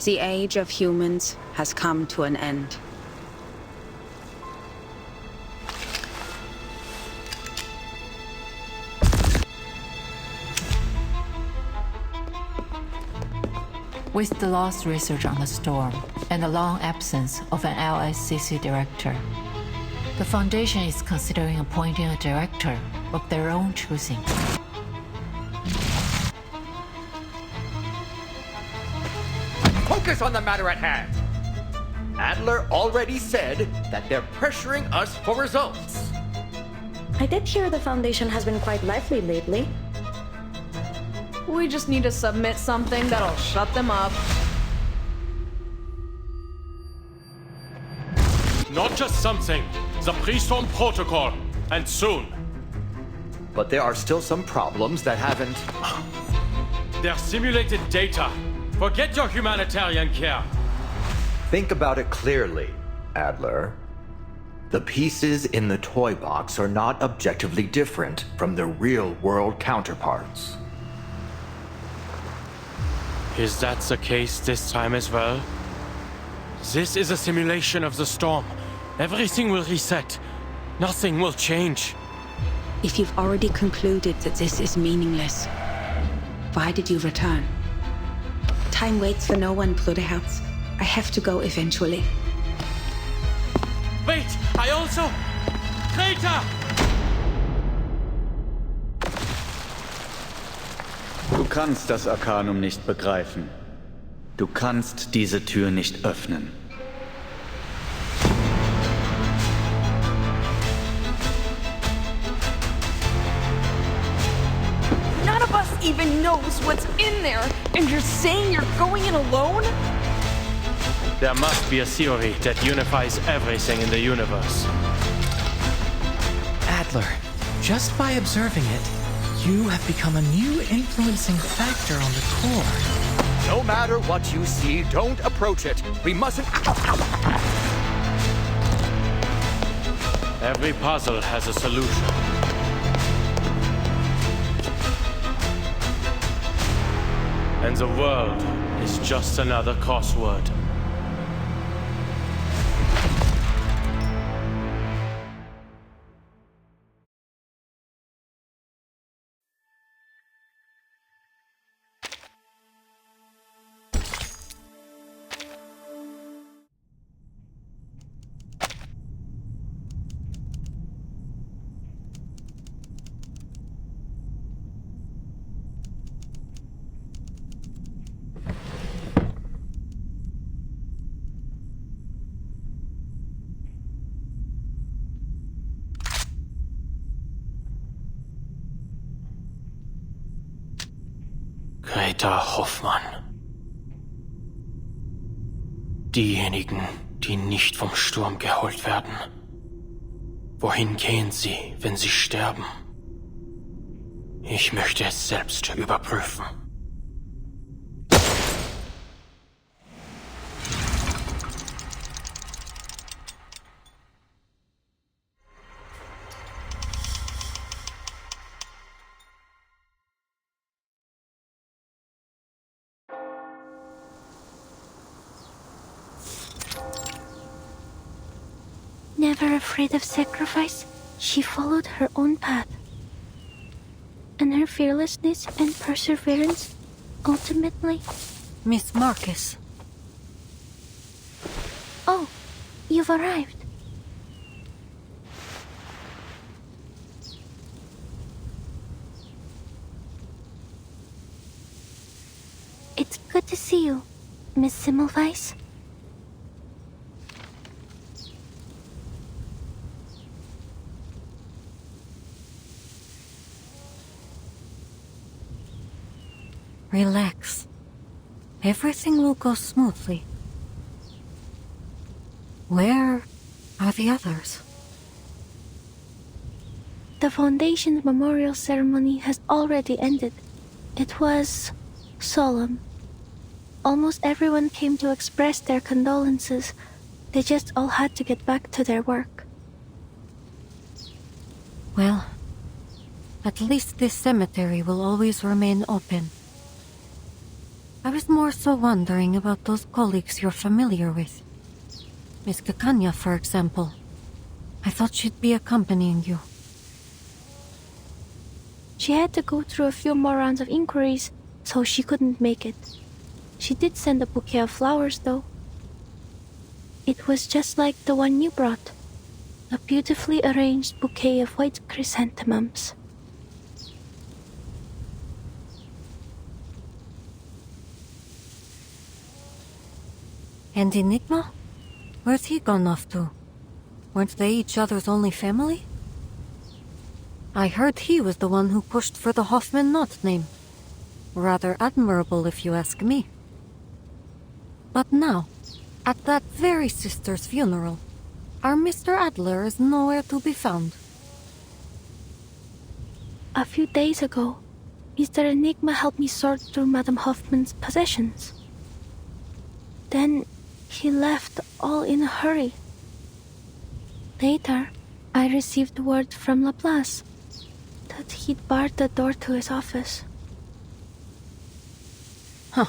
The age of humans has come to an end. With the lost research on the storm and the long absence of an LSCC director, the Foundation is considering appointing a director of their own choosing. Focus on the matter at hand! Adler already said that they're pressuring us for results. I did hear the Foundation has been quite lively lately. We just need to submit something that'll shut them up. Not just something, the pre-storm protocol, and soon. But there are still some problems that haven't... They're simulated data. Forget your humanitarian care. Think about it clearly, Adler. The pieces in the toy box are not objectively different from their real-world counterparts. Is that the case this time as well? This is a simulation of the storm. Everything will reset. Nothing will change. If you've already concluded that this is meaningless, why did you return? Time waits for no one, Bruderherz. I have to go eventually. Wait! I also... Traitor! Du kannst das Arcanum nicht begreifen. Du kannst diese Tür nicht öffnen. None of us even knows what's in there, and you're saying you're going in alone? There must be a theory that unifies everything in the universe. Adler, just by observing it, you have become a new influencing factor on the core. No matter what you see, don't approach it. We mustn't... Every puzzle has a solution. And the world is just another crossword. Greta Hoffmann. Diejenigen, die nicht vom Sturm geholt werden. Wohin gehen sie, wenn sie sterben? Ich möchte es selbst überprüfen. Never afraid of sacrifice, she followed her own path. And her fearlessness and perseverance ultimately... Miss Marcus. Oh, you've arrived. It's good to see you, Miss Semmelweis. Relax. Everything will go smoothly. Where are the others? The Foundation's memorial ceremony has already ended. It was solemn. Almost everyone came to express their condolences. They just all had to get back to their work. Well, at least this cemetery will always remain open. I was more so wondering about those colleagues you're familiar with. Miss Kakanya, for example. I thought she'd be accompanying you. She had to go through a few more rounds of inquiries, so she couldn't make it. She did send a bouquet of flowers, though. It was just like the one you brought. A beautifully arranged bouquet of white chrysanthemums. And Enigma? Where's he gone off to? Weren't they each other's only family? I heard he was the one who pushed for the Hoffman Knott name. Rather admirable, if you ask me. But now, at that very sister's funeral, our Mr. Adler is nowhere to be found. A few days ago, Mr. Enigma helped me sort through Madame Hoffman's possessions. Then he left all in a hurry. Later, I received word from Laplace that he'd barred the door to his office. Huh.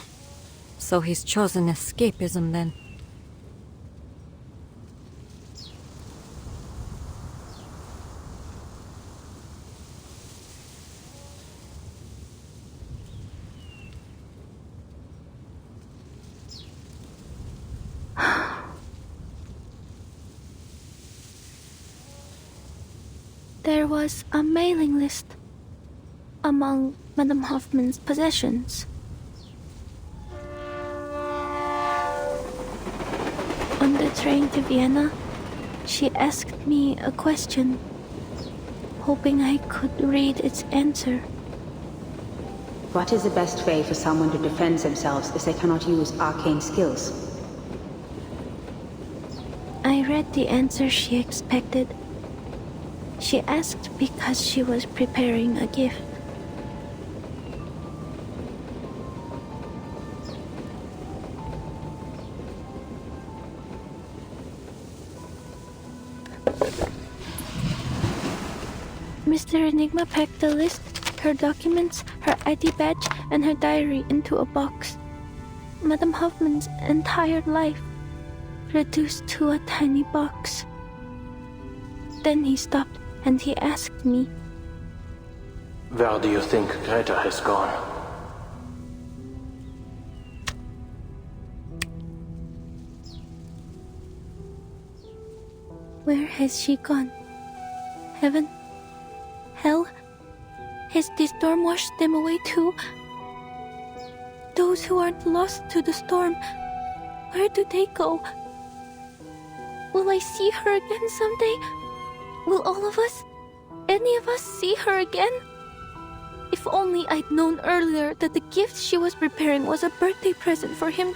So he's chosen escapism then. There was a mailing list among Madame Hoffman's possessions. On the train to Vienna, she asked me a question, hoping I could read its answer. What is the best way for someone to defend themselves if they cannot use arcane skills? I read the answer she expected. She asked because she was preparing a gift. Mr. Enigma packed the list, her documents, her ID badge, and her diary into a box. Madame Hoffman's entire life reduced to a tiny box. Then he stopped and he asked me, Where do you think Greta has gone? Where has she gone? Heaven? Hell? Has the storm washed them away too? Those who aren't lost to the storm, where do they go? Will I see her again someday? Will all of us, any of us, see her again? If only I'd known earlier that the gift she was preparing was a birthday present for him,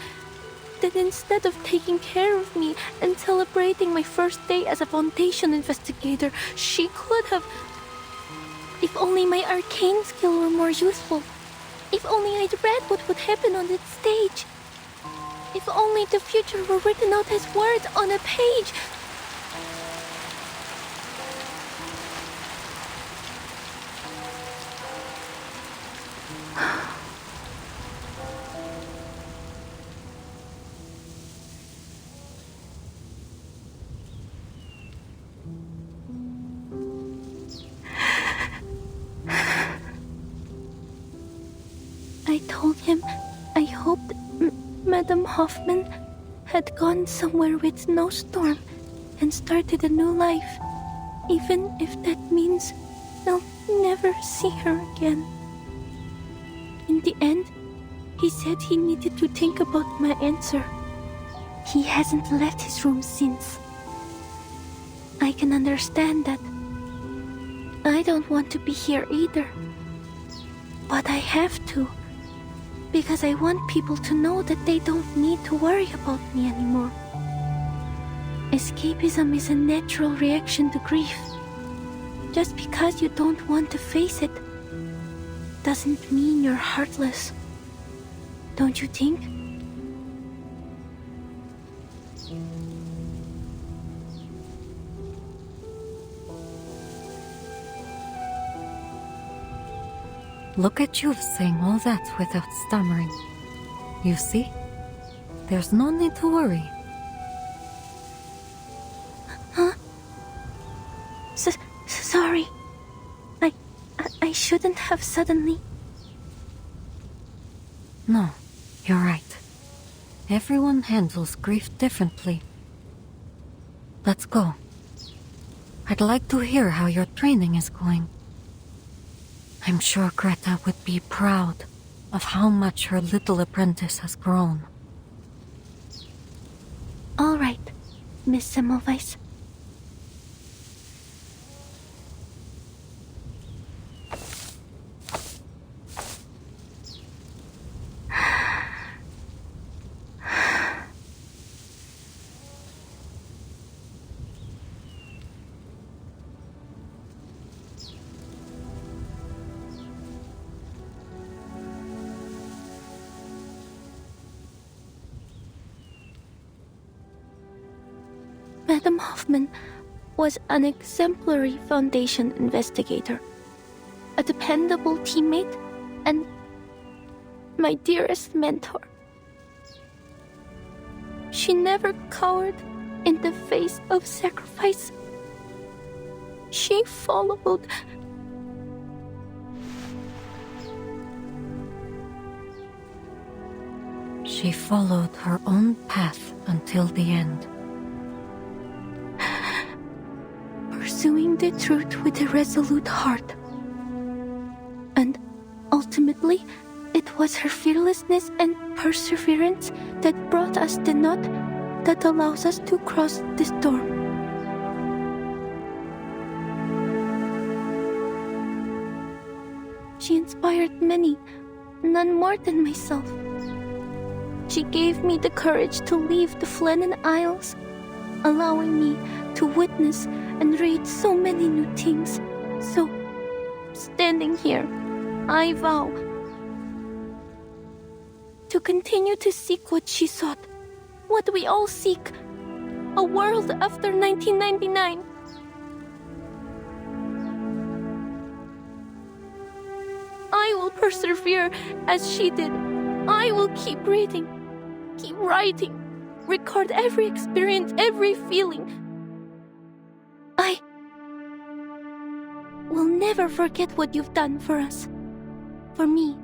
then instead of taking care of me and celebrating my first day as a Foundation investigator, she could have... If only my arcane skill were more useful. If only I'd read what would happen on that stage. If only the future were written out as words on a page. I told him I hoped Madame Hoffman had gone somewhere with no storm and started a new life, even if that means I'll never see her again. In the end, he said he needed to think about my answer. He hasn't left his room since. I can understand that. I don't want to be here either. But I have to. Because I want people to know that they don't need to worry about me anymore. Escapism is a natural reaction to grief. Just because you don't want to face it doesn't mean you're heartless. Don't you think? Look at you saying all that without stammering. You see? There's no need to worry. Huh? Sorry. I shouldn't have suddenly... No, you're right. Everyone handles grief differently. Let's go. I'd like to hear how your training is going. I'm sure Greta would be proud of how much her little apprentice has grown. All right, Miss Semmelweis. Madam Hoffman was an exemplary Foundation investigator, a dependable teammate, and my dearest mentor. She never cowered in the face of sacrifice. She followed. She followed her own path until the end. Pursuing the truth with a resolute heart. And ultimately, it was her fearlessness and perseverance that brought us the knot that allows us to cross the storm. She inspired many, none more than myself. She gave me the courage to leave the Flennon Isles, allowing me to witness and read so many new things. So, standing here, I vow to continue to seek what she sought, what we all seek, a world after 1999. I will persevere as she did. I will keep reading, keep writing, record every experience, every feeling. I will never forget what you've done for us, for me.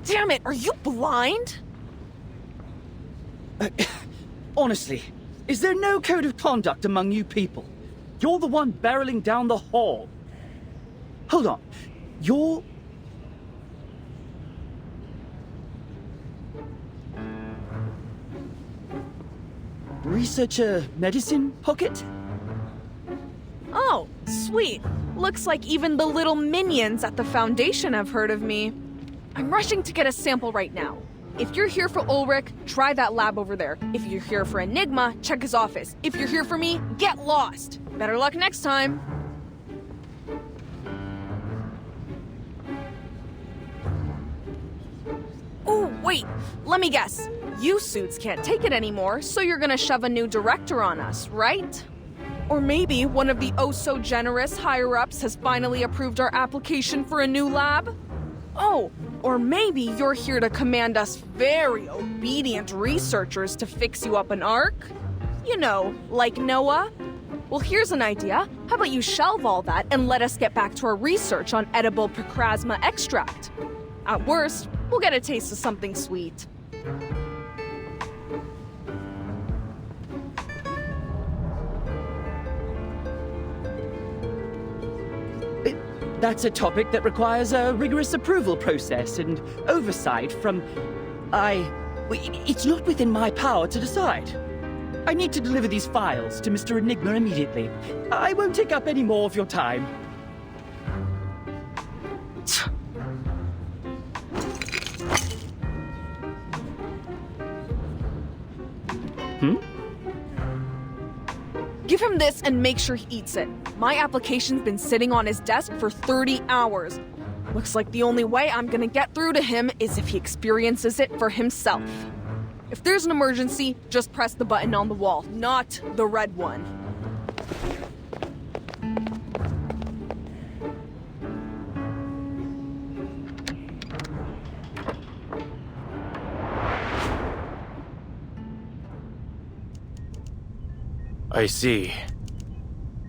Damn it, are you blind? Honestly, is there no code of conduct among you people? You're the one barreling down the hall. Hold on. You're... Researcher Medicine Pocket? Oh, sweet. Looks like even the little minions at the Foundation have heard of me. I'm rushing to get a sample right now. If you're here for Ulrich, try that lab over there. If you're here for Enigma, check his office. If you're here for me, get lost. Better luck next time. Oh, wait. Let me guess. You suits can't take it anymore, so you're gonna shove a new director on us, right? Or maybe one of the oh-so-generous higher-ups has finally approved our application for a new lab? Oh, or maybe you're here to command us very obedient researchers to fix you up an arc? You know, like Noah? Well, here's an idea. How about you shelve all that and let us get back to our research on edible Procrasma extract? At worst, we'll get a taste of something sweet. That's a topic that requires a rigorous approval process and oversight from... It's not within my power to decide. I need to deliver these files to Mr. Enigma immediately. I won't take up any more of your time. Give him this and make sure he eats it. My application's been sitting on his desk for 30 hours. Looks like the only way I'm gonna get through to him is if he experiences it for himself. If there's an emergency, just press the button on the wall, not the red one. I see.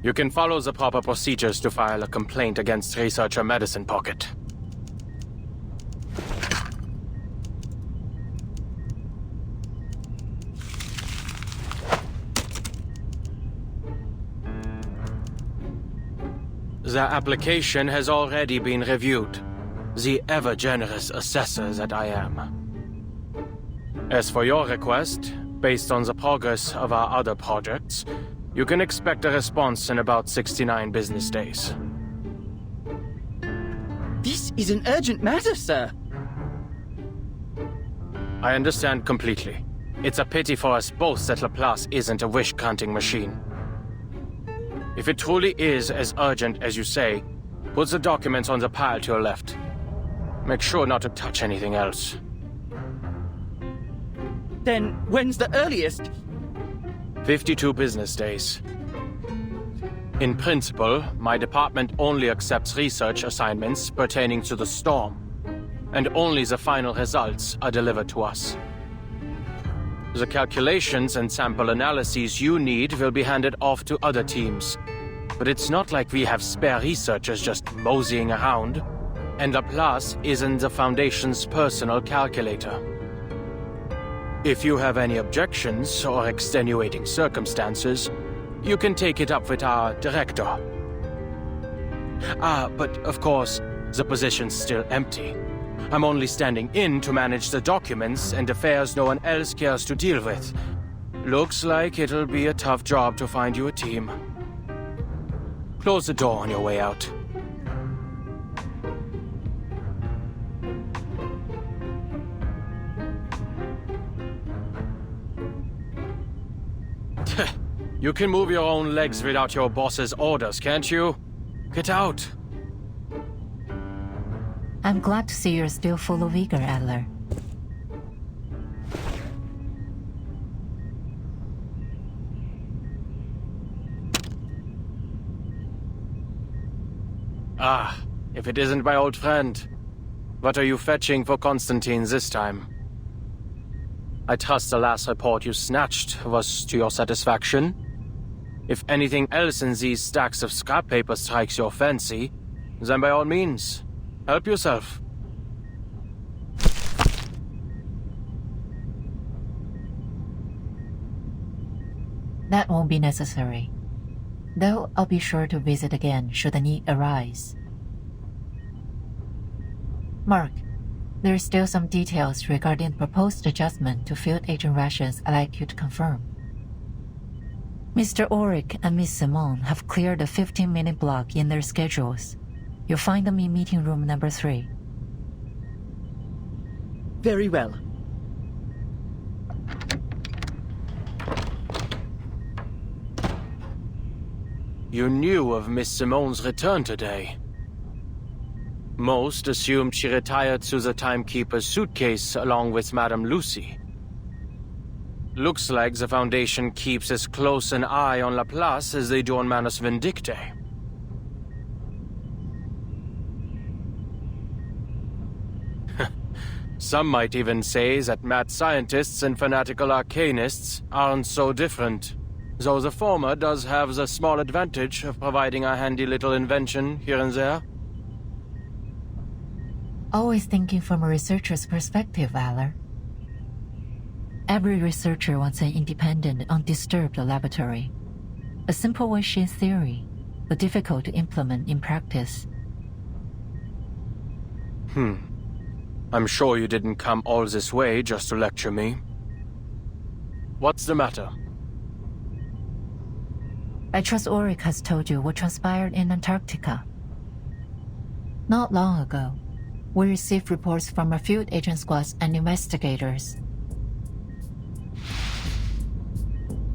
You can follow the proper procedures to file a complaint against Researcher Medicine Pocket. The application has already been reviewed. The ever-generous assessor that I am. As for your request, based on the progress of our other projects, you can expect a response in about 69 business days. This is an urgent matter, sir. I understand completely. It's a pity for us both that Laplace isn't a wish-granting machine. If it truly is as urgent as you say, put the documents on the pile to your left. Make sure not to touch anything else. Then when's the earliest? 52 business days. In principle, my department only accepts research assignments pertaining to the storm, and only the final results are delivered to us. The calculations and sample analyses you need will be handed off to other teams, but it's not like we have spare researchers just moseying around, and Laplace isn't the Foundation's personal calculator. If you have any objections or extenuating circumstances, you can take it up with our director. But of course, the position's still empty. I'm only standing in to manage the documents and affairs no one else cares to deal with. Looks like it'll be a tough job to find you a team. Close the door on your way out. You can move your own legs without your boss's orders, can't you? Get out! I'm glad to see you're still full of vigor, Adler. If it isn't my old friend. What are you fetching for Constantine this time? I trust the last report you snatched was to your satisfaction. If anything else in these stacks of scrap paper strikes your fancy, then by all means, help yourself. That won't be necessary. Though I'll be sure to visit again should the need arise. Mark, there are still some details regarding the proposed adjustment to field agent rations I'd like you to confirm. Mr. Ulrich and Miss Simone have cleared a 15-minute block in their schedules. You'll find them in meeting room number 3. Very well. You knew of Miss Simone's return today. Most assumed she retired to the Timekeeper's suitcase along with Madame Lucy. Looks like the Foundation keeps as close an eye on Laplace as they do on Manus Vindictae. Some might even say that mad scientists and fanatical arcanists aren't so different, though the former does have the small advantage of providing a handy little invention here and there. Always thinking from a researcher's perspective, Adler. Every researcher wants an independent, undisturbed laboratory. A simple wish in theory, but difficult to implement in practice. I'm sure you didn't come all this way just to lecture me. What's the matter? I trust Ulrich has told you what transpired in Antarctica. Not long ago, we received reports from a few agent squads and investigators.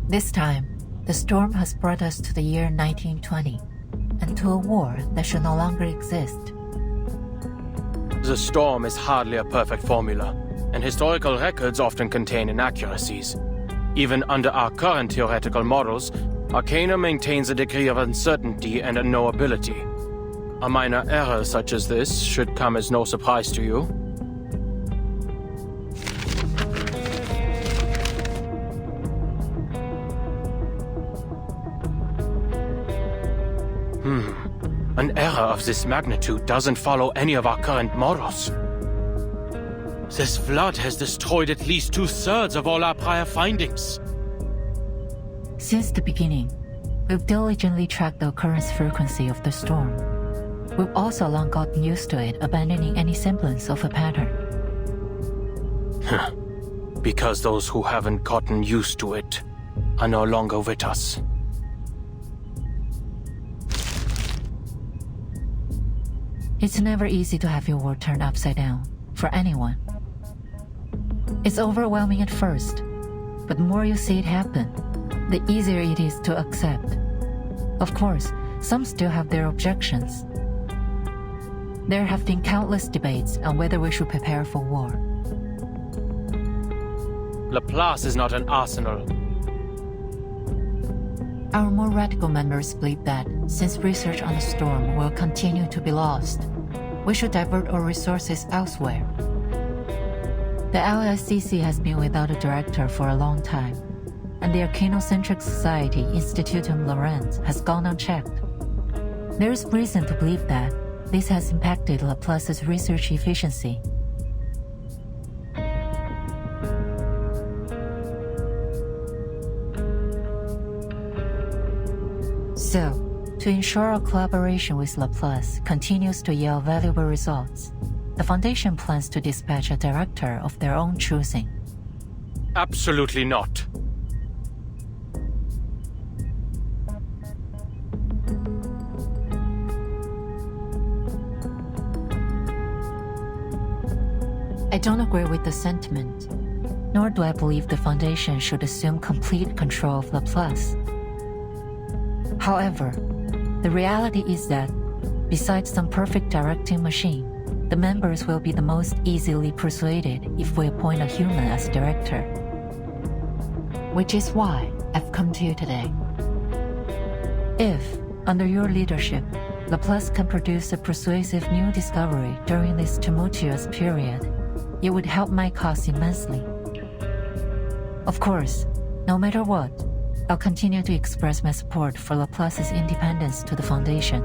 This time, the storm has brought us to the year 1920, and to a war that should no longer exist. The storm is hardly a perfect formula, and historical records often contain inaccuracies. Even under our current theoretical models, Arcana maintains a degree of uncertainty and unknowability. A minor error such as this should come as no surprise to you. An error of this magnitude doesn't follow any of our current models. This flood has destroyed at least 2/3 of all our prior findings. Since the beginning, we've diligently tracked the occurrence frequency of the storm. We've also long gotten used to it, abandoning any semblance of a pattern. Because those who haven't gotten used to it are no longer with us. It's never easy to have your world turned upside down, for anyone. It's overwhelming at first, but the more you see it happen, the easier it is to accept. Of course, some still have their objections. There have been countless debates on whether we should prepare for war. Laplace is not an arsenal. Our more radical members believe that, since research on the storm will continue to be lost, we should divert our resources elsewhere. The LSCC has been without a director for a long time, and the Arcanocentric Society Institutum Laurent has gone unchecked. There is reason to believe that this has impacted Laplace's research efficiency. So, to ensure our collaboration with Laplace continues to yield valuable results, the Foundation plans to dispatch a director of their own choosing. Absolutely not. I don't agree with the sentiment, nor do I believe the Foundation should assume complete control of Laplace. However, the reality is that, besides some perfect directing machine, the members will be the most easily persuaded if we appoint a human as director. Which is why I've come to you today. If, under your leadership, Laplace can produce a persuasive new discovery during this tumultuous period, it would help my cause immensely. Of course, no matter what, I'll continue to express my support for Laplace's independence to the Foundation.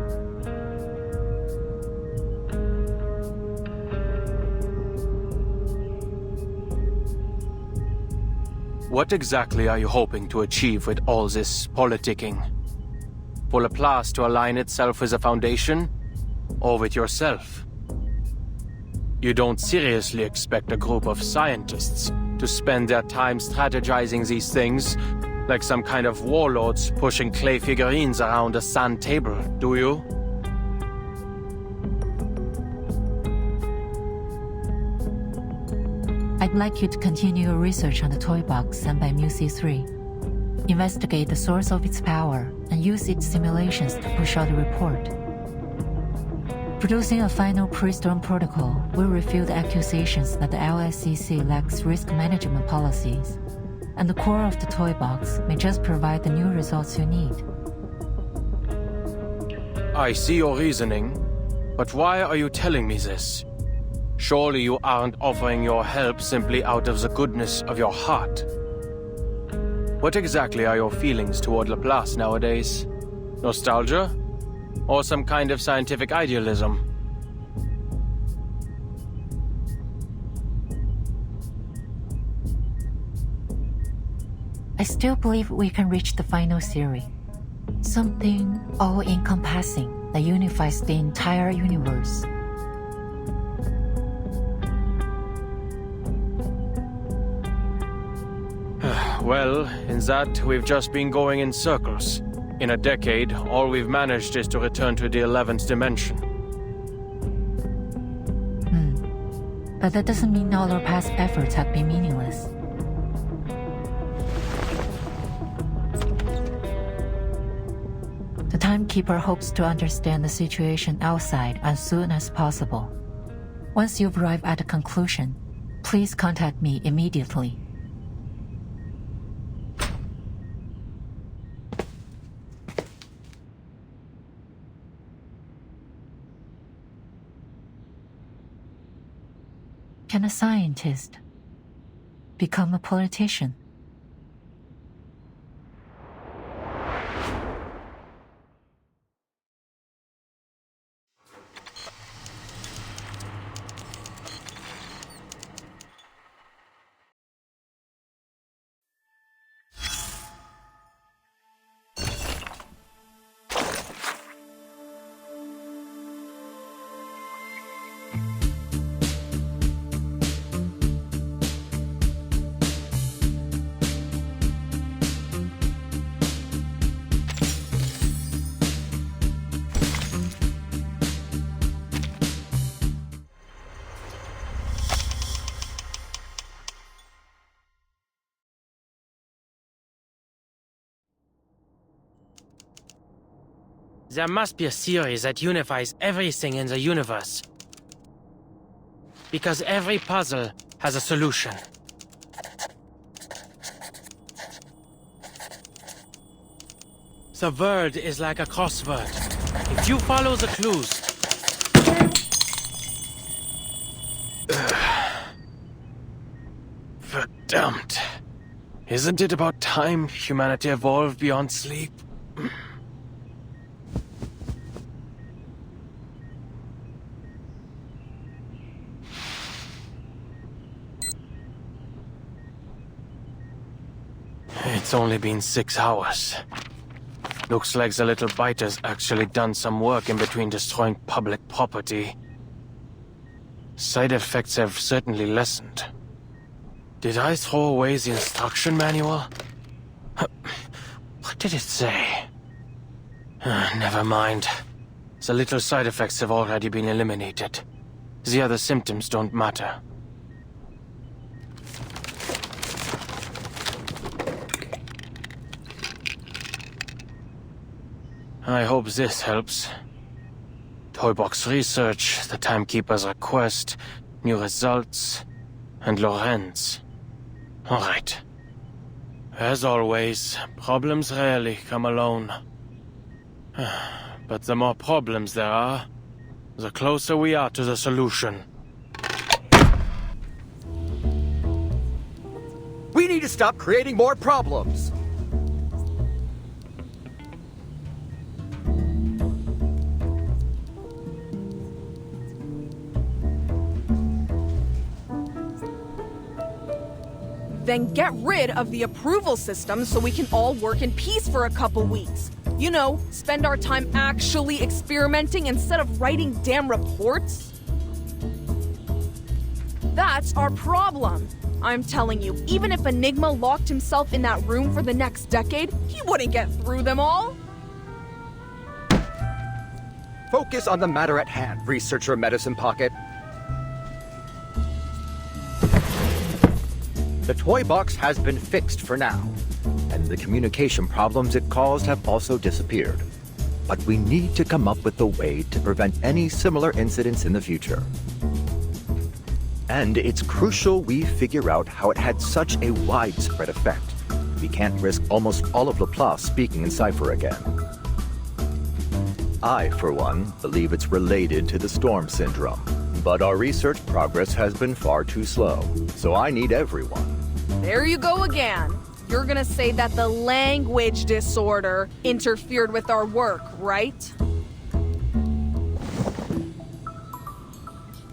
What exactly are you hoping to achieve with all this politicking? For Laplace to align itself with the Foundation, or with yourself? You don't seriously expect a group of scientists to spend their time strategizing these things like some kind of warlords pushing clay figurines around a sand table, do you? I'd like you to continue your research on the toy box sent by MUC3. Investigate the source of its power and use its simulations to push out a report. Producing a final pre-storm protocol will refute accusations that the LSCC lacks risk management policies, and the core of the toy box may just provide the new results you need. I see your reasoning, but why are you telling me this? Surely you aren't offering your help simply out of the goodness of your heart. What exactly are your feelings toward Laplace nowadays? Nostalgia? Or some kind of scientific idealism? I still believe we can reach the final theory. Something all-encompassing that unifies the entire universe. Well, in that, we've just been going in circles. In a decade, all we've managed is to return to the 11th dimension. But that doesn't mean all our past efforts have been meaningless. The Timekeeper hopes to understand the situation outside as soon as possible. Once you've arrived at a conclusion, please contact me immediately. Can a scientist become a politician? There must be a theory that unifies everything in the universe. Because every puzzle has a solution. The world is like a crossword. If you follow the clues... Verdammt. Isn't it about time humanity evolved beyond sleep? It's only been 6 hours. Looks like the little biter's actually done some work in between destroying public property. Side effects have certainly lessened. Did I throw away the instruction manual? What did it say? Never mind. The little side effects have already been eliminated. The other symptoms don't matter. I hope this helps. Toybox research, the Timekeeper's request, new results, and Lorenz. All right. As always, problems rarely come alone. But the more problems there are, the closer we are to the solution. We need to stop creating more problems! Then get rid of the approval system so we can all work in peace for a couple weeks. You know, spend our time actually experimenting instead of writing damn reports. That's our problem. I'm telling you, even if Enigma locked himself in that room for the next decade, he wouldn't get through them all. Focus on the matter at hand, researcher Medicine Pocket. The toy box has been fixed for now, and the communication problems it caused have also disappeared. But we need to come up with a way to prevent any similar incidents in the future. And it's crucial we figure out how it had such a widespread effect. We can't risk almost all of Laplace speaking in cipher again. I, for one, believe it's related to the storm syndrome. But our research progress has been far too slow, so I need everyone. There you go again. You're gonna say that the language disorder interfered with our work, right?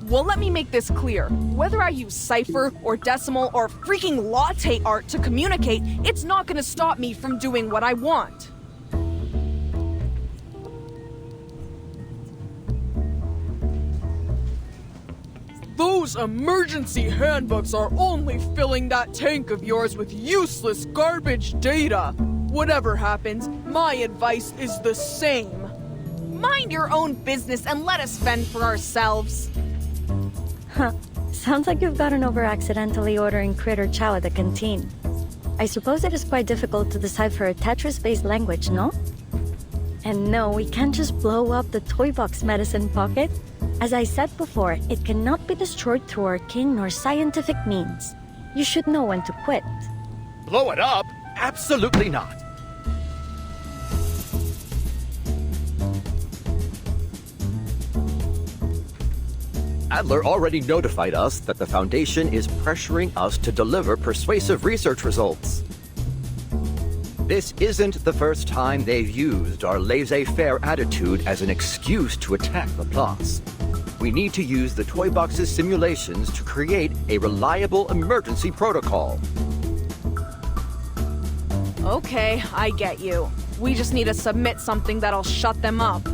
Well, let me make this clear. Whether I use cipher or decimal or freaking latte art to communicate, it's not gonna stop me from doing what I want. Those emergency handbooks are only filling that tank of yours with useless garbage data. Whatever happens, my advice is the same. Mind your own business and let us fend for ourselves. Huh. Sounds like you've gotten over accidentally ordering critter chow at the canteen. I suppose it is quite difficult to decipher a Tetris-based language, no? And no, we can't just blow up the toy box medicine pocket. As I said before, it cannot be destroyed through arcane nor scientific means. You should know when to quit. Blow it up? Absolutely not. Adler already notified us that the Foundation is pressuring us to deliver persuasive research results. This isn't the first time they've used our laissez-faire attitude as an excuse to attack the plots. We need to use the toy box's simulations to create a reliable emergency protocol. Okay, I get you. We just need to submit something that'll shut them up.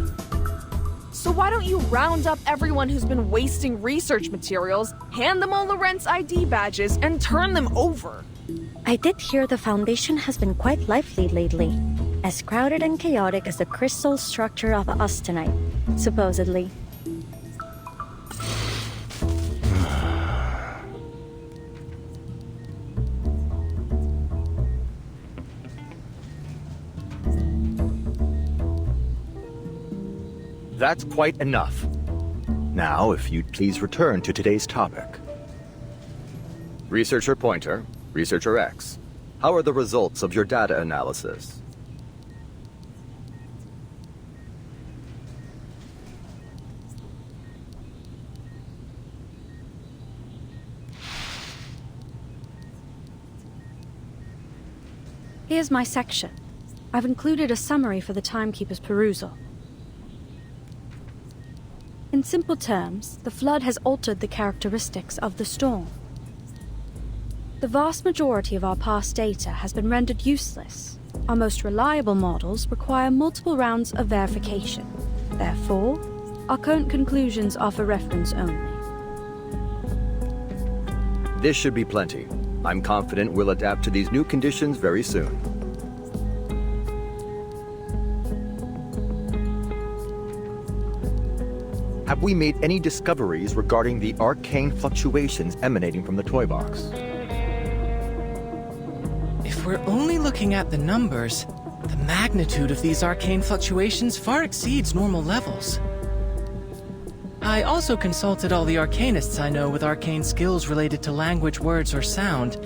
So why don't you round up everyone who's been wasting research materials, hand them all Lorentz ID badges, and turn them over? I did hear the Foundation has been quite lively lately. As crowded and chaotic as the crystal structure of Austenite, supposedly. That's quite enough. Now, if you'd please return to today's topic. Researcher Pointer, Researcher X, how are the results of your data analysis? Here's my section. I've included a summary for the timekeeper's perusal. In simple terms, the flood has altered the characteristics of the storm. The vast majority of our past data has been rendered useless. Our most reliable models require multiple rounds of verification. Therefore, our current conclusions offer reference only. This should be plenty. I'm confident we'll adapt to these new conditions very soon. Have we made any discoveries regarding the arcane fluctuations emanating from the toy box? If we're only looking at the numbers, the magnitude of these arcane fluctuations far exceeds normal levels. I also consulted all the arcanists I know with arcane skills related to language, words, or sound.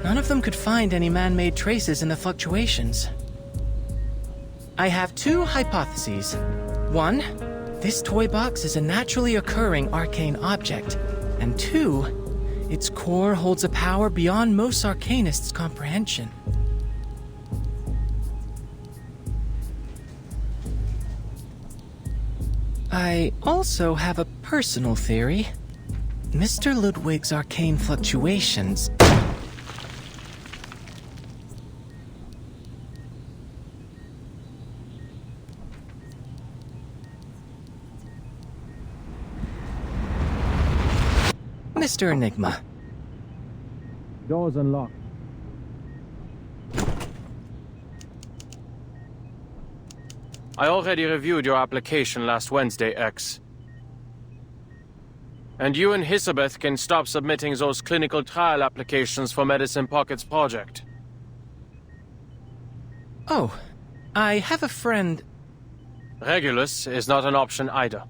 None of them could find any man-made traces in the fluctuations. I have two hypotheses. One, this toy box is a naturally occurring arcane object. And two, its core holds a power beyond most arcanists' comprehension. I also have a personal theory. Mr. Ludwig's arcane fluctuations... Mr. Enigma. Doors unlocked. I already reviewed your application last Wednesday, X. And you and Hisabeth can stop submitting those clinical trial applications for Medicine Pocket's project. Oh, I have a friend... Regulus is not an option either.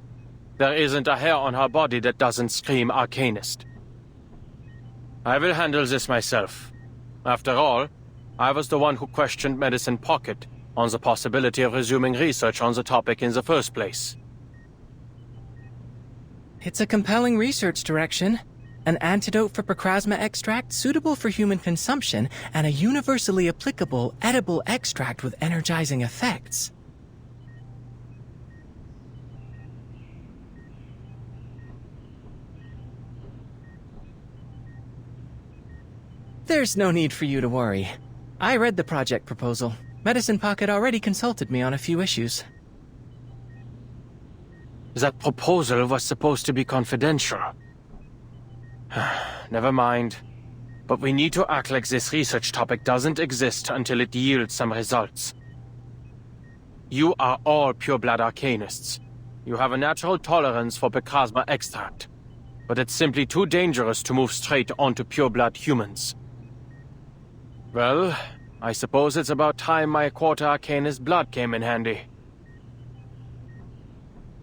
There isn't a hair on her body that doesn't scream Arcanist. I will handle this myself. After all, I was the one who questioned Medicine Pocket on the possibility of resuming research on the topic in the first place. It's a compelling research direction. An antidote for Procrasma extract suitable for human consumption, and a universally applicable, edible extract with energizing effects. There's no need for you to worry. I read the project proposal. Medicine Pocket already consulted me on a few issues. That proposal was supposed to be confidential. Never mind. But we need to act like this research topic doesn't exist until it yields some results. You are all pure-blood arcanists. You have a natural tolerance for Picrasma extract. But it's simply too dangerous to move straight onto pure-blood humans. Well, I suppose it's about time my quarter arcanist blood came in handy.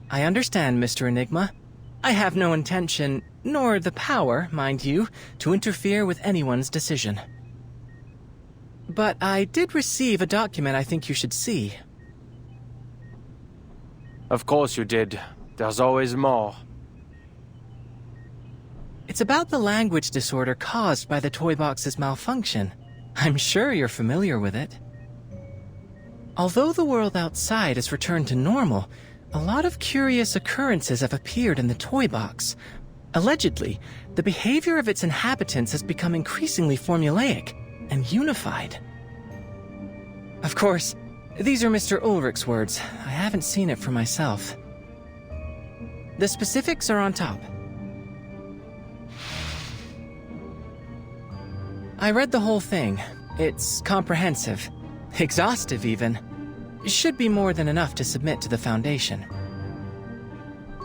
I understand, Mr. Enigma. I have no intention, nor the power, mind you, to interfere with anyone's decision. But I did receive a document I think you should see. Of course you did. There's always more. It's about the language disorder caused by the toy box's malfunction. I'm sure you're familiar with it. Although the world outside has returned to normal, a lot of curious occurrences have appeared in the toy box. Allegedly, the behavior of its inhabitants has become increasingly formulaic and unified. Of course, these are Mr. Ulrich's words. I haven't seen it for myself. The specifics are on top. I read the whole thing. It's comprehensive. Exhaustive, even. Should be more than enough to submit to the Foundation.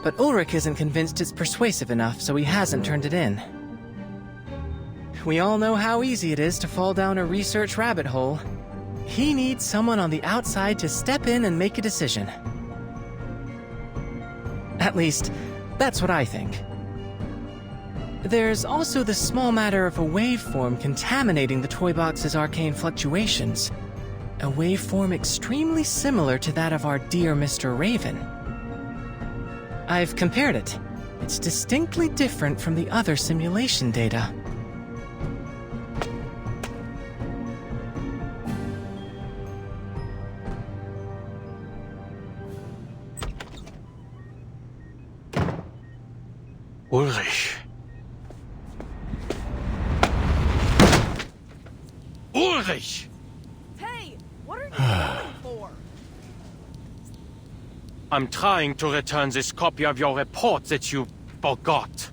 But Ulrich isn't convinced it's persuasive enough, so he hasn't turned it in. We all know how easy it is to fall down a research rabbit hole. He needs someone on the outside to step in and make a decision. At least, that's what I think. There's also the small matter of a waveform contaminating the toy box's arcane fluctuations. A waveform extremely similar to that of our dear Mr. Raven. I've compared it. It's distinctly different from the other simulation data. Ulrich. Ulrich! Hey, what are you waiting for? I'm trying to return this copy of your report that you forgot.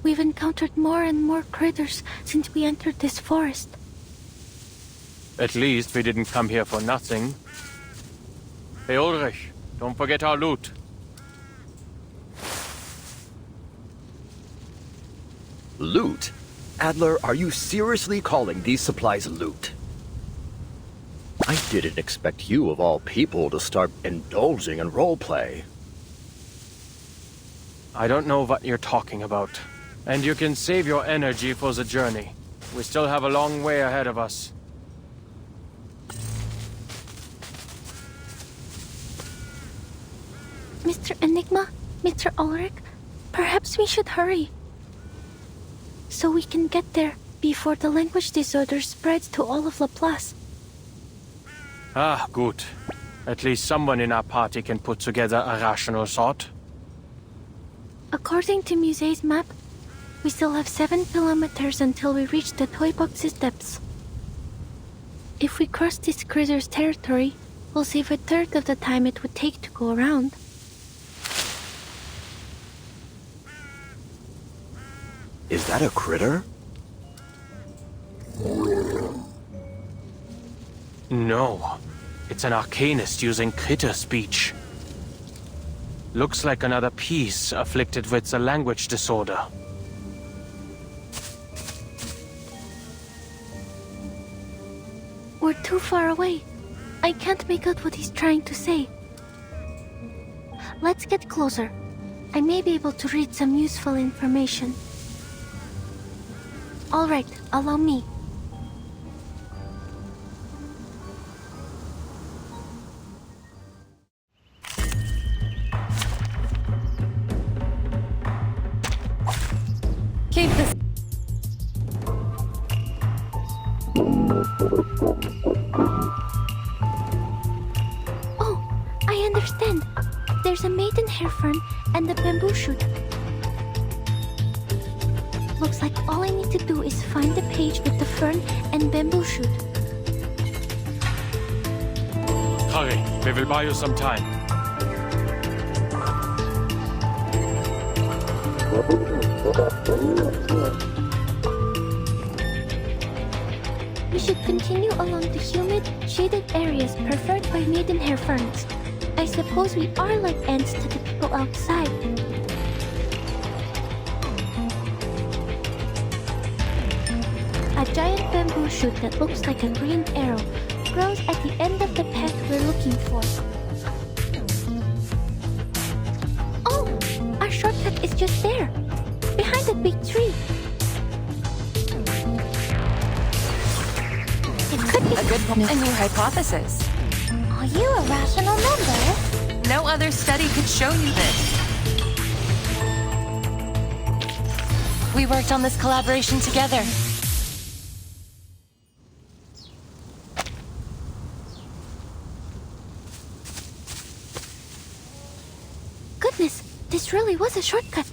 We've encountered more and more critters since we entered this forest. At least we didn't come here for nothing. Hey Ulrich, don't forget our loot. Loot? Adler, are you seriously calling these supplies loot? I didn't expect you, of all people, to start indulging in roleplay. I don't know what you're talking about. And you can save your energy for the journey. We still have a long way ahead of us. Mr. Enigma, Mr. Ulrich, perhaps we should hurry. So we can get there before the language disorder spreads to all of Laplace. Ah, good. At least someone in our party can put together a rational thought. According to Muse's map, we still have 7 kilometers until we reach the toy box's depths. If we cross this critter's territory, we'll save a third of the time it would take to go around. Is that a critter? No. It's an arcanist using critter speech. Looks like another piece afflicted with a language disorder. We're too far away. I can't make out what he's trying to say. Let's get closer. I may be able to read some useful information. All right, allow me. Keep this. Oh, I understand. There's a maiden hair fern and a bamboo shoot. Looks like all I need to do is find the page with the fern and bamboo shoot. Hurry, we will buy you some time. We should continue along the humid, shaded areas preferred by maidenhair ferns. I suppose we are like ants to the people outside. A giant bamboo shoot that looks like a green arrow grows at the end of the path we're looking for. Oh! Our shortcut is just there, behind the big tree. It could be a good point. A new hypothesis. Are you a rational member? No other study could show you this. We worked on this collaboration together. Goodness, this really was a shortcut.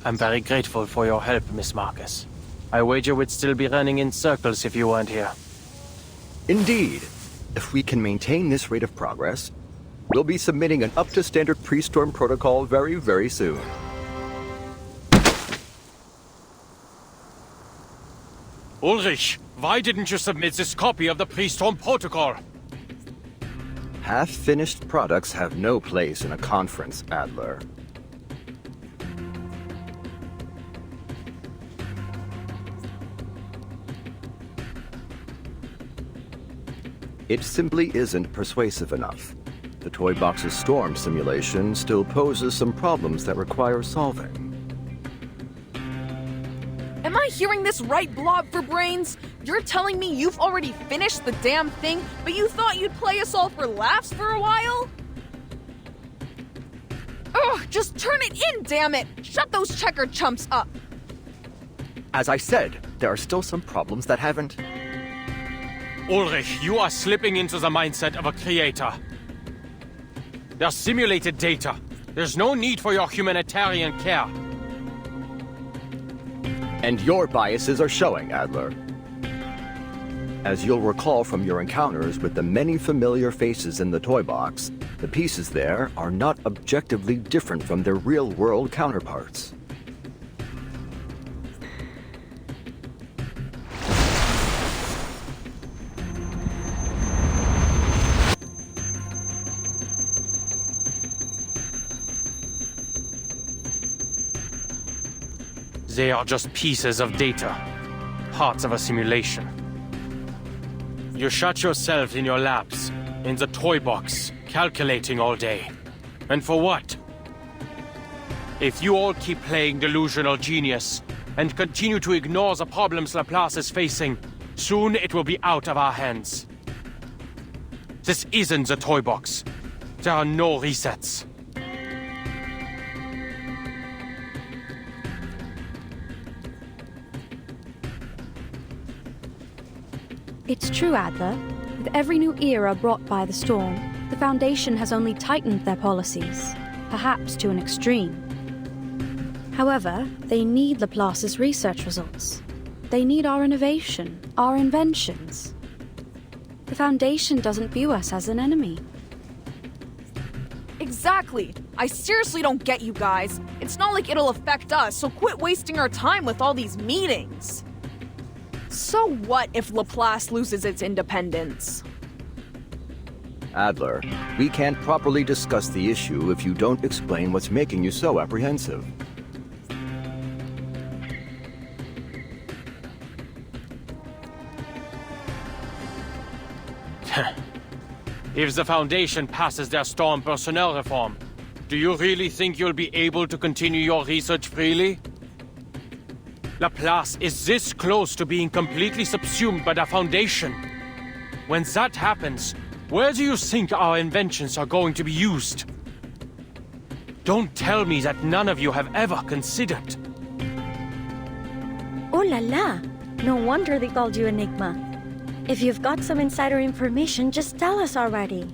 I'm very grateful for your help, Miss Marcus. I wager we'd still be running in circles if you weren't here. Indeed. If we can maintain this rate of progress, we'll be submitting an up-to-standard pre-storm protocol very, very soon. Ulrich, why didn't you submit this copy of the pre-storm protocol? Half-finished products have no place in a conference, Adler. It simply isn't persuasive enough. The toy box's storm simulation still poses some problems that require solving. Am I hearing this right, Blob for Brains? You're telling me you've already finished the damn thing, but you thought you'd play us all for laughs for a while? Ugh, just turn it in, damn it! Shut those checkered chumps up! As I said, there are still some problems that haven't... Ulrich, you are slipping into the mindset of a creator. They're simulated data. There's no need for your humanitarian care. And your biases are showing, Adler. As you'll recall from your encounters with the many familiar faces in the toy box, the pieces there are not objectively different from their real-world counterparts. They are just pieces of data, parts of a simulation. You shut yourself in your labs, in the toy box, calculating all day. And for what? If you all keep playing delusional genius and continue to ignore the problems Laplace is facing, soon it will be out of our hands. This isn't the toy box. There are no resets. It's true, Adler. With every new era brought by the storm, the Foundation has only tightened their policies, perhaps to an extreme. However, they need Laplace's research results. They need our innovation, our inventions. The Foundation doesn't view us as an enemy. Exactly. I seriously don't get you guys. It's not like it'll affect us, so quit wasting our time with all these meetings. So what if Laplace loses its independence? Adler, we can't properly discuss the issue if you don't explain what's making you so apprehensive. If the Foundation passes their storm personnel reform, do you really think you'll be able to continue your research freely? Laplace is this close to being completely subsumed by the Foundation. When that happens, where do you think our inventions are going to be used? Don't tell me that none of you have ever considered. Oh la la! No wonder they called you Enigma. If you've got some insider information, just tell us already.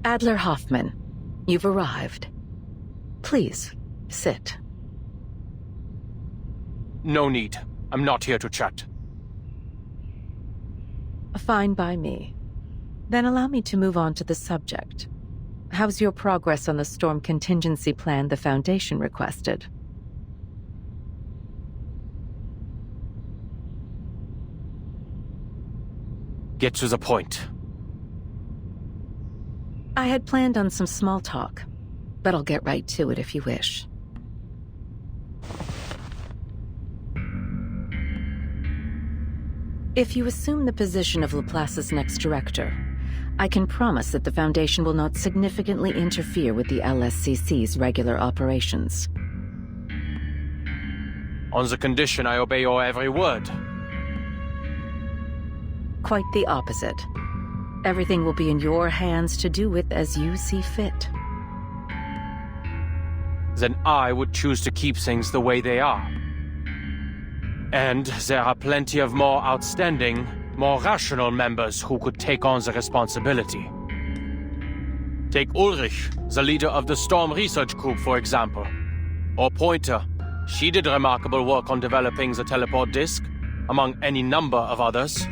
Adler Hoffman, you've arrived. Please, sit. No need. I'm not here to chat. Fine by me. Then allow me to move on to the subject. How's your progress on the storm contingency plan the Foundation requested? Get to the point. I had planned on some small talk, but I'll get right to it if you wish. If you assume the position of Laplace's next director, I can promise that the Foundation will not significantly interfere with the LSCC's regular operations. On the condition I obey your every word. Quite the opposite. Everything will be in your hands to do with as you see fit. Then I would choose to keep things the way they are. And there are plenty of more outstanding, more rational members who could take on the responsibility. Take Ulrich, the leader of the Storm Research Group, for example. Or Pointer. She did remarkable work on developing the teleport disk, among any number of others.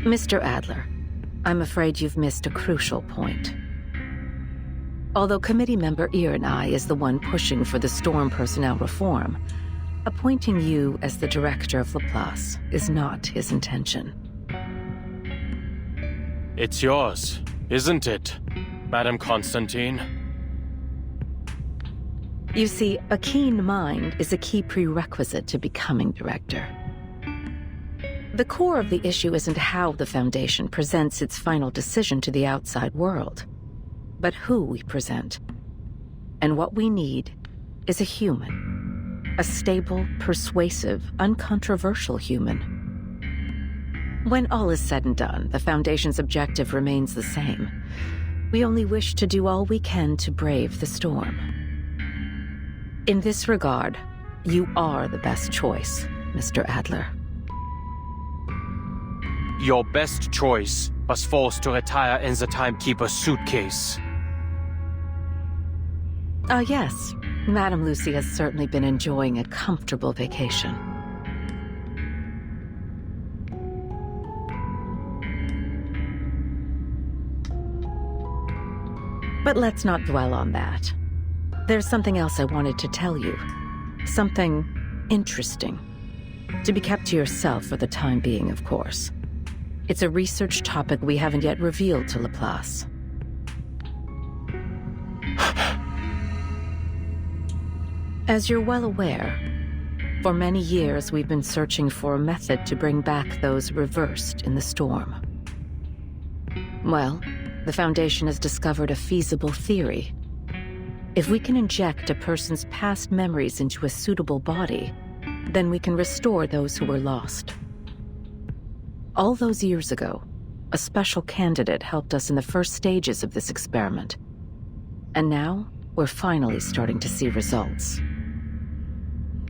Mr. Adler, I'm afraid you've missed a crucial point. Although committee member Irenai is the one pushing for the Storm personnel reform, appointing you as the director of Laplace is not his intention. It's yours, isn't it, Madam Constantine? You see, a keen mind is a key prerequisite to becoming director. The core of the issue isn't how the Foundation presents its final decision to the outside world, but who we present. And what we need is a human. A stable, persuasive, uncontroversial human. When all is said and done, the Foundation's objective remains the same. We only wish to do all we can to brave the storm. In this regard, you are the best choice, Mr. Adler. Your best choice was forced to retire in the Timekeeper's suitcase. Yes. Madame Lucy has certainly been enjoying a comfortable vacation. But let's not dwell on that. There's something else I wanted to tell you. Something interesting. To be kept to yourself for the time being, of course. It's a research topic we haven't yet revealed to Laplace. As you're well aware, for many years we've been searching for a method to bring back those reversed in the storm. Well, the Foundation has discovered a feasible theory. If we can inject a person's past memories into a suitable body, then we can restore those who were lost. All those years ago, a special candidate helped us in the first stages of this experiment. And now, we're finally starting to see results.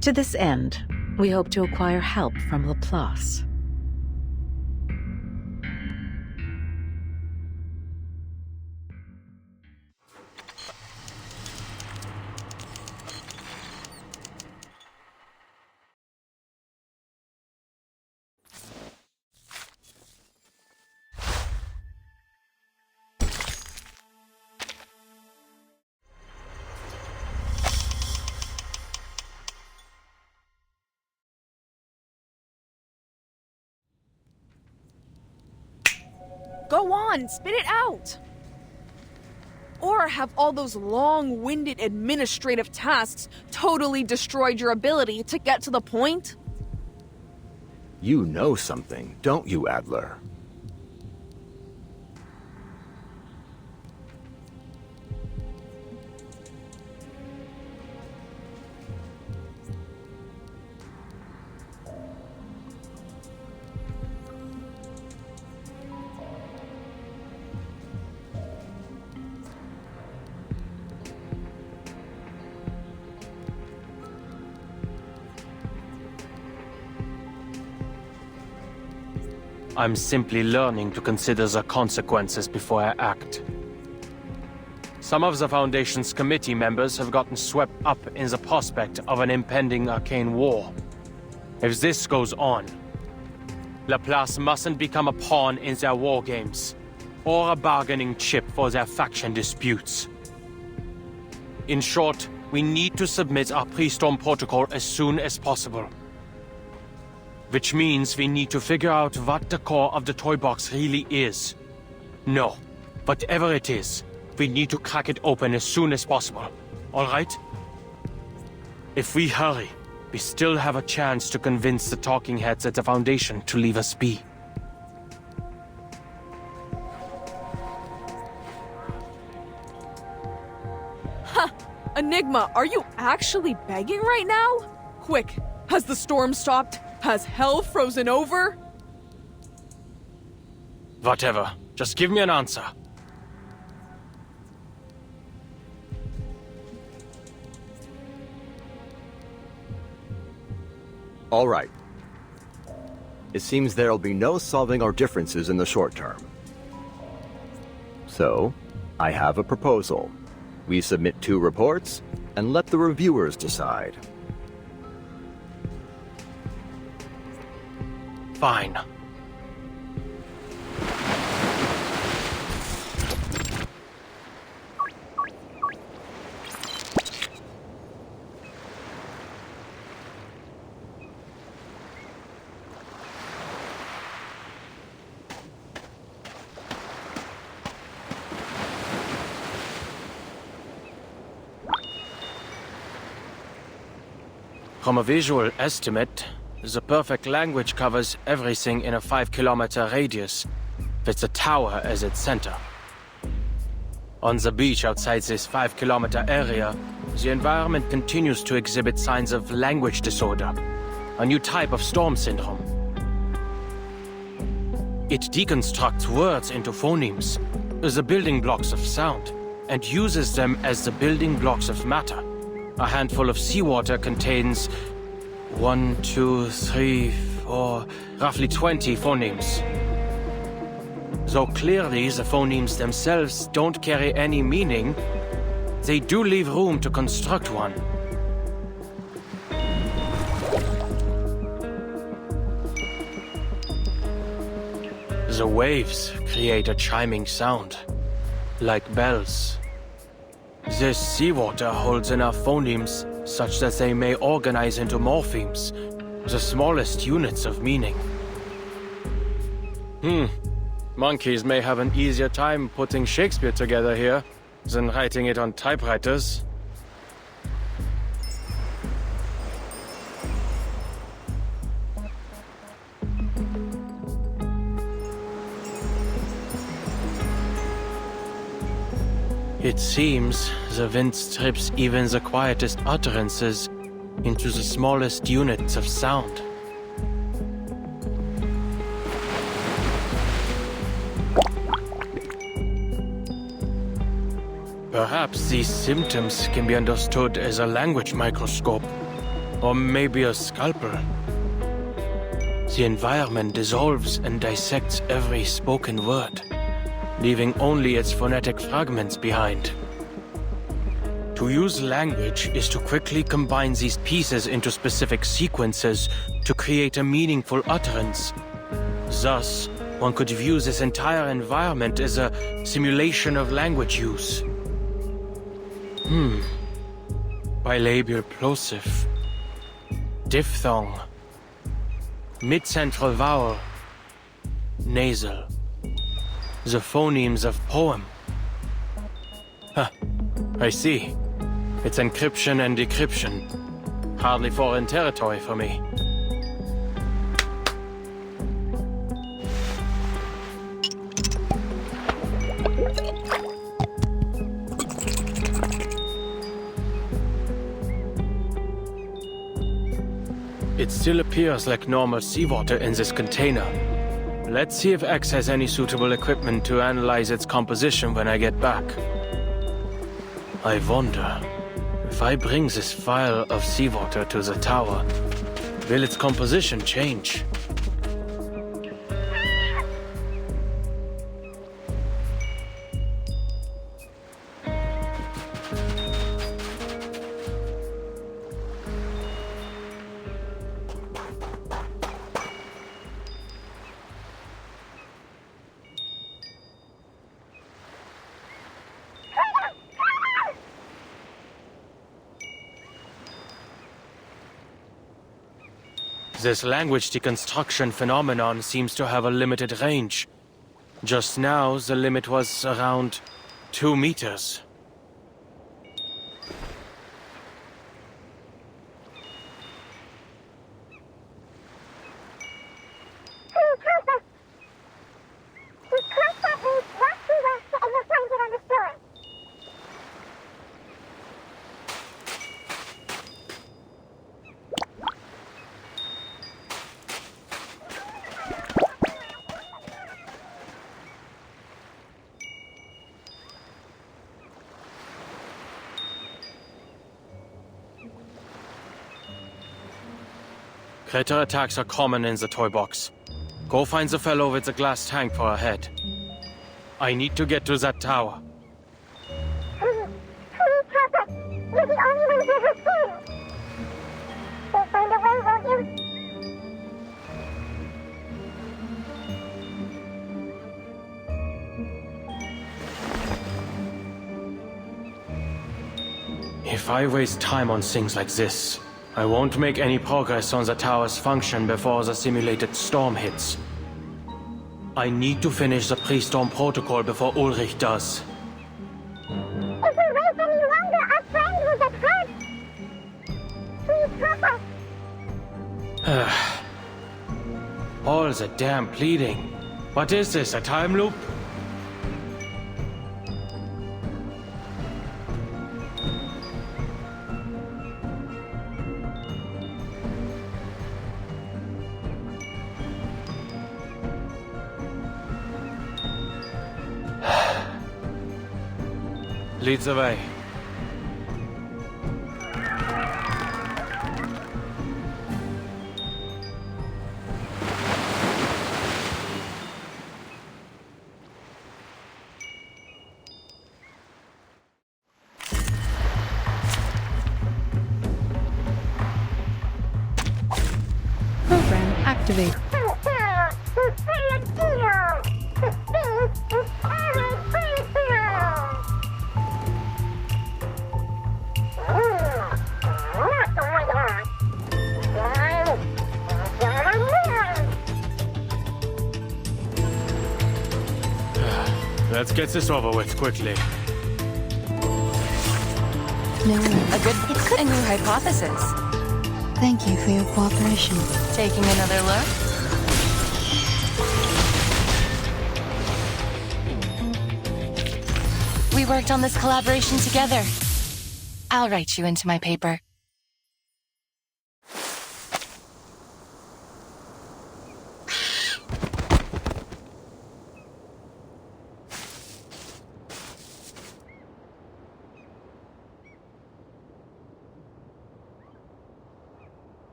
To this end, we hope to acquire help from Laplace. Go on, spit it out! Or have all those long-winded administrative tasks totally destroyed your ability to get to the point? You know something, don't you, Adler? I'm simply learning to consider the consequences before I act. Some of the Foundation's committee members have gotten swept up in the prospect of an impending arcane war. If this goes on, Laplace mustn't become a pawn in their war games, or a bargaining chip for their faction disputes. In short, we need to submit our pre-storm protocol as soon as possible. Which means we need to figure out what the core of the toy box really is. No, whatever it is, we need to crack it open as soon as possible. All right? If we hurry, we still have a chance to convince the talking heads at the Foundation to leave us be. Huh! Enigma, are you actually begging right now? Quick, has the storm stopped? Has hell frozen over? Whatever. Just give me an answer. All right. It seems there'll be no solving our differences in the short term. So, I have a proposal. We submit 2 reports, and let the reviewers decide. Fine. From a visual estimate, the perfect language covers everything in a 5-kilometer radius, with the tower as its center. On the beach outside this 5-kilometer area, the environment continues to exhibit signs of language disorder, a new type of storm syndrome. It deconstructs words into phonemes, the building blocks of sound, and uses them as the building blocks of matter. A handful of seawater contains 1, 2, 3, 4, roughly 20 phonemes. Though clearly the phonemes themselves don't carry any meaning, they do leave room to construct one. The waves create a chiming sound, like bells. This seawater holds enough phonemes such that they may organize into morphemes, the smallest units of meaning. Monkeys may have an easier time putting Shakespeare together here than writing it on typewriters. It seems the wind strips even the quietest utterances into the smallest units of sound. Perhaps these symptoms can be understood as a language microscope, or maybe a scalpel. The environment dissolves and dissects every spoken word, leaving only its phonetic fragments behind. To use language is to quickly combine these pieces into specific sequences to create a meaningful utterance. Thus, one could view this entire environment as a simulation of language use. Bilabial plosive. Diphthong. Mid-central vowel. Nasal. The phonemes of poem. Huh. I see. It's encryption and decryption. Hardly foreign territory for me. It still appears like normal seawater in this container. Let's see if X has any suitable equipment to analyze its composition when I get back. I wonder, if I bring this vial of seawater to the tower, will its composition change? This language deconstruction phenomenon seems to have a limited range. Just now, the limit was around 2 meters. Crater attacks are common in the toy box. Go find the fellow with the glass tank for a head. I need to get to that tower. You're the only ones who have seen. You'll find a way, won't you? If I waste time on things like this, I won't make any progress on the tower's function before the simulated storm hits. I need to finish the pre-storm protocol before Ulrich does. If we wait any longer, our friend will get hurt. Please help us. All the damn pleading. What is this, a time loop? Leads the way. Program activate. Let's get this over with quickly. A good... It could... A new hypothesis. Thank you for your cooperation. Taking another look? We worked on this collaboration together. I'll write you into my paper.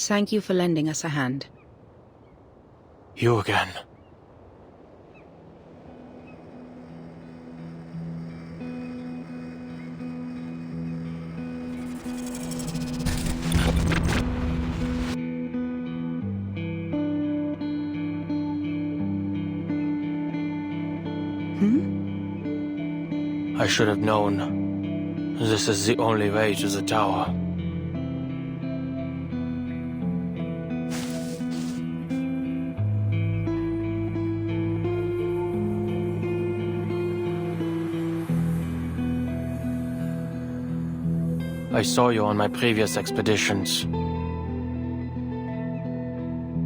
Thank you for lending us a hand. You again. I should have known. This is the only way to the tower. I saw you on my previous expeditions.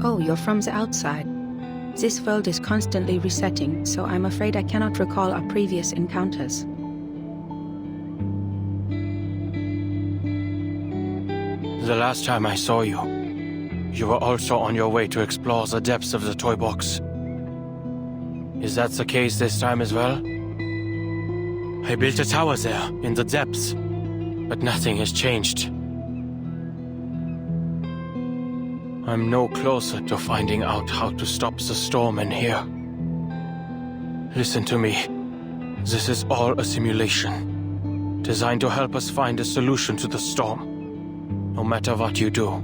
Oh, you're from the outside. This world is constantly resetting, so I'm afraid I cannot recall our previous encounters. The last time I saw you, you were also on your way to explore the depths of the toy box. Is that the case this time as well? I built a tower there, in the depths, but nothing has changed. I'm no closer to finding out how to stop the storm in here. Listen to me. This is all a simulation, designed to help us find a solution to the storm. No matter what you do,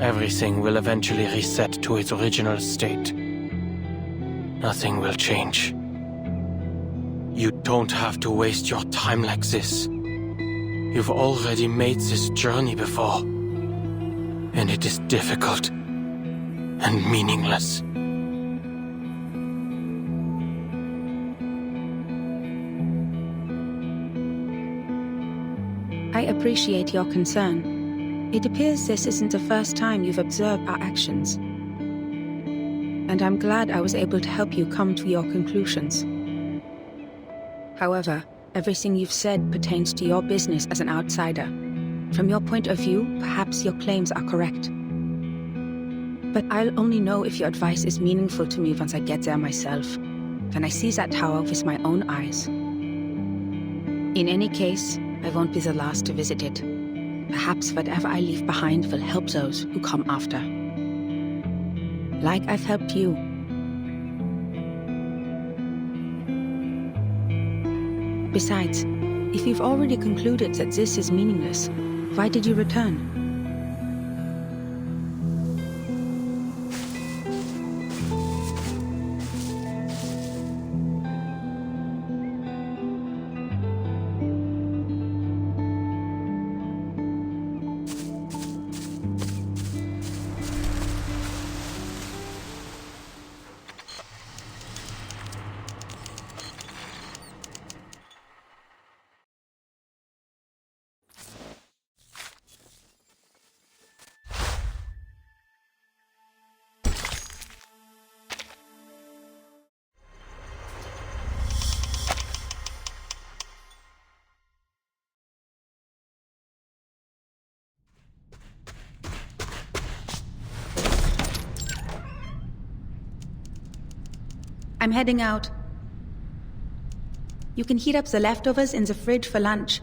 everything will eventually reset to its original state. Nothing will change. You don't have to waste your time like this. You've already made this journey before, and it is difficult and meaningless. I appreciate your concern. It appears this isn't the first time you've observed our actions. And I'm glad I was able to help you come to your conclusions. However, everything you've said pertains to your business as an outsider. From your point of view, perhaps your claims are correct. But I'll only know if your advice is meaningful to me once I get there myself, when I see that tower with my own eyes. In any case, I won't be the last to visit it. Perhaps whatever I leave behind will help those who come after. Like I've helped you. Besides, if you've already concluded that this is meaningless, why did you return? I'm heading out. You can heat up the leftovers in the fridge for lunch.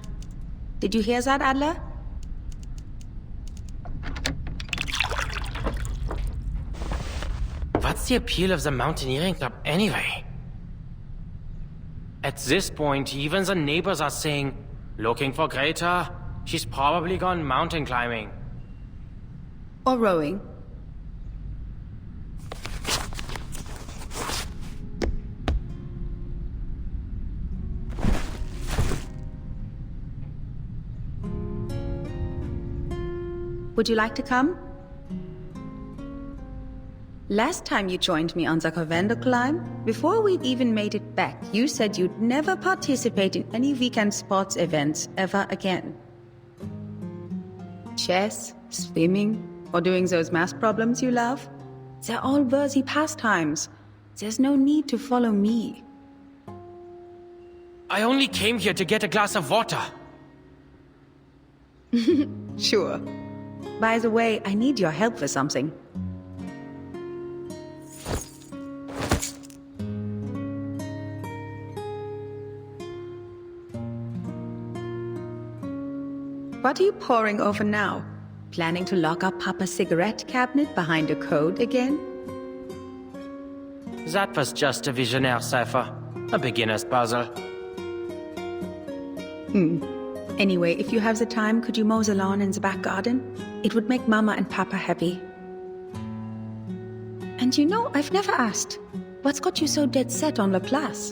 Did you hear that, Adler? What's the appeal of the mountaineering club anyway? At this point, even the neighbors are saying, looking for Greta? She's probably gone mountain climbing. Or rowing. Would you like to come? Last time you joined me on the Covendo climb, before we'd even made it back, you said you'd never participate in any weekend sports events ever again. Chess, swimming, or doing those math problems you love? They're all worthy pastimes. There's no need to follow me. I only came here to get a glass of water. Sure. By the way, I need your help for something. What are you poring over now? Planning to lock up Papa's cigarette cabinet behind a code again? That was just a visionaire cipher. A beginner's puzzle. Anyway, if you have the time, could you mow the lawn in the back garden? It would make Mama and Papa happy. And you know, I've never asked, what's got you so dead set on Laplace?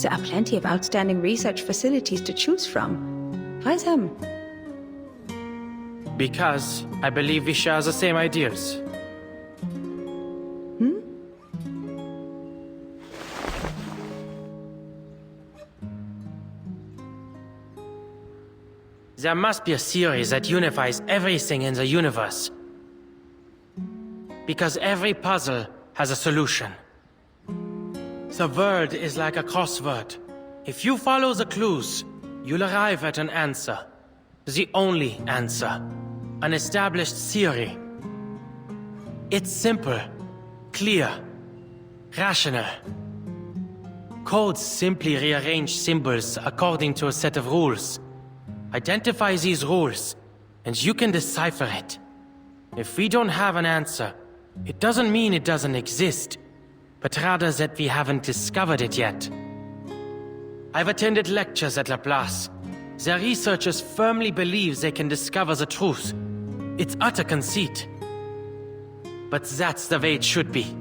There are plenty of outstanding research facilities to choose from. Why them? Because I believe we share the same ideals. There must be a theory that unifies everything in the universe. Because every puzzle has a solution. The world is like a crossword. If you follow the clues, you'll arrive at an answer. The only answer. An established theory. It's simple, clear, rational. Codes simply rearrange symbols according to a set of rules. Identify these rules, and you can decipher it. If we don't have an answer, it doesn't mean it doesn't exist, but rather that we haven't discovered it yet. I've attended lectures at Laplace. Their researchers firmly believe they can discover the truth. It's utter conceit. But that's the way it should be.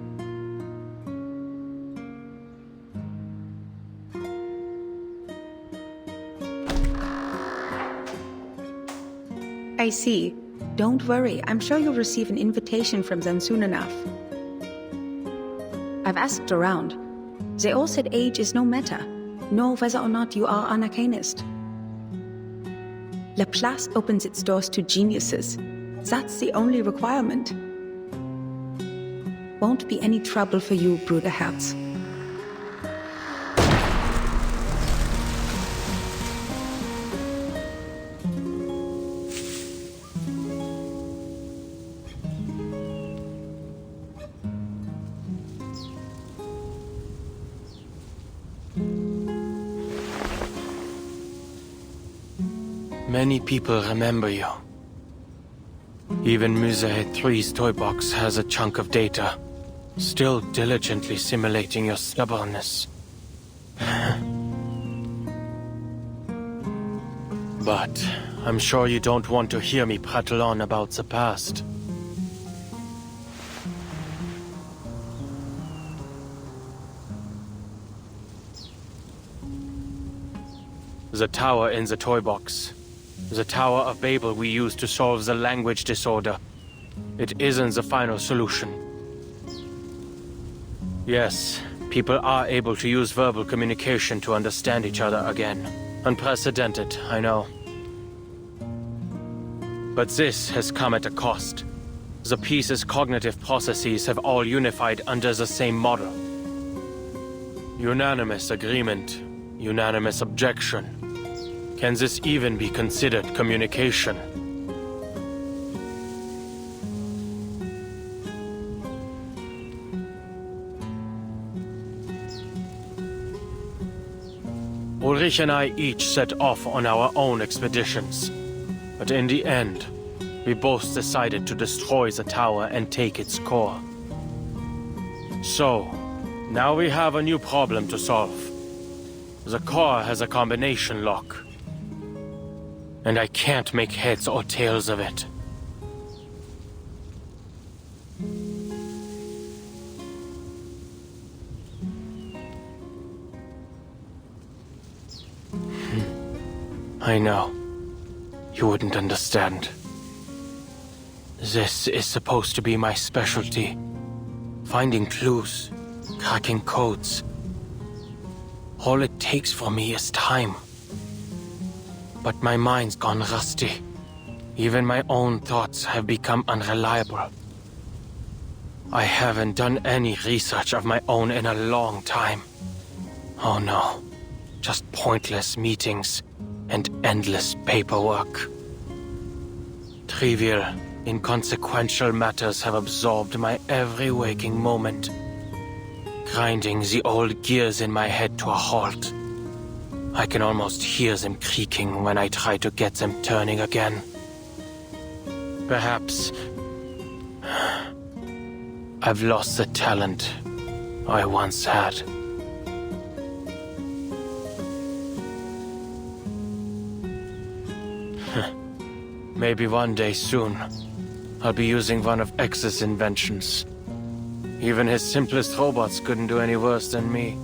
I see. Don't worry, I'm sure you'll receive an invitation from them soon enough. I've asked around. They all said age is no matter, nor whether or not you are an arcanist. Laplace opens its doors to geniuses. That's the only requirement. Won't be any trouble for you, Bruderherz. Many people remember you. Even Musée 3's toy box has a chunk of data, still diligently simulating your stubbornness. But I'm sure you don't want to hear me prattle on about the past. The tower in the toy box. The Tower of Babel we used to solve the language disorder. It isn't the final solution. Yes, people are able to use verbal communication to understand each other again. Unprecedented, I know. But this has come at a cost. The piece's cognitive processes have all unified under the same model. Unanimous agreement, unanimous objection. Can this even be considered communication? Ulrich and I each set off on our own expeditions. But in the end, we both decided to destroy the tower and take its core. So, now we have a new problem to solve. The core has a combination lock. And I can't make heads or tails of it. I know. You wouldn't understand. This is supposed to be my specialty. Finding clues, cracking codes. All it takes for me is time. But my mind's gone rusty. Even my own thoughts have become unreliable. I haven't done any research of my own in a long time. Oh no, just pointless meetings and endless paperwork. Trivial, inconsequential matters have absorbed my every waking moment, grinding the old gears in my head to a halt. I can almost hear them creaking when I try to get them turning again. Perhaps I've lost the talent I once had. Maybe one day soon, I'll be using one of X's inventions. Even his simplest robots couldn't do any worse than me.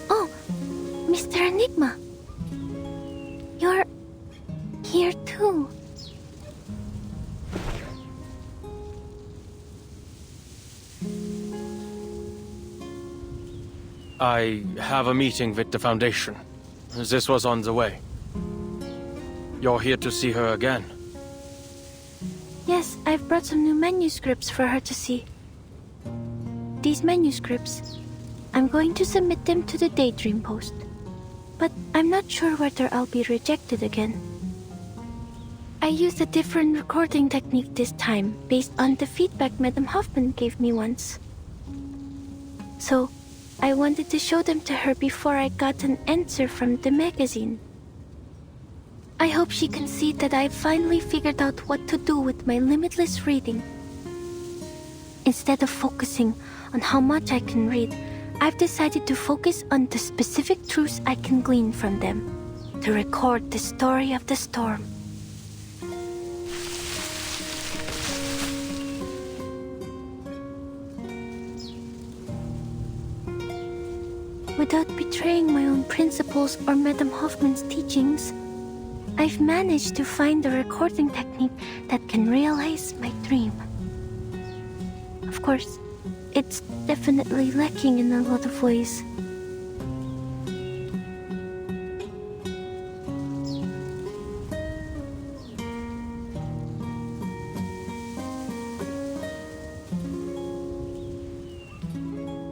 Oh, Mr. Enigma. You're here too. I have a meeting with the Foundation. This was on the way. You're here to see her again? Yes, I've brought some new manuscripts for her to see. These manuscripts, I'm going to submit them to the Daydream Post. But I'm not sure whether I'll be rejected again. I used a different recording technique this time, based on the feedback Madame Hoffman gave me once. So, I wanted to show them to her before I got an answer from the magazine. I hope she can see that I finally figured out what to do with my limitless reading. Instead of focusing on how much I can read, I've decided to focus on the specific truths I can glean from them, to record the story of the storm. Without betraying my own principles or Madame Hoffman's teachings, I've managed to find a recording technique that can realize my dream. Of course, it's definitely lacking in a lot of ways.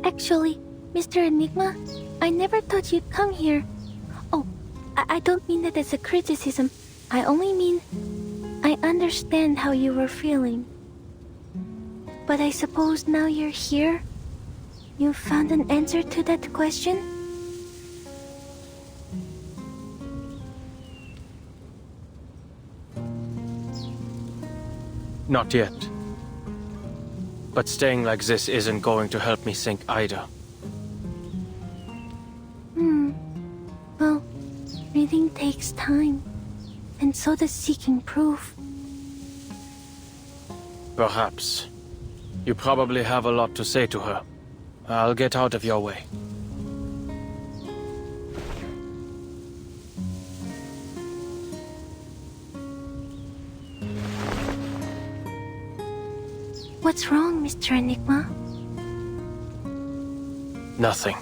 Actually, Mr. Enigma, I never thought you'd come here. Oh, I don't mean that as a criticism. I only mean I understand how you were feeling. But I suppose now you're here, you've found an answer to that question? Not yet. But staying like this isn't going to help me think either. Well, reading takes time, and so does seeking proof. Perhaps. You probably have a lot to say to her. I'll get out of your way. What's wrong, Mr. Enigma? Nothing.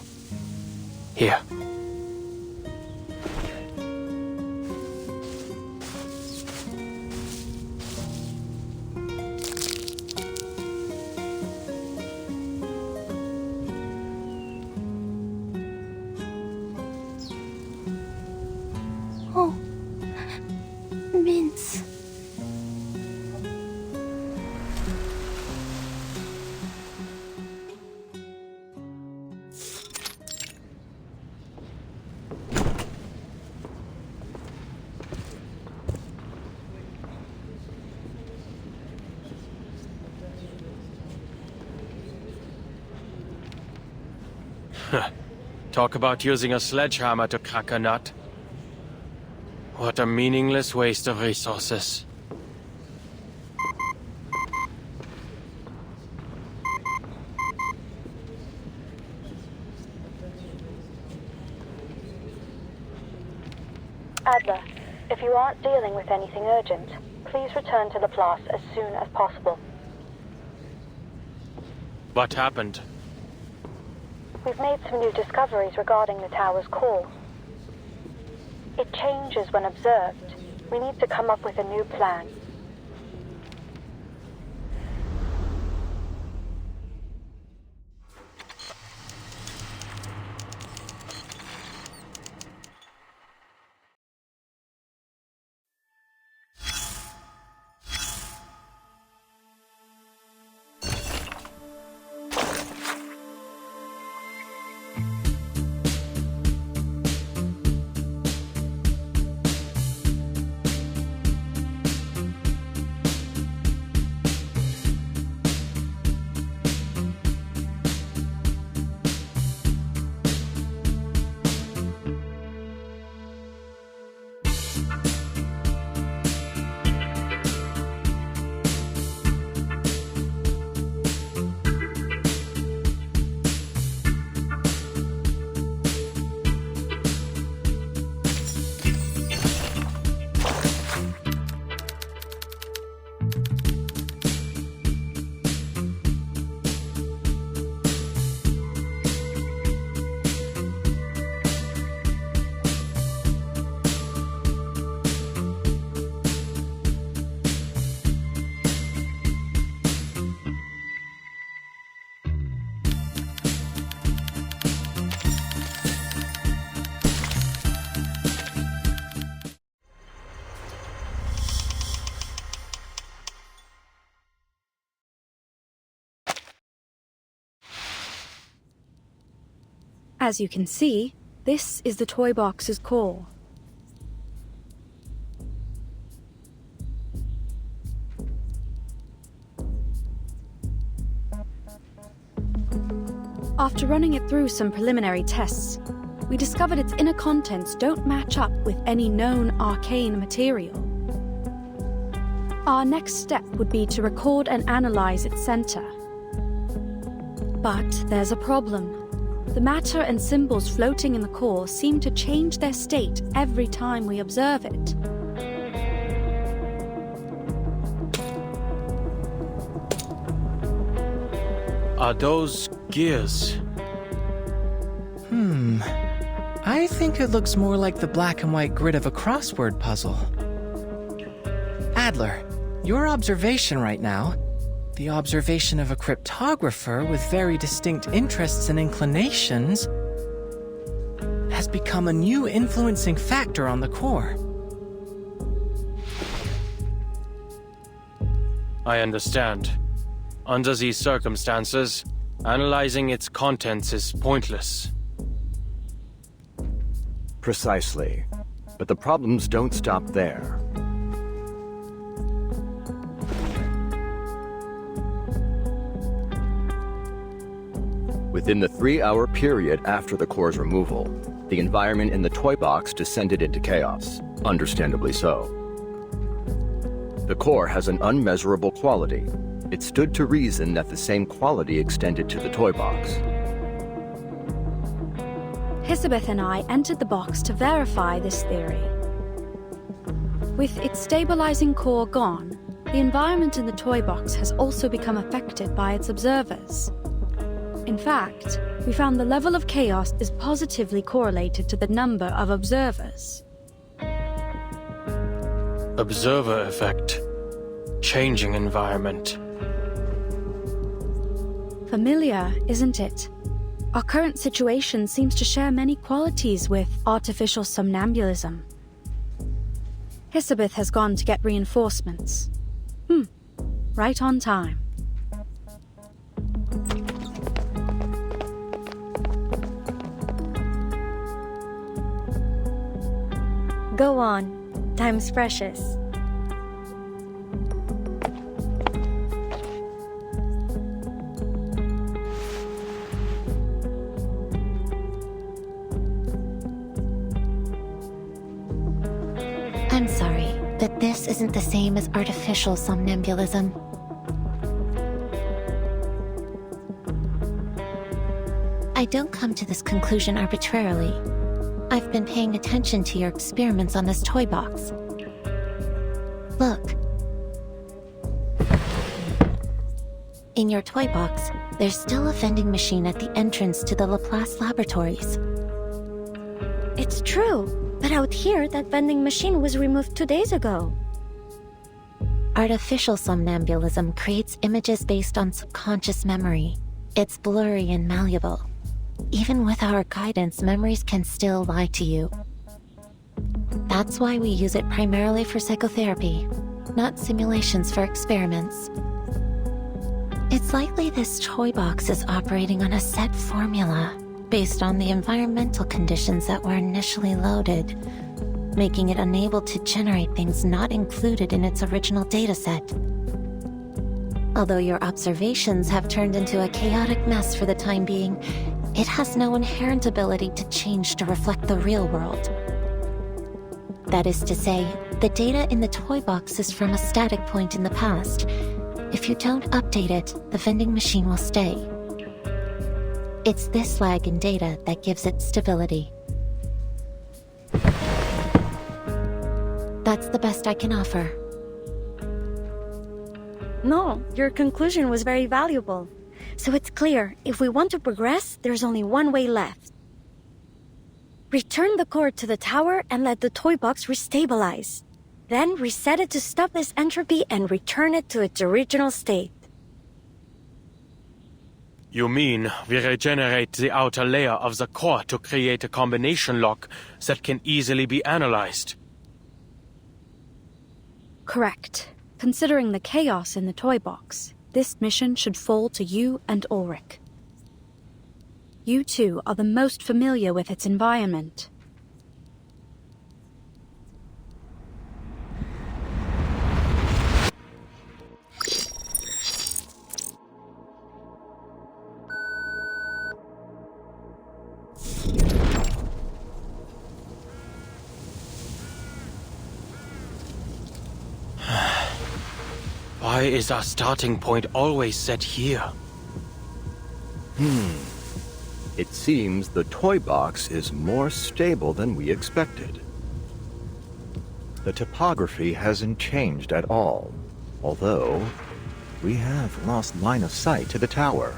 Here. Oh, Vince. Talk about using a sledgehammer to crack a nut. What a meaningless waste of resources. Adler, if you aren't dealing with anything urgent, please return to the Place as soon as possible. What happened? We've made some new discoveries regarding the tower's core. It changes when observed. We need to come up with a new plan. As you can see, this is the toy box's core. After running it through some preliminary tests, we discovered its inner contents don't match up with any known arcane material. Our next step would be to record and analyze its center. But there's a problem. The matter and symbols floating in the core seem to change their state every time we observe it. Are those gears? I think it looks more like the black and white grid of a crossword puzzle. Adler, your observation right now, the observation of a cryptographer with very distinct interests and inclinations, has become a new influencing factor on the core. I understand. Under these circumstances, analyzing its contents is pointless. Precisely. But the problems don't stop there. Within the 3-hour period after the core's removal, the environment in the toy box descended into chaos, understandably so. The core has an unmeasurable quality. It stood to reason that the same quality extended to the toy box. Hisabeth and I entered the box to verify this theory. With its stabilizing core gone, the environment in the toy box has also become affected by its observers. In fact, we found the level of chaos is positively correlated to the number of observers. Observer effect. Changing environment. Familiar, isn't it? Our current situation seems to share many qualities with artificial somnambulism. Hisabeth has gone to get reinforcements. Right on time. Go on. Time's precious. I'm sorry, but this isn't the same as artificial somnambulism. I don't come to this conclusion arbitrarily. I've been paying attention to your experiments on this toy box. Look. In your toy box, There's still a vending machine at the entrance to the Laplace laboratories. It's true, but out here, that vending machine was removed 2 days ago. Artificial somnambulism creates images based on subconscious memory. It's blurry and malleable. Even with our guidance, memories can still lie to you. That's why we use it primarily for psychotherapy, not simulations for experiments. It's likely this toy box is operating on a set formula based on the environmental conditions that were initially loaded, making it unable to generate things not included in its original dataset. Although your observations have turned into a chaotic mess for the time being, it has no inherent ability to change to reflect the real world. That is to say, the data in the toy box is from a static point in the past. If you don't update it, the vending machine will stay. It's this lag in data that gives it stability. That's the best I can offer. No, your conclusion was very valuable. So it's clear, if we want to progress, there's only one way left. Return the core to the tower and let the toy box restabilize. Then reset it to stop this entropy and return it to its original state. You mean we regenerate the outer layer of the core to create a combination lock that can easily be analyzed? Correct. Considering the chaos in the toy box, this mission should fall to you and Ulrich. You two are the most familiar with its environment. Why is our starting point always set here? It seems the toy box is more stable than we expected. The topography hasn't changed at all, although we have lost line of sight to the tower.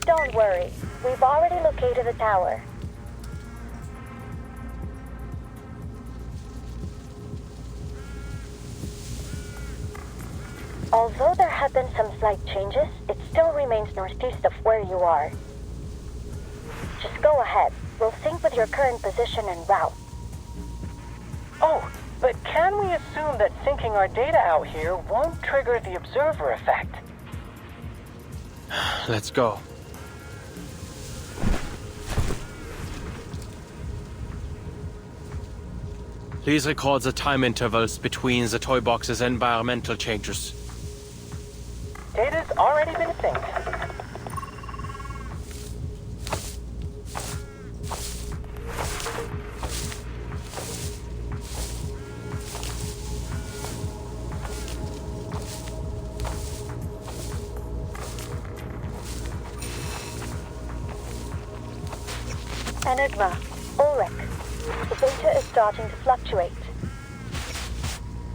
Don't worry, we've already located the tower. Although there have been some slight changes, it still remains northeast of where you are. Just go ahead. We'll sync with your current position and route. Oh, but can we assume that syncing our data out here won't trigger the observer effect? Let's go. Please record the time intervals between the toy box's environmental changes. Data's already been synced. Enigma, Ulrich. The data is starting to fluctuate.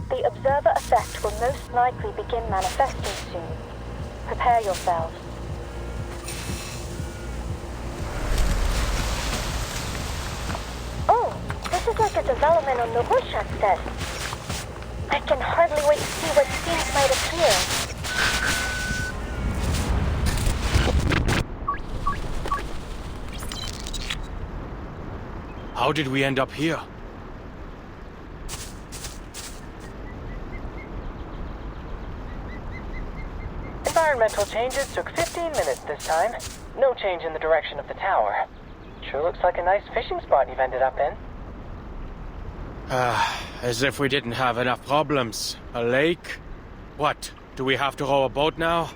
The observer effect will most likely begin manifesting soon. Prepare yourselves. Oh, this is like a development on the Rorschach test. I can hardly wait to see what scenes might appear. How did we end up here? Environmental changes took 15 minutes this time. No change in the direction of the tower. Sure looks like a nice fishing spot you've ended up in. As if we didn't have enough problems. A lake? What? Do we have to row a boat now?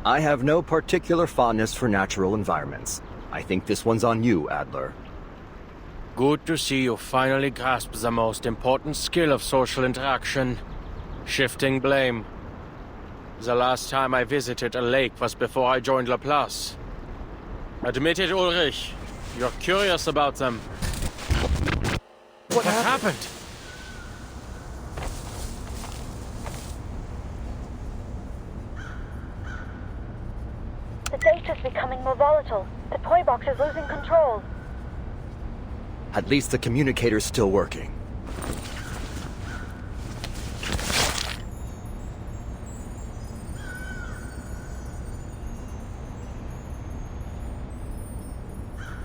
I have no particular fondness for natural environments. I think this one's on you, Adler. Good to see you finally grasp the most important skill of social interaction. Shifting blame. The last time I visited a lake was before I joined Laplace. Admit it, Ulrich. You're curious about them. What happened? The data's becoming more volatile. The toy box is losing control. At least the communicator's still working.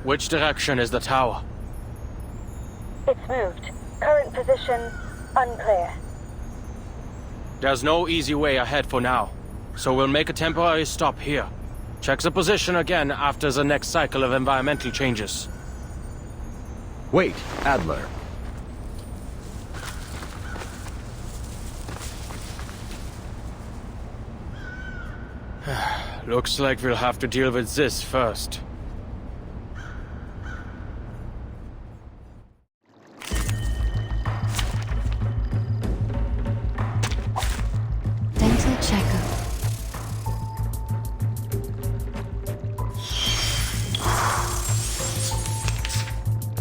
Which direction is the tower? It's moved. Current position, unclear. There's no easy way ahead for now, so we'll make a temporary stop here. Check the position again after the next cycle of environmental changes. Wait, Adler. Looks like we'll have to deal with this first. Dental checkup.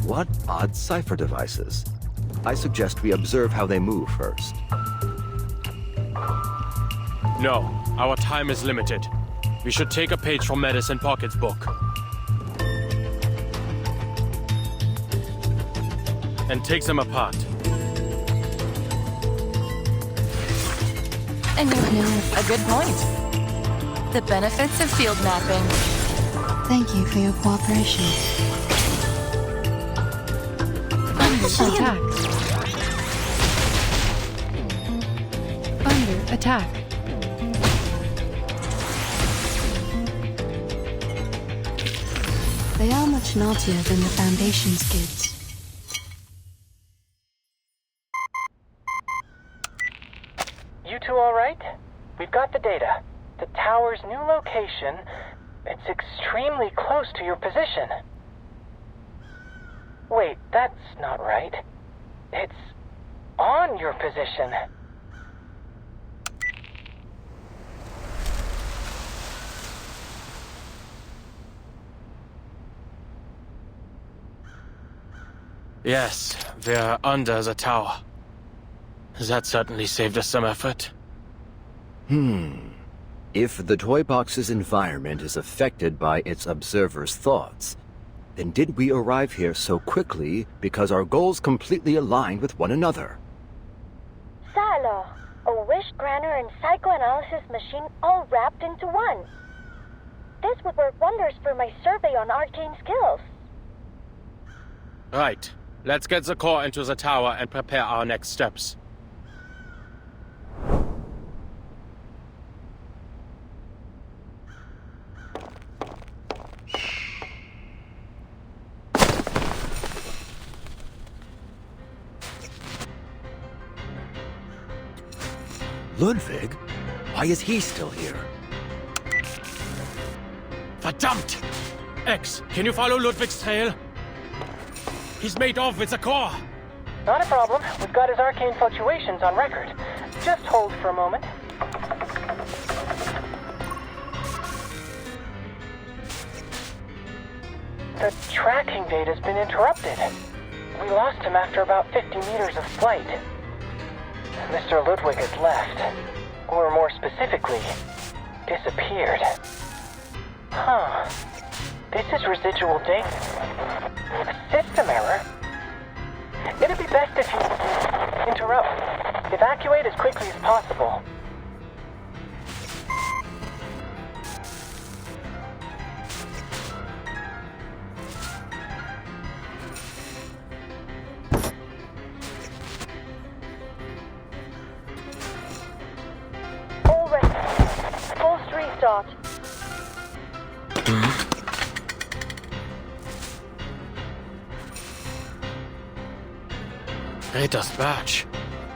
What odd cipher devices? I suggest we observe how they move first. No, our time is limited. We should take a page from Medicine Pocket's book. And take them apart. And you know, a good point. The benefits of field mapping. Thank you for your cooperation. Under attack. Under attack. They are much naughtier than the Foundation's kids. You two all right? We've got the data. The tower's new location, it's extremely close to your position. Wait, that's not right. It's on your position. Yes, we're under the tower. That certainly saved us some effort. If the toy box's environment is affected by its observer's thoughts, then did we arrive here so quickly because our goals completely aligned with one another? Silo, a wish granter and psychoanalysis machine all wrapped into one. This would work wonders for my survey on arcane skills. Right. Let's get the core into the tower and prepare our next steps. Ludwig? Why is he still here? Verdammt! X, can you follow Ludwig's trail? He's made off with the core! Not a problem. We've got his arcane fluctuations on record. Just hold for a moment. The tracking data's been interrupted. We lost him after about 50 meters of flight. Mr. Ludwig has left. Or more specifically, disappeared. Huh. This is residual data. A system error? It'd be best if you interrupt. Evacuate as quickly as possible. All ready. Post restart. Rita's badge.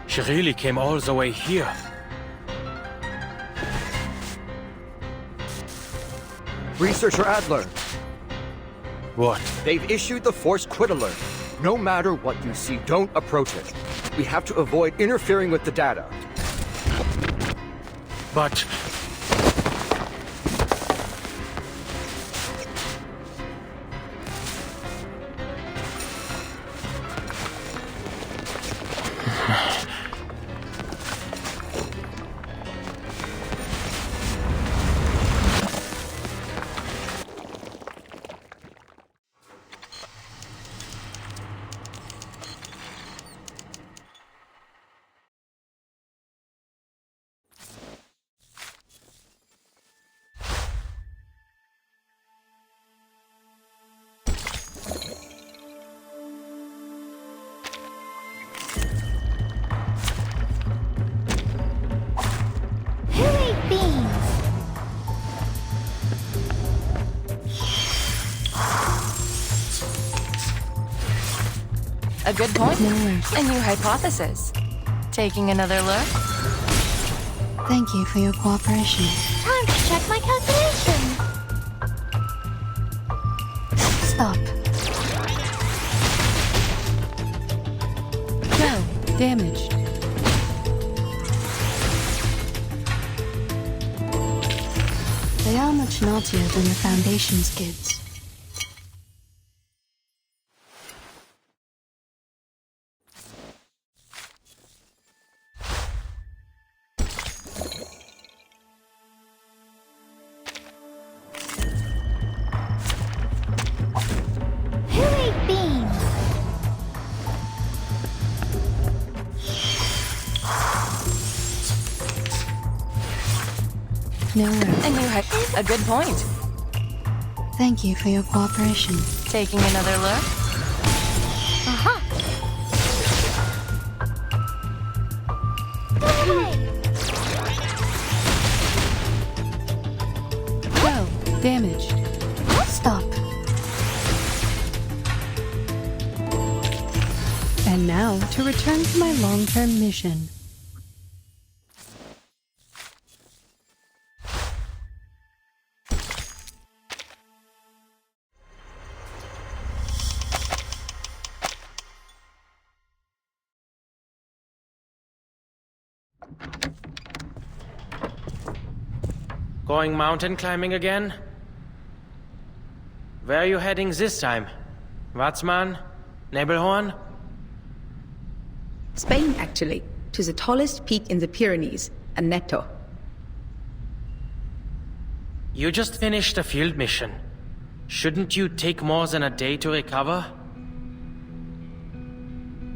She really came all the way here. Researcher Adler. What? They've issued the forced quit alert. No matter what you see, don't approach it. We have to avoid interfering with the data. But... A good point. Nowhere. A new hypothesis. Taking another look? Thank you for your cooperation. Time to check my calculation. Stop. Go. Damaged. They are much naughtier than the Foundation's kids. Who ate beans? Nowhere. A new a good point. Thank you for your cooperation. Taking another look? Aha! Go. Damaged. Stop. And now to return to my long-term mission. Going mountain climbing again? Where are you heading this time? Watzmann? Nebelhorn? Spain, actually, to the tallest peak in the Pyrenees, Aneto. You just finished a field mission. Shouldn't you take more than a day to recover?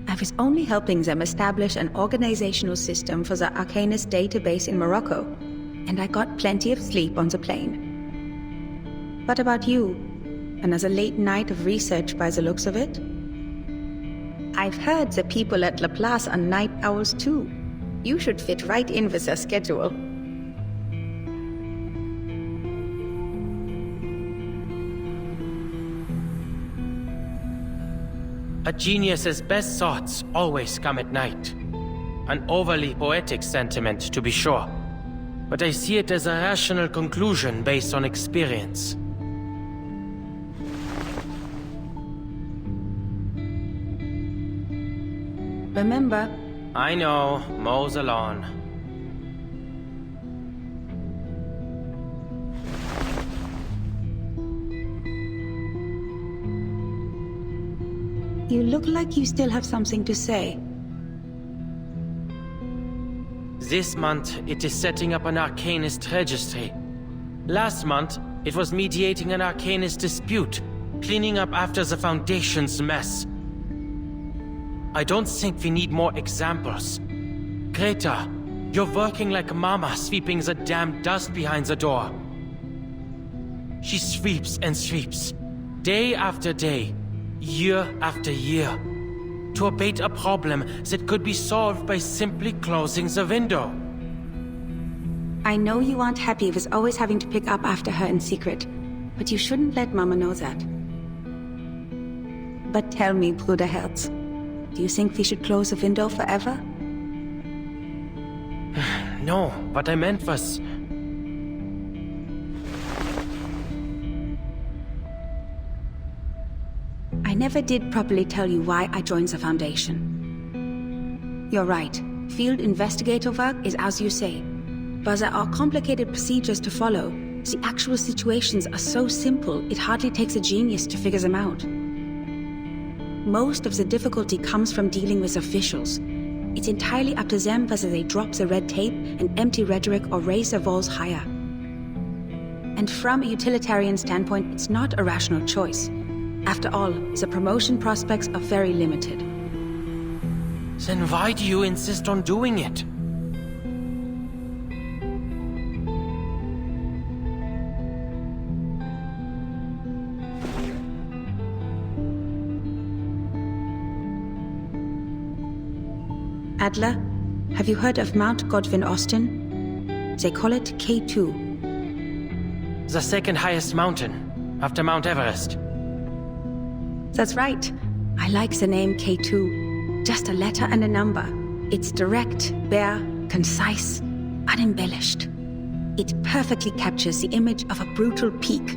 I was only helping them establish an organizational system for the Arcanist database in Morocco, and I got plenty of sleep on the plane. What about you? Another late night of research by the looks of it? I've heard the people at Laplace are night owls too. You should fit right in with their schedule. A genius's best thoughts always come at night. An overly poetic sentiment, to be sure. But I see it as a rational conclusion based on experience. Remember? I know, mows the lawn. You look like you still have something to say. This month, it is setting up an Arcanist registry. Last month, it was mediating an Arcanist dispute, cleaning up after the Foundation's mess. I don't think we need more examples. Greta, you're working like Mama sweeping the damn dust behind the door. She sweeps and sweeps, day after day, year after year, to abate a problem that could be solved by simply closing the window. I know you aren't happy with always having to pick up after her in secret, but you shouldn't let Mama know that. But tell me, Bruderherz, do you think we should close the window forever? No, what I meant was... I never did properly tell you why I joined the Foundation. You're right. Field investigator work is as you say. But there are complicated procedures to follow. The actual situations are so simple, it hardly takes a genius to figure them out. Most of the difficulty comes from dealing with officials. It's entirely up to them whether they drop the red tape and empty rhetoric or raise their walls higher. And from a utilitarian standpoint, it's not a rational choice. After all, the promotion prospects are very limited. Then why do you insist on doing it? Adler, have you heard of Mount Godwin Austen? They call it K2. The second highest mountain, after Mount Everest. That's right. I like the name K2. Just a letter and a number. It's direct, bare, concise, unembellished. It perfectly captures the image of a brutal peak.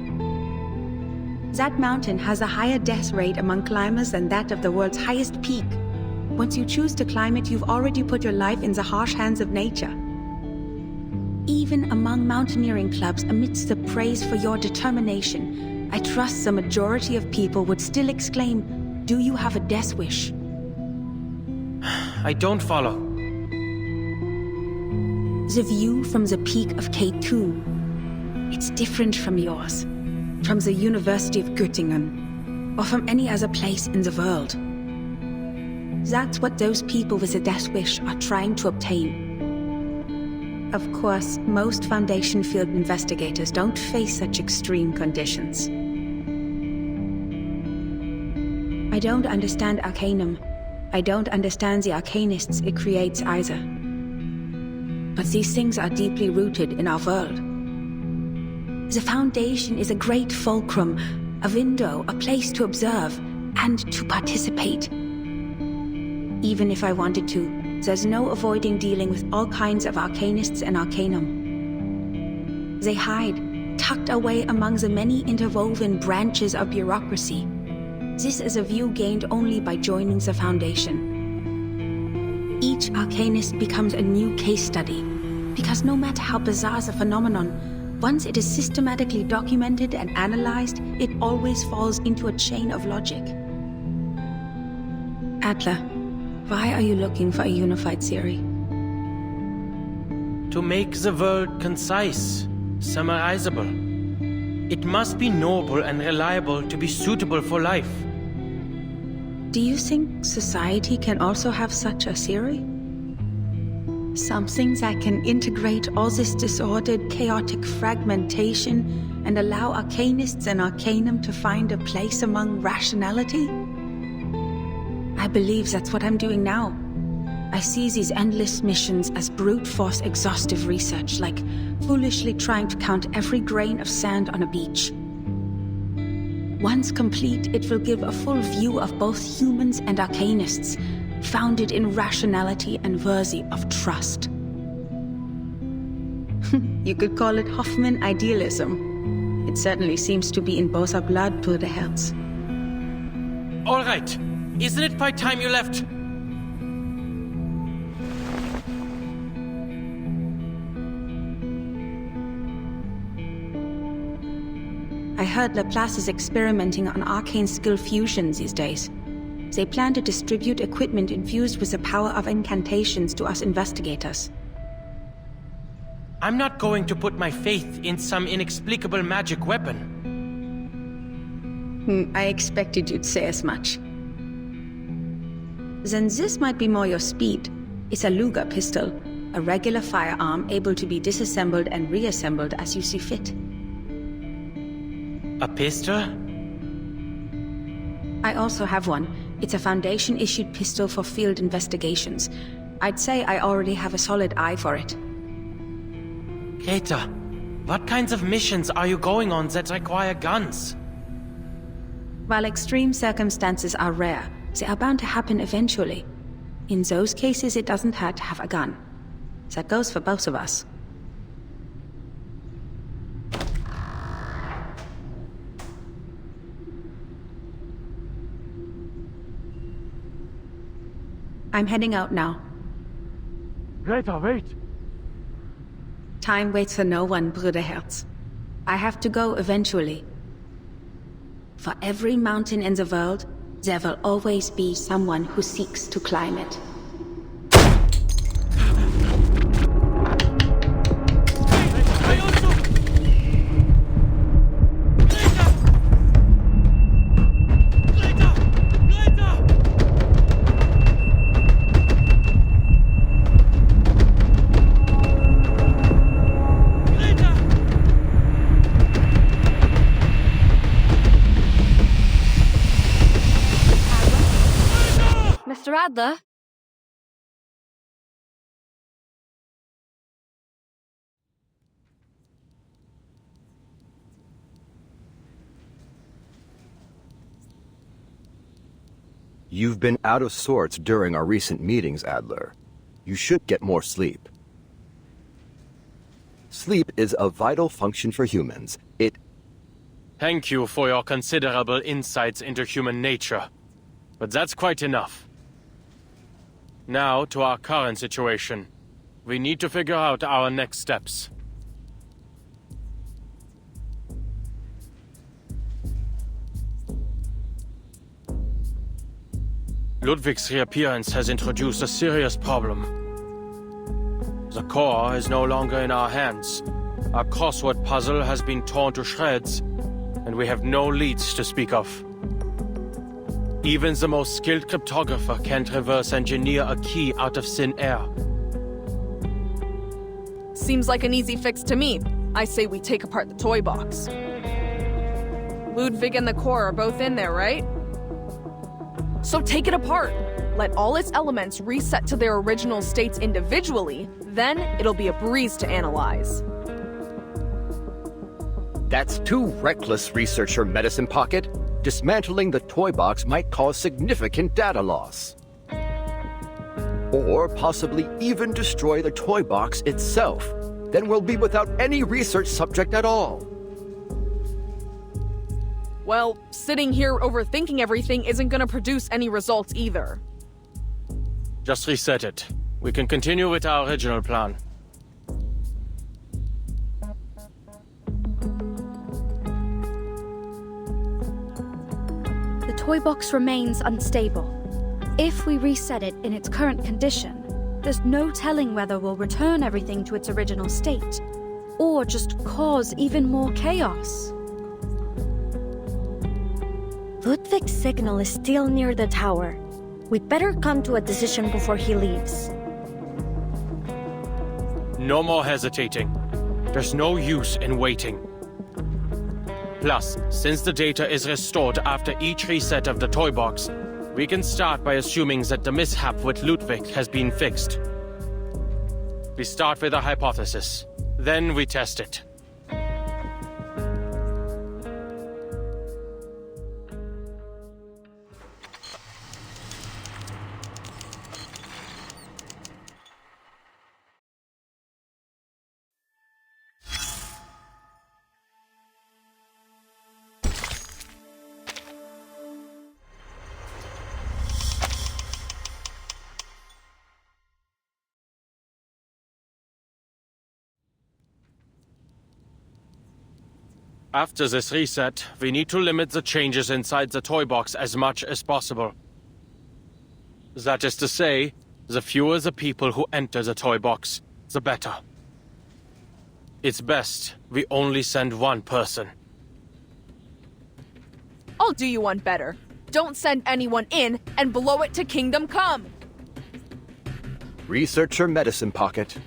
That mountain has a higher death rate among climbers than that of the world's highest peak. Once you choose to climb it, you've already put your life in the harsh hands of nature. Even among mountaineering clubs, amidst the praise for your determination, I trust the majority of people would still exclaim, "Do you have a death wish?" I don't follow. The view from the peak of K2, it's different from yours, from the University of Göttingen, or from any other place in the world. That's what those people with a death wish are trying to obtain. Of course, most Foundation field investigators don't face such extreme conditions. I don't understand Arcanum. I don't understand the Arcanists it creates either. But these things are deeply rooted in our world. The Foundation is a great fulcrum, a window, a place to observe, and to participate. Even if I wanted to, there's no avoiding dealing with all kinds of Arcanists and Arcanum. They hide, tucked away among the many interwoven branches of bureaucracy. This is a view gained only by joining the Foundation. Each Arcanist becomes a new case study, because no matter how bizarre the phenomenon, once it is systematically documented and analyzed, it always falls into a chain of logic. Adler, why are you looking for a unified theory? To make the world concise, summarizable. It must be noble and reliable to be suitable for life. Do you think society can also have such a theory? Something that can integrate all this disordered, chaotic fragmentation and allow Arcanists and Arcanum to find a place among rationality? I believe that's what I'm doing now. I see these endless missions as brute force exhaustive research, like foolishly trying to count every grain of sand on a beach. Once complete, it will give a full view of both humans and Arcanists, founded in rationality and worthy of trust. You could call it Hoffman idealism. It certainly seems to be in both our blood, Bruder Herz. All right. Isn't it by time you left? I heard Laplace is experimenting on arcane skill fusion these days. They plan to distribute equipment infused with the power of incantations to us investigators. I'm not going to put my faith in some inexplicable magic weapon. I expected you'd say as much. Then this might be more your speed. It's a Luger pistol, a regular firearm able to be disassembled and reassembled as you see fit. A pistol? I also have one. It's a Foundation-issued pistol for field investigations. I'd say I already have a solid eye for it. Greta, what kinds of missions are you going on that require guns? While extreme circumstances are rare, they are bound to happen eventually. In those cases, it doesn't hurt to have a gun. That goes for both of us. I'm heading out now. Greta, wait! Time waits for no one, Bruder Herz. I have to go eventually. For every mountain in the world, there will always be someone who seeks to climb it. Mr. Adler? You've been out of sorts during our recent meetings, Adler. You should get more sleep. Sleep is a vital function for humans. Thank you for your considerable insights into human nature. But that's quite enough. Now, to our current situation. We need to figure out our next steps. Ludwig's reappearance has introduced a serious problem. The core is no longer in our hands. Our crossword puzzle has been torn to shreds, and we have no leads to speak of. Even the most skilled cryptographer can't reverse engineer a key out of thin air. Seems like an easy fix to me. I say we take apart the toy box. Ludwig and the core are both in there, right? So take it apart. Let all its elements reset to their original states individually, then it'll be a breeze to analyze. That's too reckless, Researcher Medicine Pocket. Dismantling the toy box might cause significant data loss. Or possibly even destroy the toy box itself. Then we'll be without any research subject at all. Well, sitting here overthinking everything isn't gonna produce any results either. Just reset it. We can continue with our original plan. The toy box remains unstable. If we reset it in its current condition, there's no telling whether we'll return everything to its original state, or just cause even more chaos. Ludwig's signal is still near the tower. We'd better come to a decision before he leaves. No more hesitating. There's no use in waiting. Plus, since the data is restored after each reset of the toy box, we can start by assuming that the mishap with Ludwig has been fixed. We start with a hypothesis. Then we test it. After this reset, we need to limit the changes inside the toy box as much as possible. That is to say, the fewer the people who enter the toy box, the better. It's best we only send one person. I'll do you one better. Don't send anyone in and blow it to Kingdom Come! Researcher Medicine Pocket.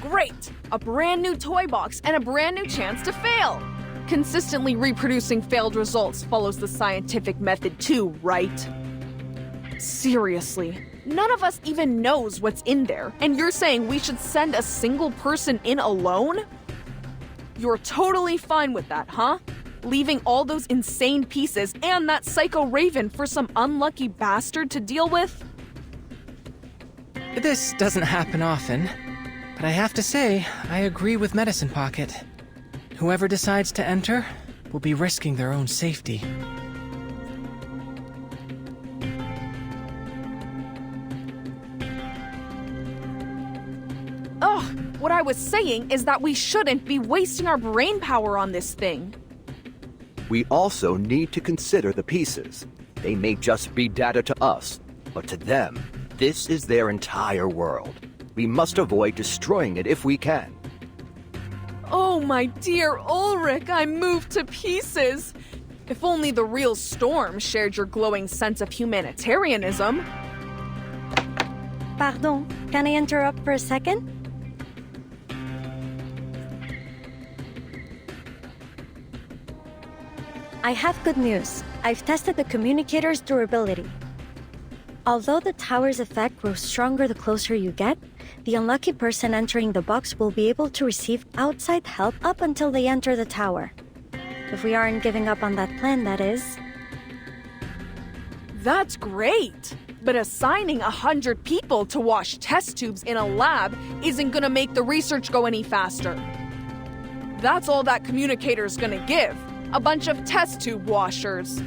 Great! A brand new toy box and a brand new chance to fail! Consistently reproducing failed results follows the scientific method too, right? Seriously, none of us even knows what's in there, and you're saying we should send a single person in alone? You're totally fine with that, huh? Leaving all those insane pieces and that psycho Raven for some unlucky bastard to deal with? This doesn't happen often, but I have to say, I agree with Medicine Pocket. Whoever decides to enter will be risking their own safety. Ugh, what I was saying is that we shouldn't be wasting our brain power on this thing. We also need to consider the pieces. They may just be data to us, but to them, this is their entire world. We must avoid destroying it if we can. Oh, my dear Ulrich, I'm moved to pieces. If only the real Storm shared your glowing sense of humanitarianism. Pardon, can I interrupt for a second? I have good news. I've tested the communicator's durability. Although the tower's effect grows stronger the closer you get, The unlucky person entering the box will be able to receive outside help up until they enter the tower. If we aren't giving up on that plan, that is. That's great! But assigning 100 people to wash test tubes in a lab isn't gonna make the research go any faster. That's all that communicator's gonna give. A bunch of test tube washers.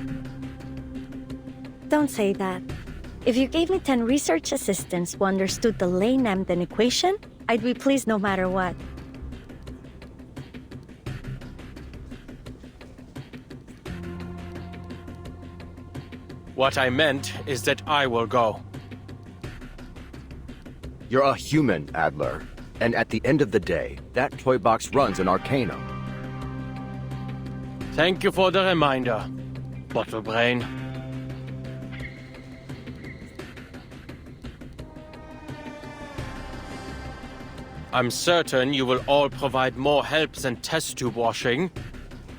Don't say that. If you gave me 10 research assistants who understood the Lane-Emden equation, I'd be pleased no matter what. What I meant is that I will go. You're a human, Adler. And at the end of the day, that toy box runs an Arcanum. Thank you for the reminder, Bottle Brain. I'm certain you will all provide more help than test tube washing,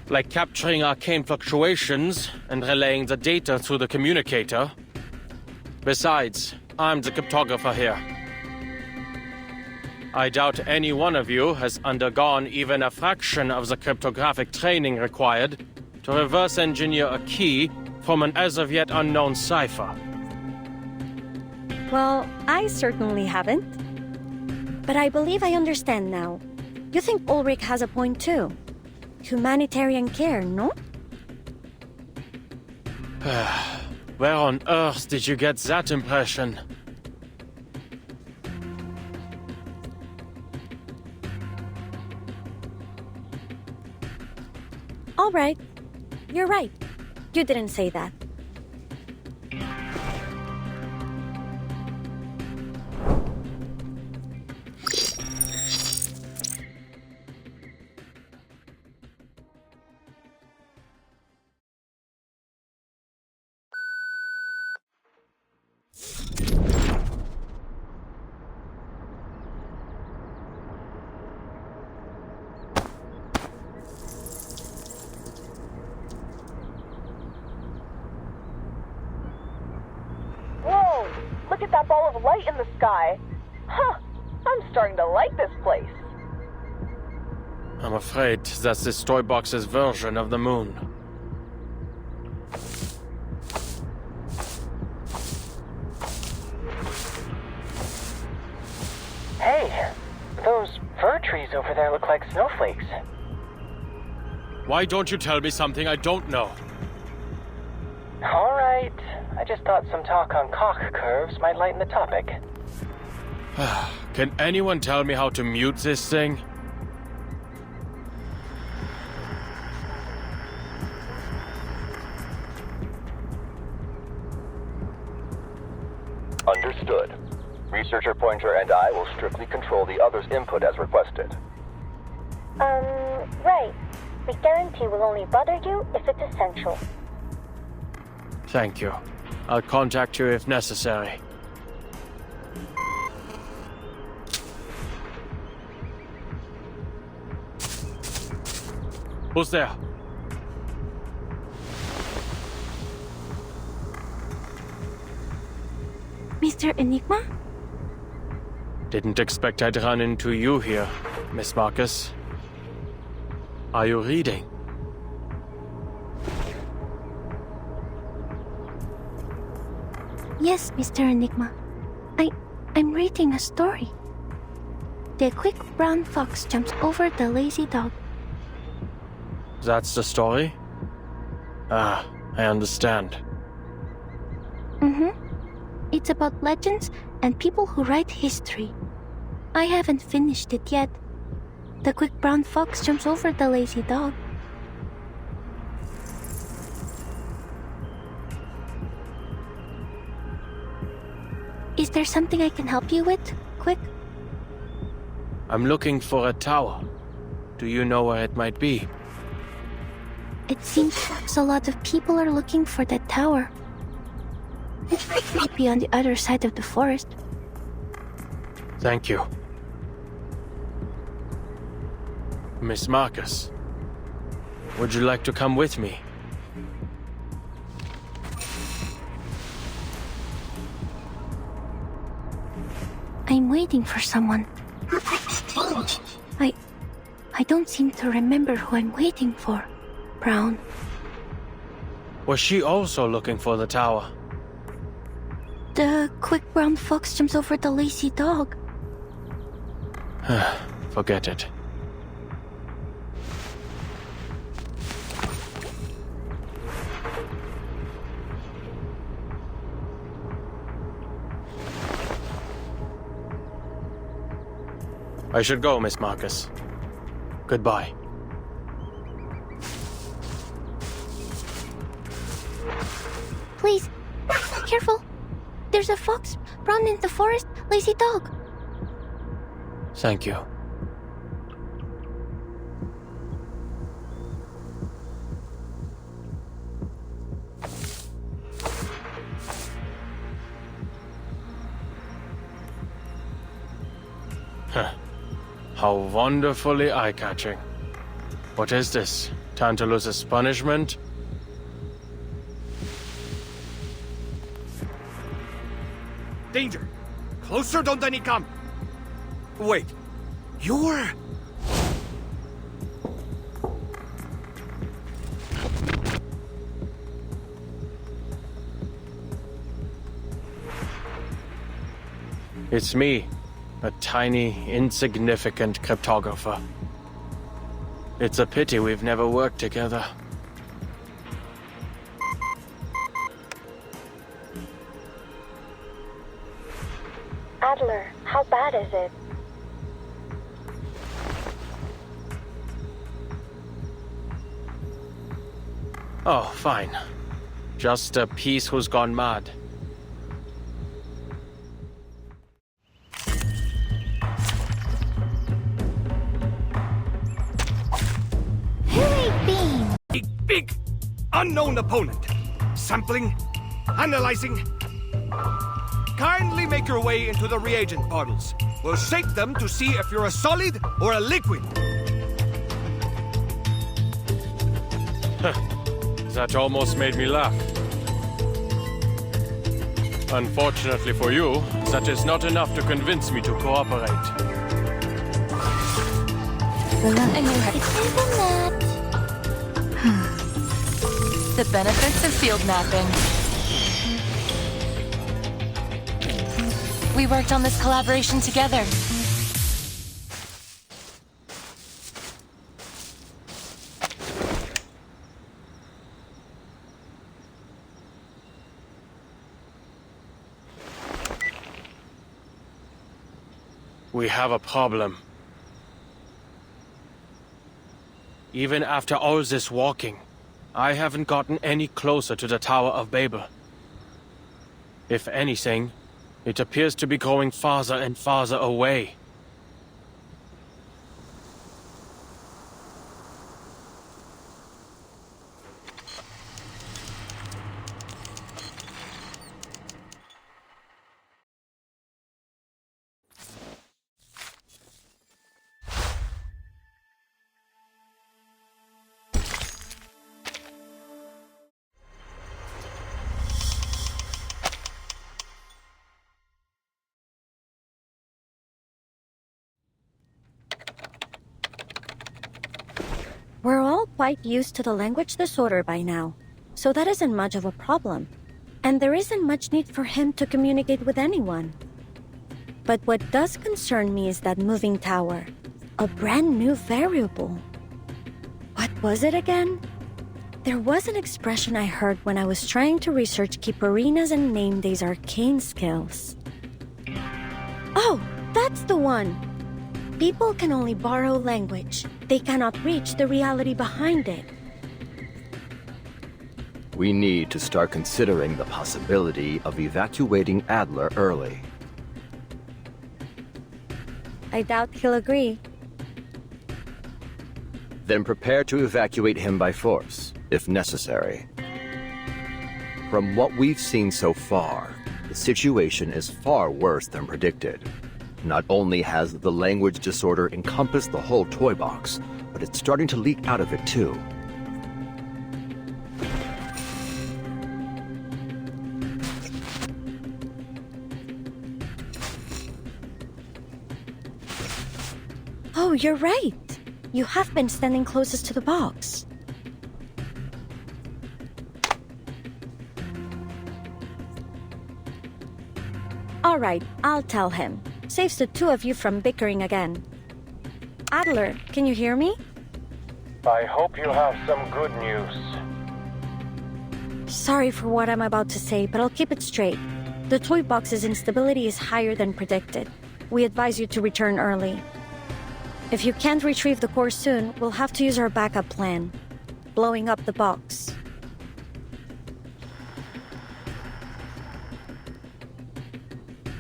like capturing arcane fluctuations and relaying the data through the communicator. Besides, I'm the cryptographer here. I doubt any one of you has undergone even a fraction of the cryptographic training required to reverse engineer a key from an as-of-yet unknown cipher. Well, I certainly haven't. But I believe I understand now. You think Ulrich has a point too. Humanitarian care, no? Where on earth did you get that impression? All right. You're right. You didn't say that. Look at that ball of light in the sky. Huh, I'm starting to like this place. I'm afraid that's this toy box's version of the moon. Hey, those fir trees over there look like snowflakes. Why don't you tell me something I don't know? All right. I just thought some talk on Koch curves might lighten the topic. Can anyone tell me how to mute this thing? Understood. Researcher Pointer and I will strictly control the other's input as requested. Right. We guarantee we'll only bother you if it's essential. Thank you. I'll contact you if necessary. Who's there? Mr. Enigma? Didn't expect I'd run into you here, Miss Marcus. Are you reading? Yes, Mr. Enigma. I'm reading a story. The quick brown fox jumps over the lazy dog. That's the story? Ah, I understand. Mm-hmm. It's about legends and people who write history. I haven't finished it yet. The quick brown fox jumps over the lazy dog. Is there something I can help you with? Quick? I'm looking for a tower. Do you know where it might be? It seems a lot of people are looking for that tower. It might be on the other side of the forest. Thank you. Miss Marcus, would you like to come with me? I'm waiting for someone. I don't seem to remember who I'm waiting for. Brown. Was she also looking for the tower? The quick brown fox jumps over the lazy dog. Forget it. I should go, Miss Marcus. Goodbye. Please, careful. There's a fox, brown in the forest, lazy dog. Thank you. Huh. How wonderfully eye-catching. What is this? Tantalus's punishment? Danger! Closer, don't any come! Wait, you're... It's me, a tiny, insignificant cryptographer. It's a pity we've never worked together. Adler, how bad is it? Oh, fine. Just a piece who's gone mad. Big, unknown opponent. Sampling, analyzing. Kindly make your way into the reagent bottles. We'll shake them to see if you're a solid or a liquid. That almost made me laugh. Unfortunately for you, that is not enough to convince me to cooperate. The benefits of field mapping. We worked on this collaboration together. We have a problem. Even after all this walking, I haven't gotten any closer to the Tower of Babel. If anything, it appears to be going farther and farther away. We're all quite used to the language disorder by now, so that isn't much of a problem. And there isn't much need for him to communicate with anyone. But what does concern me is that moving tower. A brand new variable. What was it again? There was an expression I heard when I was trying to research Kiparina's and Nameday's arcane skills. Oh, that's the one! People can only borrow language. They cannot reach the reality behind it. We need to start considering the possibility of evacuating Adler early. I doubt he'll agree. Then prepare to evacuate him by force, if necessary. From what we've seen so far, the situation is far worse than predicted. Not only has the language disorder encompassed the whole toy box, but it's starting to leak out of it too. Oh, you're right. You have been standing closest to the box. Alright, I'll tell him. Saves the two of you from bickering again. Adler, can you hear me? I hope you have some good news. Sorry for what I'm about to say, but I'll keep it straight. The toy box's instability is higher than predicted. We advise you to return early. If you can't retrieve the core soon, we'll have to use our backup plan. Blowing up the box.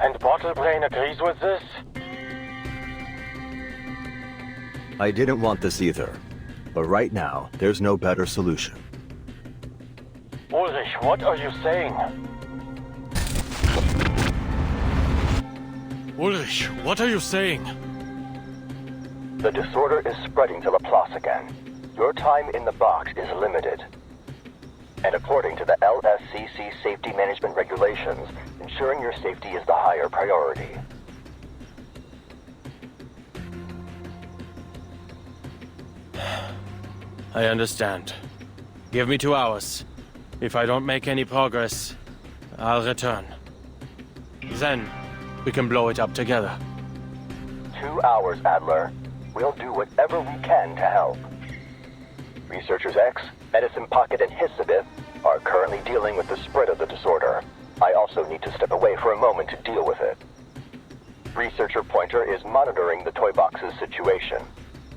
And Bottle Brain agrees with this? I didn't want this either. But right now, there's no better solution. Ulrich, what are you saying? Ulrich, what are you saying? The disorder is spreading to Laplace again. Your time in the box is limited. And according to the LSCC safety management regulations, ensuring your safety is the higher priority. I understand. Give me 2 hours. If I don't make any progress, I'll return. Then, we can blow it up together. 2 hours, Adler. We'll do whatever we can to help. Researchers X, Medicine Pocket, and Hissabith are currently dealing with the spread of the disorder. I also need to step away for a moment to deal with it. Researcher Pointer is monitoring the toy box's situation.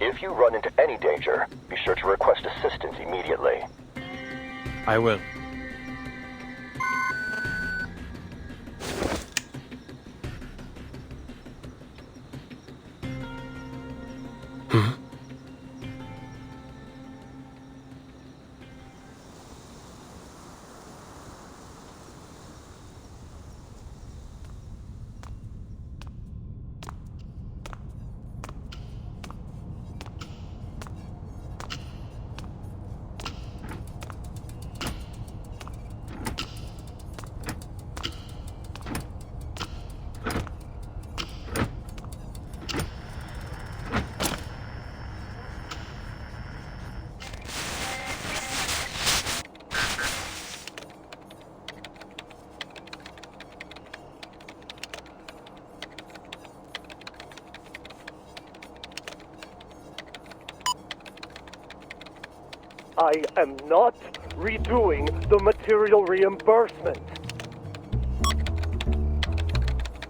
If you run into any danger, be sure to request assistance immediately. I will. I am not redoing the material reimbursement.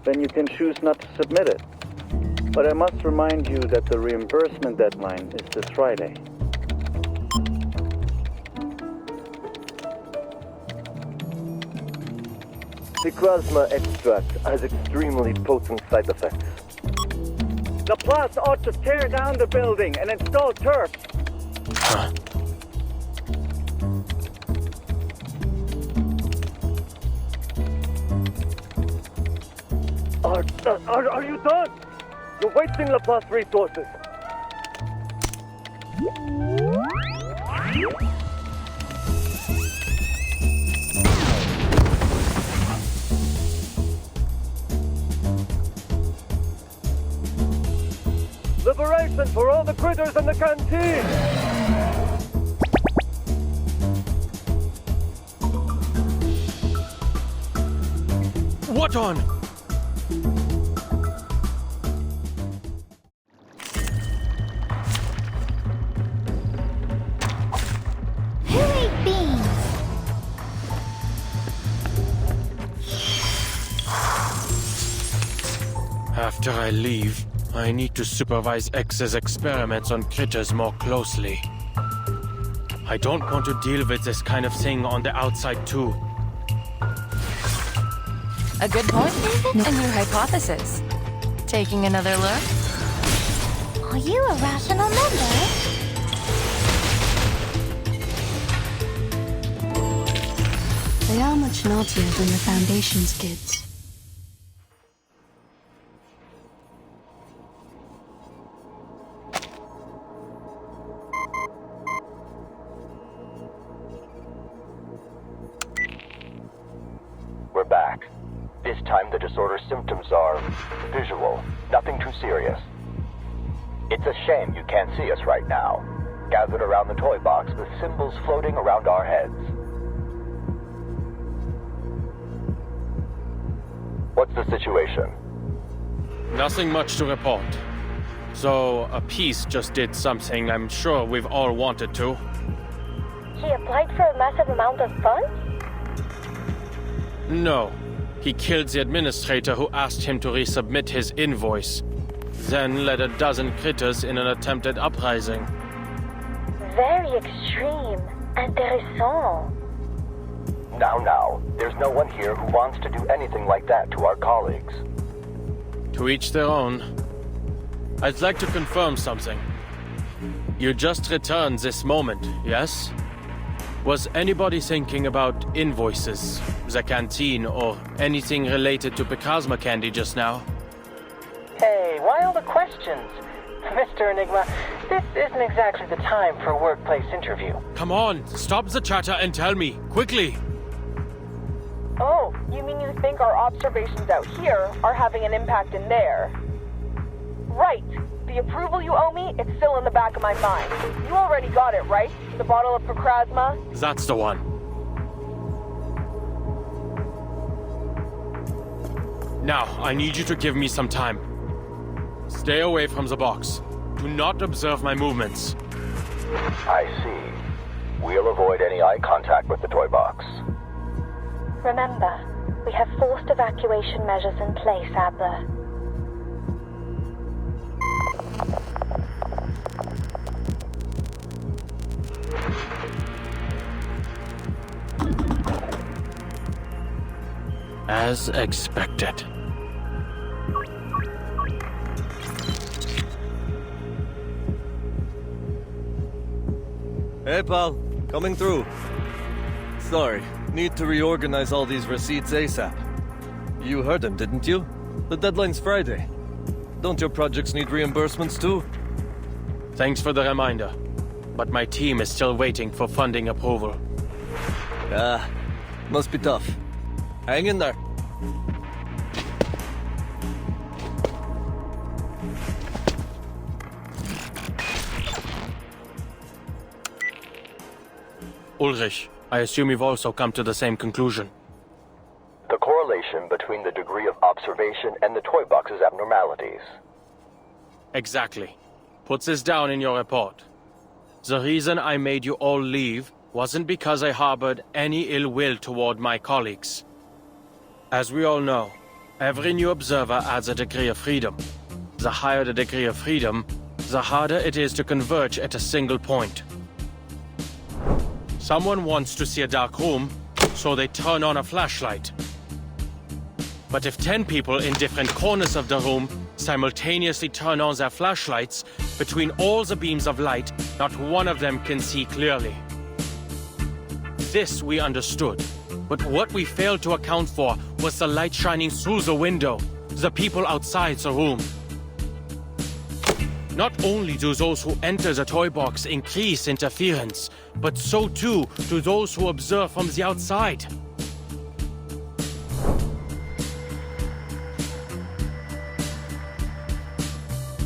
Then you can choose not to submit it. But I must remind you that the reimbursement deadline is this Friday. The plasma extract has extremely potent side effects. Laplace ought to tear down the building and install turf. Are you done? You're wasting Laplace resources. Liberation for all the critters in the canteen! What on? Who ate beans? After I leave, I need to supervise X's experiments on critters more closely. I don't want to deal with this kind of thing on the outside too. A good point, David? A new hypothesis. Taking another look? Are you a rational member? They are much naughtier than the Foundation's kids. We're back. This time the disorder symptoms are visual, nothing too serious. It's a shame you can't see us right now, gathered around the toy box with symbols floating around our heads. What's the situation? Nothing much to report. So, a piece just did something I'm sure we've all wanted to. He applied for a massive amount of funds? No. He killed the administrator who asked him to resubmit his invoice. Then led a dozen critters in an attempted uprising. Very extreme. Intéressant. Now, there's no one here who wants to do anything like that to our colleagues. To each their own. I'd like to confirm something. You just returned this moment, yes? Was anybody thinking about invoices, the canteen, or anything related to Picasma candy just now? Hey, why all the questions? Mr. Enigma, this isn't exactly the time for a workplace interview. Come on, stop the chatter and tell me, quickly! Oh, you mean you think our observations out here are having an impact in there? Right. The approval you owe me, it's still in the back of my mind. You already got it, right? The bottle of Picasma? That's the one. Now, I need you to give me some time. Stay away from the box. Do not observe my movements. I see. We'll avoid any eye contact with the toy box. Remember, we have forced evacuation measures in place, Adler. As expected. Hey, pal. Coming through. Sorry, need to reorganize all these receipts ASAP. You heard him, didn't you? The deadline's Friday. Don't your projects need reimbursements too? Thanks for the reminder. But my team is still waiting for funding approval. Ah, must be tough. Hang in there. Ulrich, I assume you've also come to the same conclusion. The correlation between the degree of observation and the toy box's abnormalities. Exactly. Put this down in your report. The reason I made you all leave wasn't because I harbored any ill will toward my colleagues. As we all know, every new observer adds a degree of freedom. The higher the degree of freedom, the harder it is to converge at a single point. Someone wants to see a dark room, so they turn on a flashlight. But if 10 people in different corners of the room simultaneously turn on their flashlights, between all the beams of light, not one of them can see clearly. This we understood, but what we failed to account for was the light shining through the window, the people outside the room. Not only do those who enter the toy box increase interference, but so too do those who observe from the outside.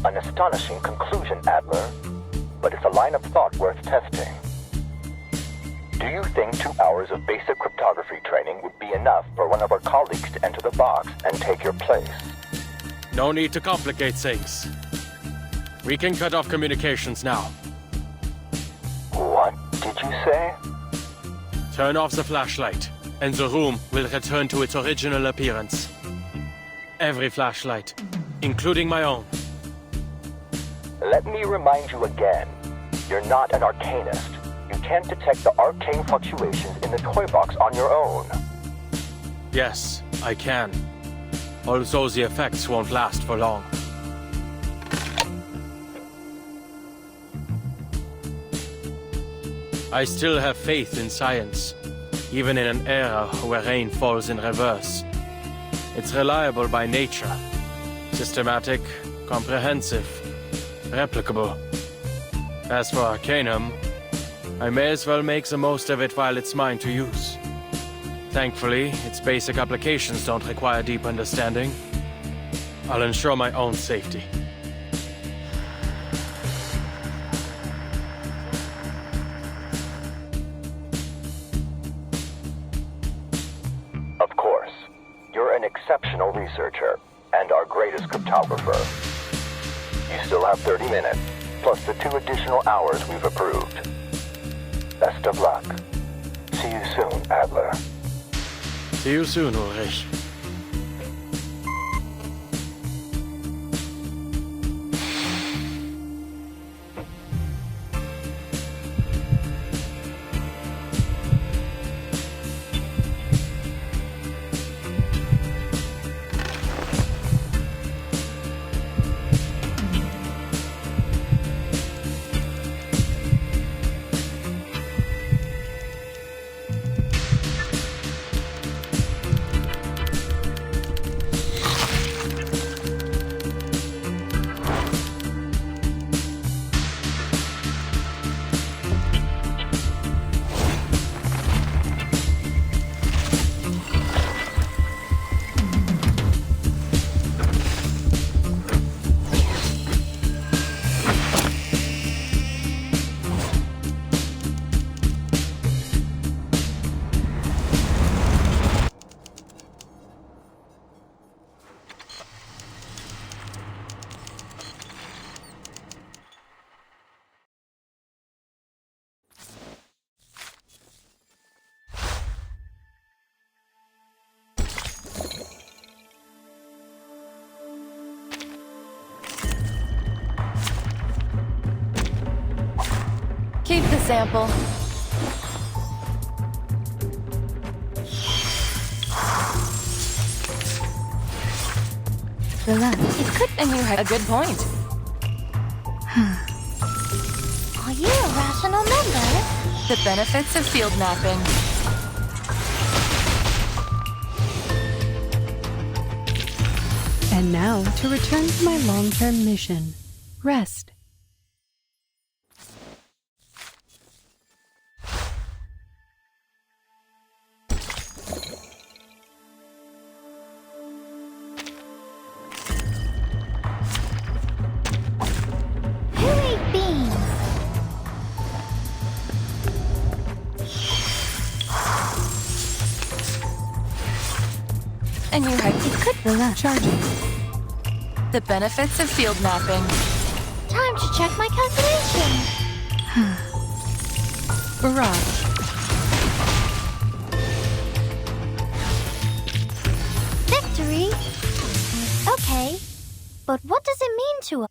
An astonishing conclusion, Adler, but it's a line of thought worth testing. Do you think 2 hours of basic cryptography training would be enough for one of our colleagues to enter the box and take your place? No need to complicate things. We can cut off communications now. What did you say? Turn off the flashlight, and the room will return to its original appearance. Every flashlight, including my own. Let me remind you again. You're not an arcanist. You can't detect the arcane fluctuations in the toy box on your own. Yes, I can. Although the effects won't last for long. I still have faith in science, even in an era where rain falls in reverse. It's reliable by nature. Systematic, comprehensive, replicable. As for Arcanum, I may as well make the most of it while it's mine to use. Thankfully, its basic applications don't require deep understanding. I'll ensure my own safety. exceptional researcher and our greatest cryptographer. You still have 30 minutes, plus the 2 additional hours we've approved. Best of luck. See you soon, Adler. See you soon, Ulrich. Keep the sample. Relax. It could, and you had a good point. Are you a rational member? The benefits of field mapping. And now to return to my long-term mission. Rest. Who ate beans? And you had It could relax. Charging. the benefits of field mapping. Time to check my calculation. Barrage. Victory? Okay. But what does it mean to us?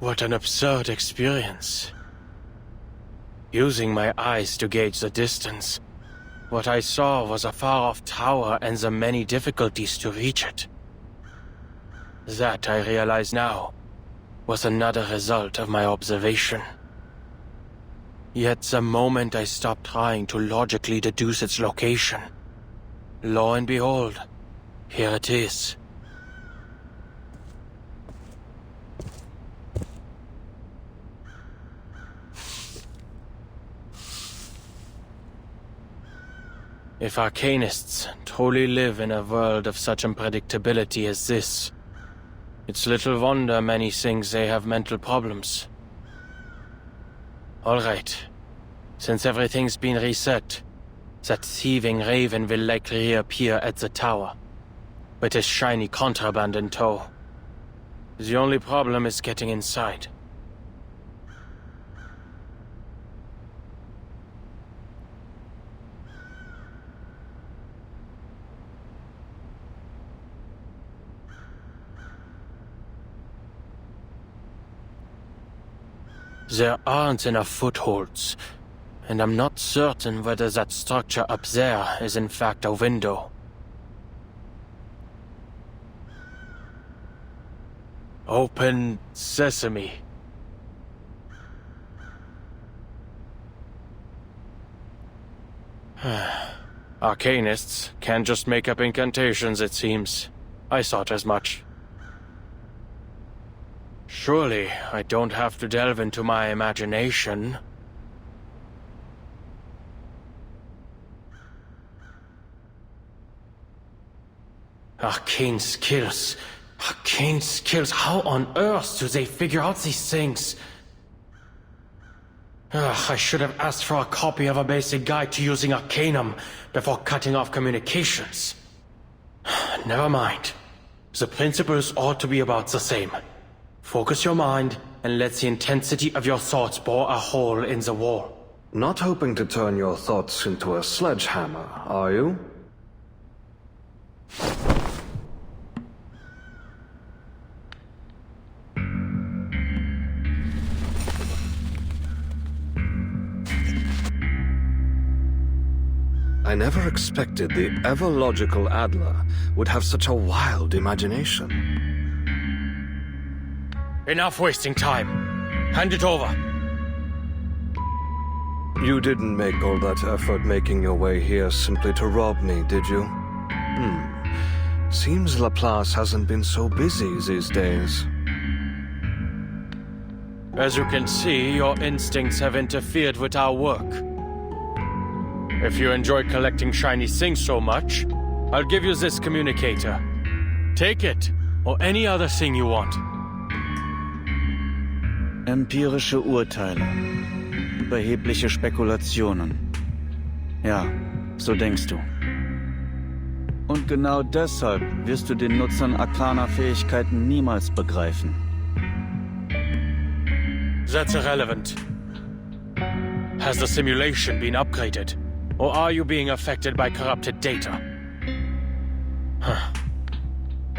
What an absurd experience. Using my eyes to gauge the distance, what I saw was a far-off tower and the many difficulties to reach it. That, I realize now, was another result of my observation. Yet the moment I stopped trying to logically deduce its location, lo and behold, here it is. If arcanists truly live in a world of such unpredictability as this, it's little wonder many think they have mental problems. Alright, since everything's been reset, that thieving raven will likely reappear at the tower, with his shiny contraband in tow. The only problem is getting inside. There aren't enough footholds, and I'm not certain whether that structure up there is in fact a window. Open sesame. Arcanists can't just make up incantations, it seems. I thought as much. Surely, I don't have to delve into my imagination. Arcane skills. Arcane skills. How on earth do they figure out these things? I should have asked for a copy of a basic guide to using Arcanum before cutting off communications. Never mind. The principles ought to be about the same. Focus your mind and let the intensity of your thoughts bore a hole in the wall. Not hoping to turn your thoughts into a sledgehammer, are you? I never expected the ever-logical Adler would have such a wild imagination. Enough wasting time. Hand it over. You didn't make all that effort making your way here simply to rob me, did you? Seems Laplace hasn't been so busy these days. As you can see, your instincts have interfered with our work. If you enjoy collecting shiny things so much, I'll give you this communicator. Take it, or any other thing you want. Empirische Urteile. Überhebliche Spekulationen. Ja, so denkst du. Und genau deshalb wirst du den Nutzern arkaner Fähigkeiten niemals begreifen. That's irrelevant. Has the simulation been upgraded? Or are you being affected by corrupted data?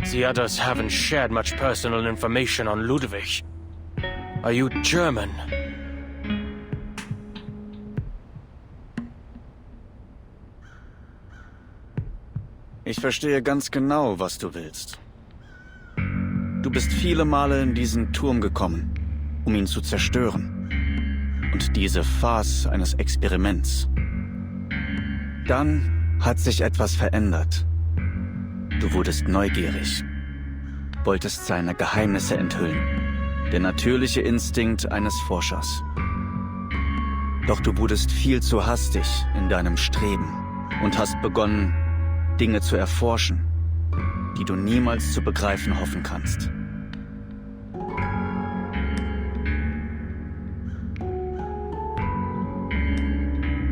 The others haven't shared much personal information on Ludwig. Are you German? Ich verstehe ganz genau, was du willst. Du bist viele Male in diesen Turm gekommen, um ihn zu zerstören. Und diese Farce eines Experiments. Dann hat sich etwas verändert. Du wurdest neugierig, wolltest seine Geheimnisse enthüllen. Der natürliche Instinkt eines Forschers. Doch du wurdest viel zu hastig in deinem Streben und hast begonnen, Dinge zu erforschen, die du niemals zu begreifen hoffen kannst.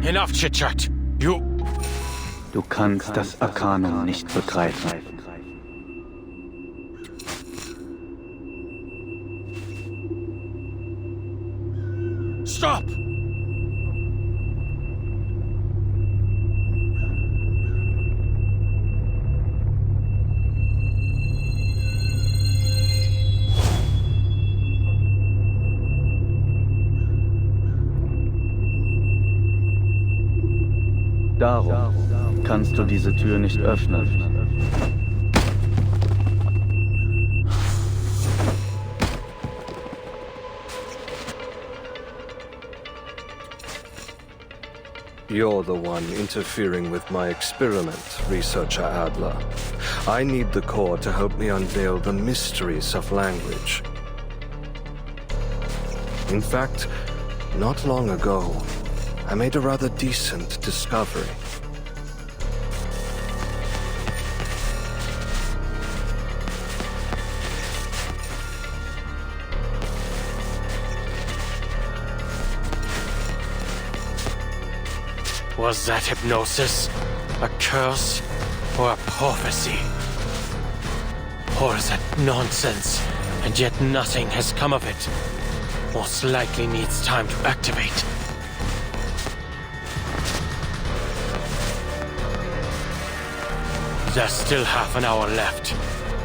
Enough chit-chat. Du kannst das Arkanum nicht begreifen. Stop! Darum kannst du diese Tür nicht öffnen. You're the one interfering with my experiment, Researcher Adler. I need the core to help me unveil the mysteries of language. In fact, not long ago, I made a rather decent discovery. Was that hypnosis a curse or a prophecy? Or is that nonsense, and yet nothing has come of it? Most likely needs time to activate. There's still half an hour left.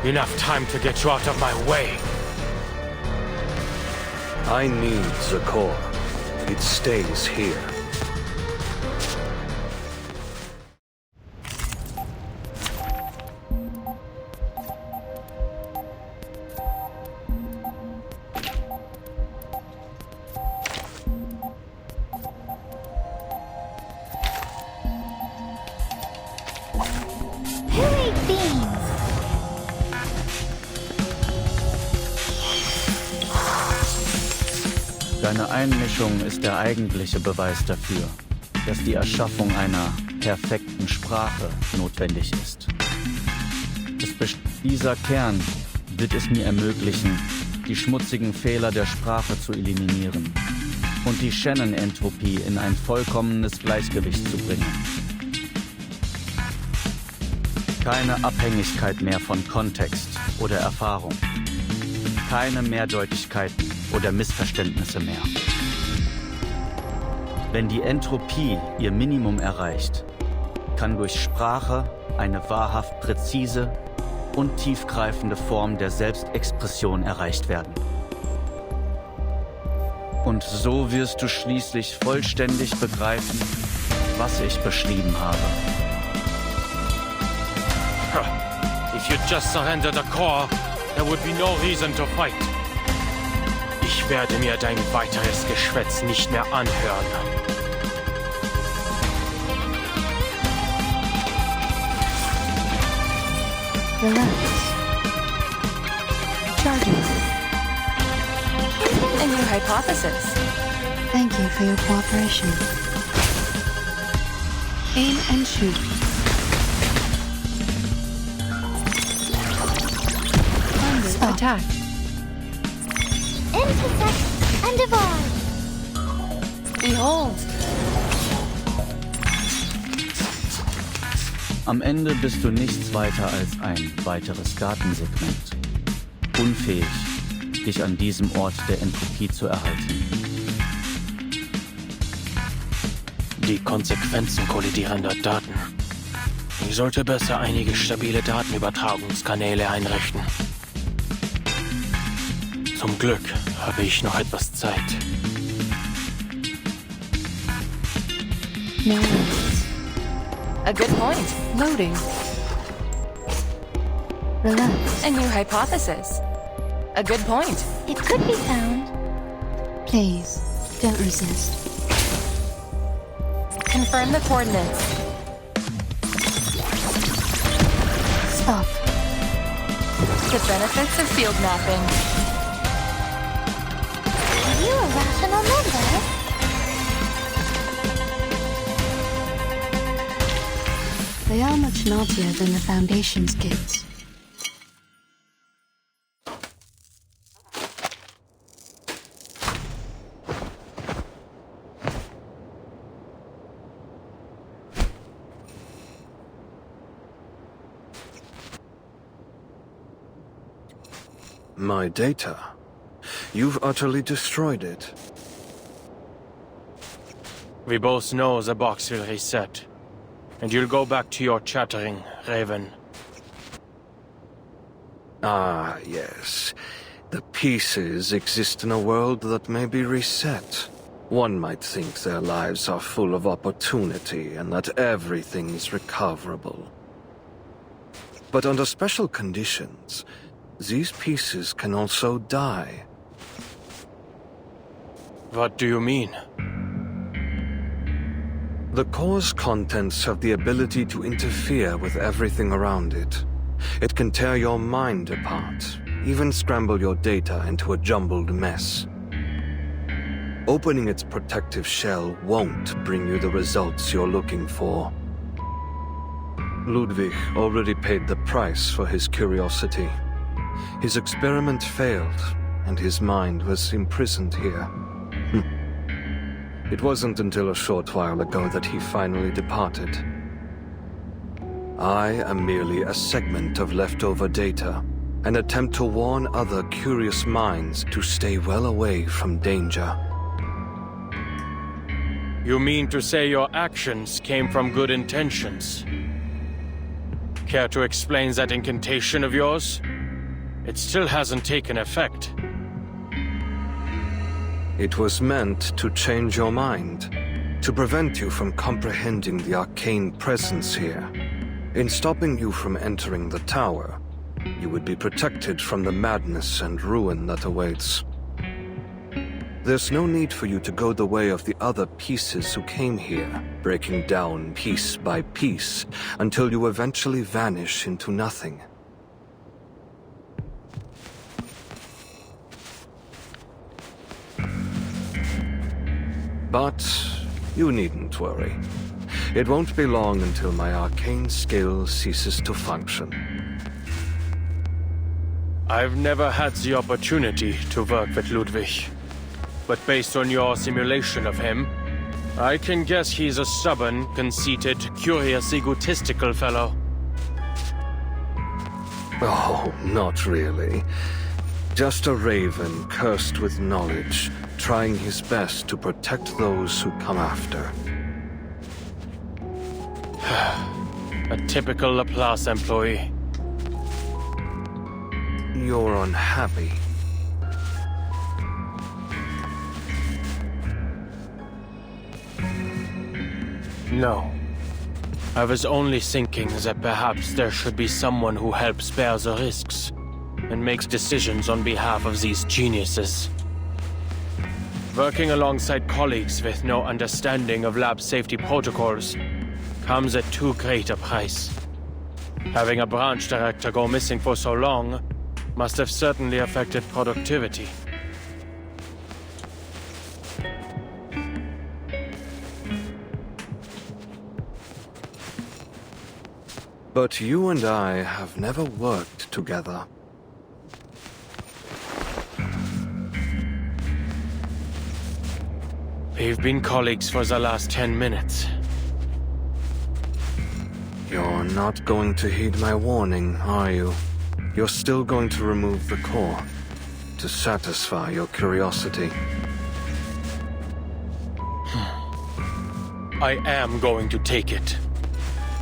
Enough time to get you out of my way. I need the core. It stays here. Deine Einmischung ist der eigentliche Beweis dafür, dass die Erschaffung einer perfekten Sprache notwendig ist. Es Dieser Kern wird es mir ermöglichen, die schmutzigen Fehler der Sprache zu eliminieren und die Shannon-Entropie in ein vollkommenes Gleichgewicht zu bringen. Keine Abhängigkeit mehr von Kontext oder Erfahrung. Keine Mehrdeutigkeiten oder Missverständnisse mehr. Wenn die Entropie ihr Minimum erreicht, kann durch Sprache eine wahrhaft präzise und tiefgreifende Form der Selbstexpression erreicht werden. Und so wirst du schließlich vollständig begreifen, was ich beschrieben habe. If you just surrender the core, there would be no reason to fight. Ich werde mir dein weiteres Geschwätz nicht mehr anhören. Relax. Charging. A new hypothesis. Thank you for your cooperation. Aim and shoot. Stop. Attack. Intercept and divide. Behold. Am Ende bist du nichts weiter als ein weiteres Datensegment. Unfähig, dich an diesem Ort der Entropie zu erhalten. Die Konsequenzen kollidierender Daten. Ich sollte besser einige stabile Datenübertragungskanäle einrichten. Zum Glück habe ich noch etwas Zeit. No. A good point. Loading. Relax. A new hypothesis. A good point. It could be found. Please, don't resist. Confirm the coordinates. Stop. The benefits of field mapping. Are you a rational member? They are much naughtier than the Foundation's kids. My data? You've utterly destroyed it. We both know the box will reset. And you'll go back to your chattering, Raven. Ah, yes. The pieces exist in a world that may be reset. One might think their lives are full of opportunity and that everything is recoverable. But under special conditions, these pieces can also die. What do you mean? The core's contents have the ability to interfere with everything around it. It can tear your mind apart, even scramble your data into a jumbled mess. Opening its protective shell won't bring you the results you're looking for. Ludwig already paid the price for his curiosity. His experiment failed, and his mind was imprisoned here. It wasn't until a short while ago that he finally departed. I am merely a segment of leftover data, an attempt to warn other curious minds to stay well away from danger. You mean to say your actions came from good intentions? Care to explain that incantation of yours? It still hasn't taken effect. It was meant to change your mind, to prevent you from comprehending the arcane presence here. In stopping you from entering the tower, you would be protected from the madness and ruin that awaits. There's no need for you to go the way of the other pieces who came here, breaking down piece by piece, until you eventually vanish into nothing. But you needn't worry. It won't be long until my arcane skill ceases to function. I've never had the opportunity to work with Ludwig. But based on your simulation of him, I can guess he's a stubborn, conceited, curious, egotistical fellow. Oh, not really. Just a raven cursed with knowledge, trying his best to protect those who come after. A typical Laplace employee. You're unhappy. No. I was only thinking that perhaps there should be someone who helps bear the risks and makes decisions on behalf of these geniuses. Working alongside colleagues with no understanding of lab safety protocols comes at too great a price. Having a branch director go missing for so long must have certainly affected productivity. But you and I have never worked together. We've been colleagues for the last 10 minutes. You're not going to heed my warning, are you? You're still going to remove the core to satisfy your curiosity. I am going to take it.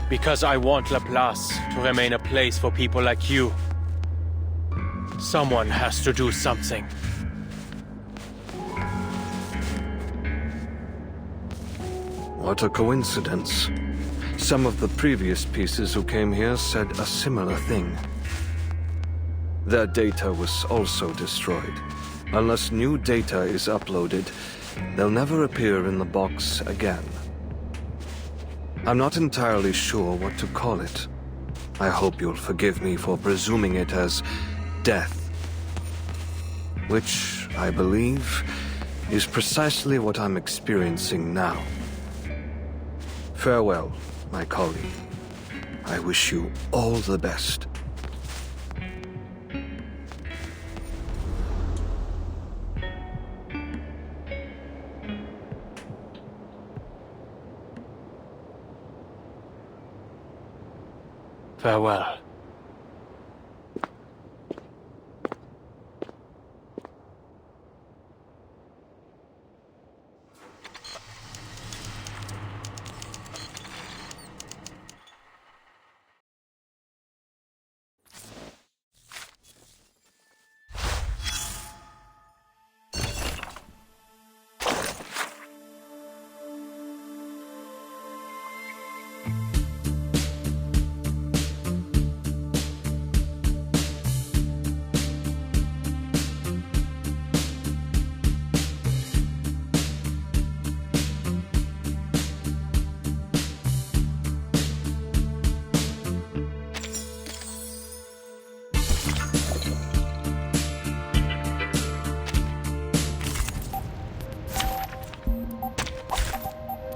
Because I want Laplace to remain a place for people like you. Someone has to do something. What a coincidence. Some of the previous pieces who came here said a similar thing. Their data was also destroyed. Unless new data is uploaded, they'll never appear in the box again. I'm not entirely sure what to call it. I hope you'll forgive me for presuming it as death. Which, I believe, is precisely what I'm experiencing now. Farewell, my colleague. I wish you all the best. Farewell.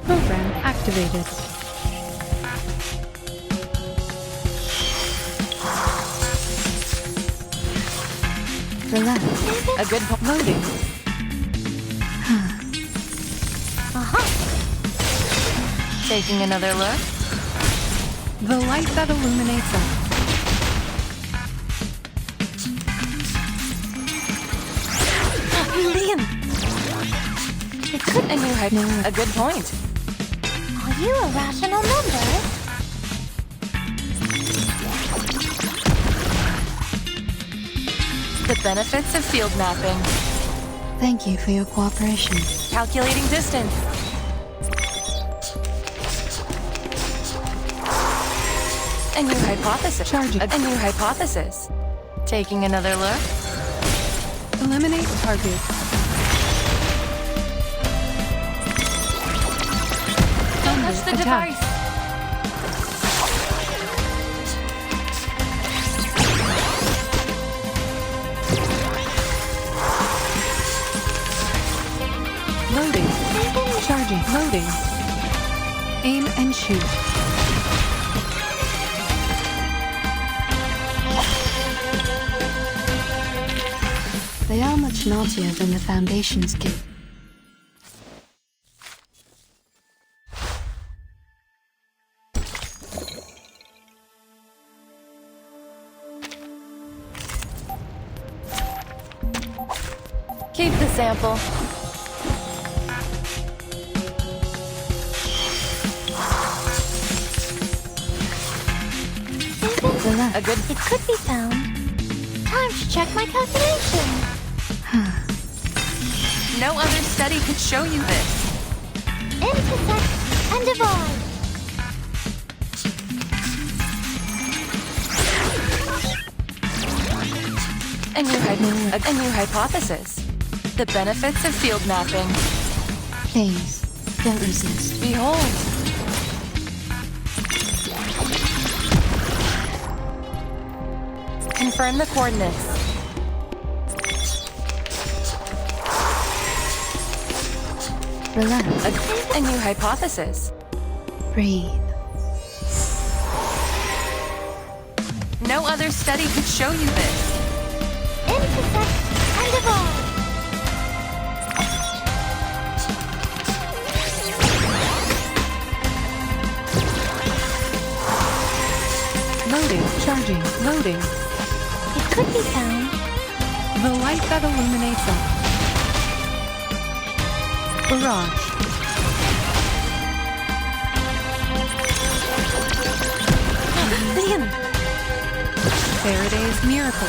Program activated. Relax. A good Loading. Taking another look? The light that illuminates us. Liam! It could a new hype. A good point. Are you a rational number? The benefits of field mapping. Thank you for your cooperation. Calculating distance. A new hypothesis. Charging. A new hypothesis. Taking another look? Eliminate target. Don't touch the attack. device. Loading. Charging. Loading. Aim and shoot. They are much naughtier than the Foundation's kid. Keep the sample. A good... It could be found. Time to check my calculation. No other study could show you this. Intersect and divide. A new hypothesis. The benefits of field mapping. Please, don't resist. Behold. Confirm the coordinates. Relax. A new hypothesis. Breathe. No other study could show you this. Intersect and divide. Loading, charging, loading. It could be found. The light that illuminates all. Barrage. Faraday's miracle.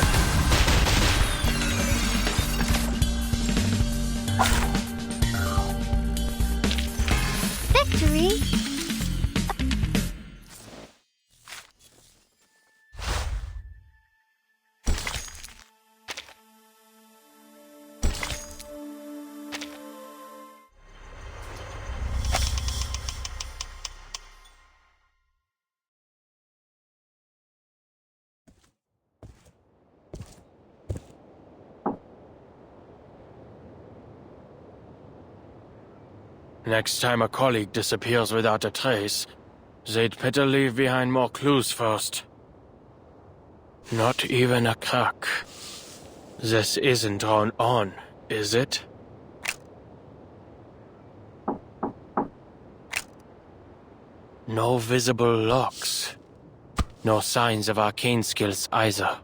Victory. Next time a colleague disappears without a trace, they'd better leave behind more clues first. Not even a crack. This isn't drawn on, is it? No visible locks. No signs of arcane skills either.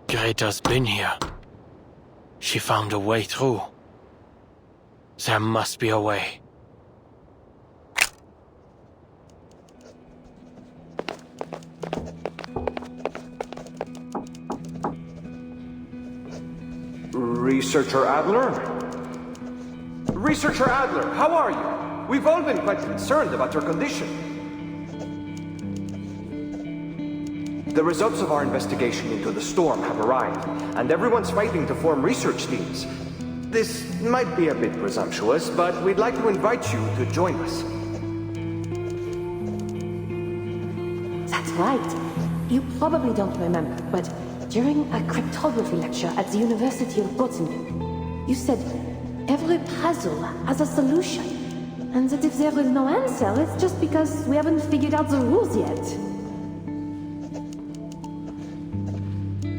Greta's been here. She found a way through. There must be a way. Researcher Adler? Researcher Adler, how are you? We've all been quite concerned about your condition. The results of our investigation into the storm have arrived, and everyone's fighting to form research teams. This might be a bit presumptuous, but we'd like to invite you to join us. That's right. You probably don't remember, but during a cryptography lecture at the University of Göttingen, you said every puzzle has a solution, and that if there is no answer, it's just because we haven't figured out the rules yet.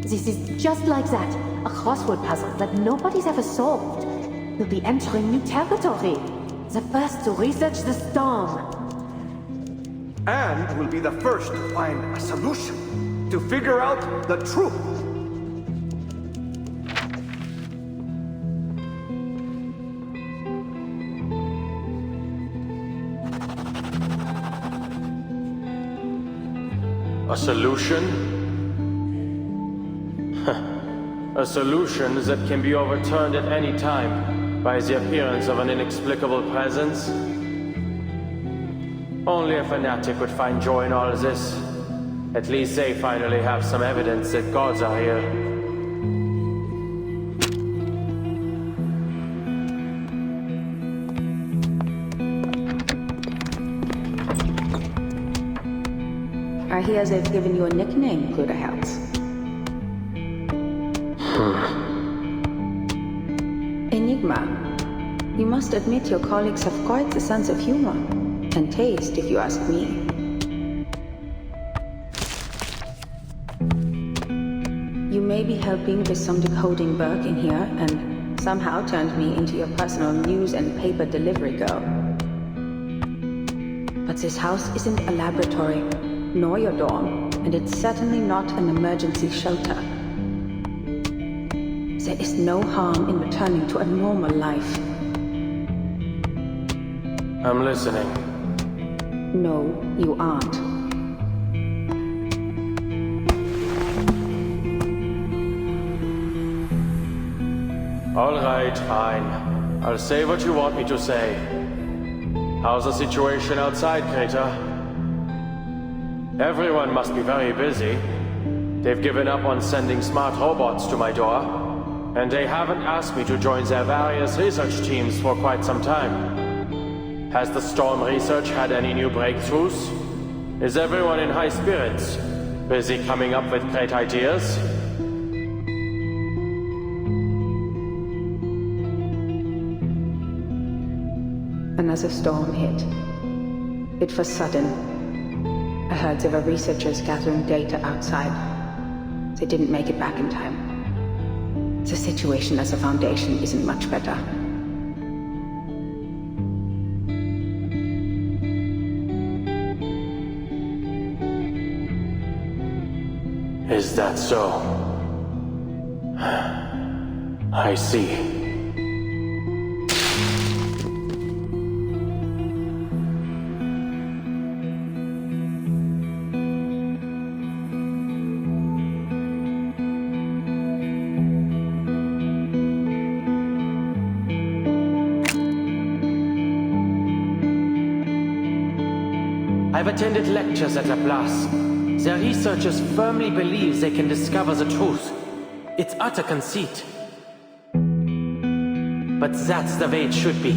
This is just like that, a crossword puzzle that nobody's ever solved. We'll be entering new territory, the first to research the storm. And we'll be the first to find a solution, to figure out the truth. A solution? A solution that can be overturned at any time by the appearance of an inexplicable presence? Only a fanatic would find joy in all this. At least they finally have some evidence that gods are here. I hear they've given you a nickname, Kluderherz. Enigma. You must admit your colleagues have quite the sense of humor. And taste, if you ask me. You may be helping with some decoding work in here, and somehow turned me into your personal news and paper delivery girl. But this house isn't a laboratory, nor your dorm, and it's certainly not an emergency shelter. There is no harm in returning to a normal life. I'm listening. No, you aren't. All right, fine. I'll say what you want me to say. How's the situation outside, Kreta? Everyone must be very busy. They've given up on sending smart robots to my door, and they haven't asked me to join their various research teams for quite some time. Has the Storm research had any new breakthroughs? Is everyone in high spirits? Busy coming up with great ideas? Another storm hit. It was sudden. I heard there were researchers gathering data outside. They didn't make it back in time. The situation as a Foundation isn't much better. Is that so? I see. I've attended lectures at Laplace. Their researchers firmly believe they can discover the truth. It's utter conceit. But that's the way it should be.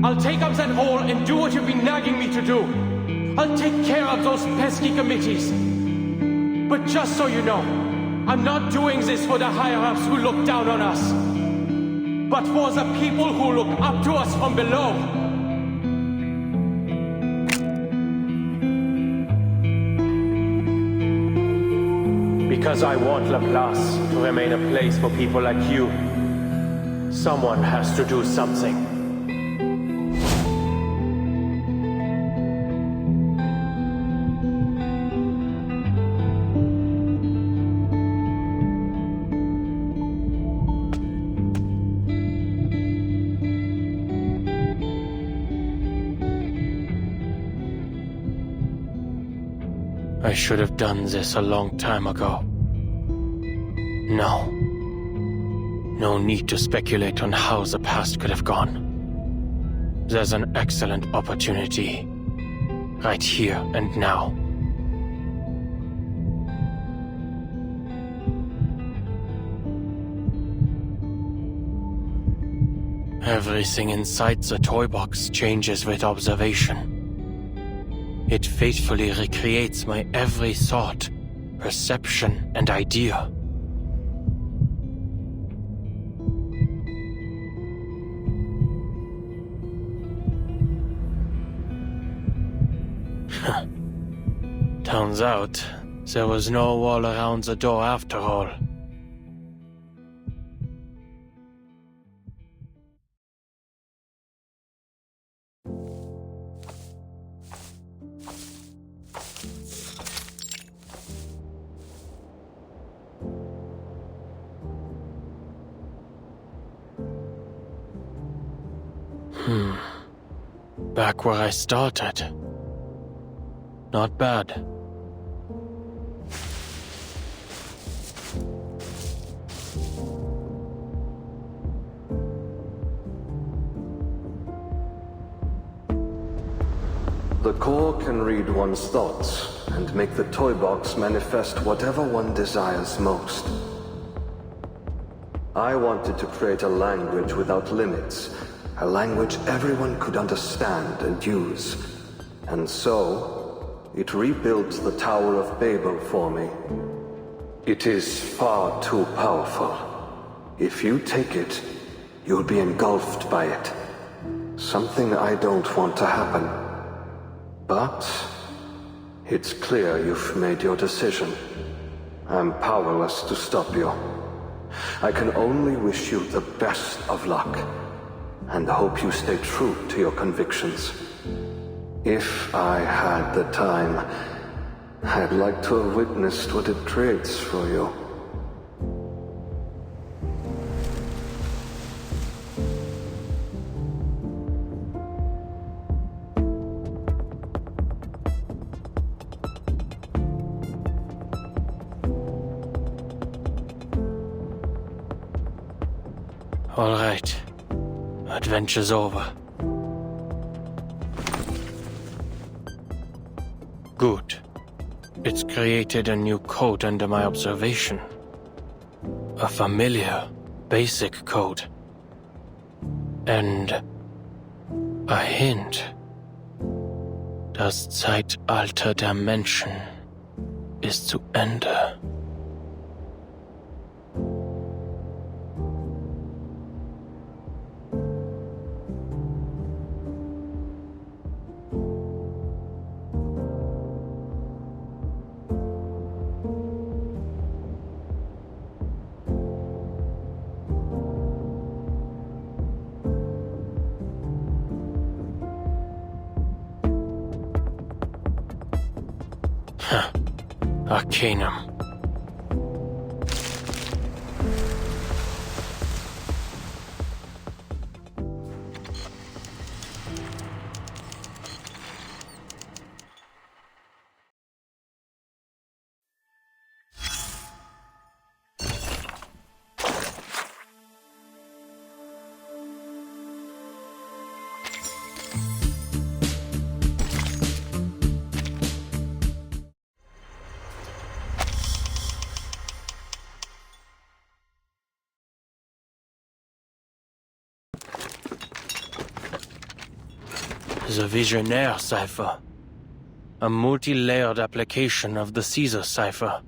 I'll take up that role and do what you've been nagging me to do. I'll take care of those pesky committees. But just so you know, I'm not doing this for the higher-ups who look down on us, but for the people who look up to us from below. Because I want Laplace to remain a place for people like you. Someone has to do something. I should have done this a long time ago. No. No need to speculate on how the past could have gone. There's an excellent opportunity. Right here and now. Everything inside the toy box changes with observation. It faithfully recreates my every thought, perception, and idea. Turns out, there was no wall around the door after all. Back where I started. Not bad. The core can read one's thoughts and make the toy box manifest whatever one desires most. I wanted to create a language without limits, a language everyone could understand and use. And so, it rebuilt the Tower of Babel for me. It is far too powerful. If you take it, you'll be engulfed by it. Something I don't want to happen. But It's clear you've made your decision. I'm powerless to stop you. I can only wish you the best of luck, and hope you stay true to your convictions. If I had the time, I'd like to have witnessed what it creates for you. All right. Adventure's over. Good. It's created a new code under my observation. A familiar, basic code. And a hint. Das Zeitalter der Menschen ist zu Ende. Arcanum. The Visionaire cipher. A multi-layered application of the Caesar cipher.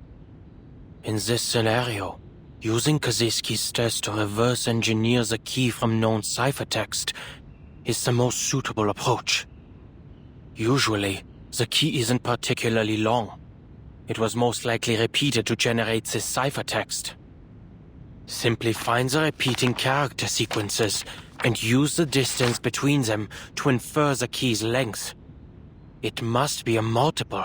In this scenario, using Kaczynski's test to reverse engineer the key from known ciphertext is the most suitable approach. Usually, the key isn't particularly long. It was most likely repeated to generate this ciphertext. Simply find the repeating character sequences and use the distance between them to infer the key's length. It must be a multiple.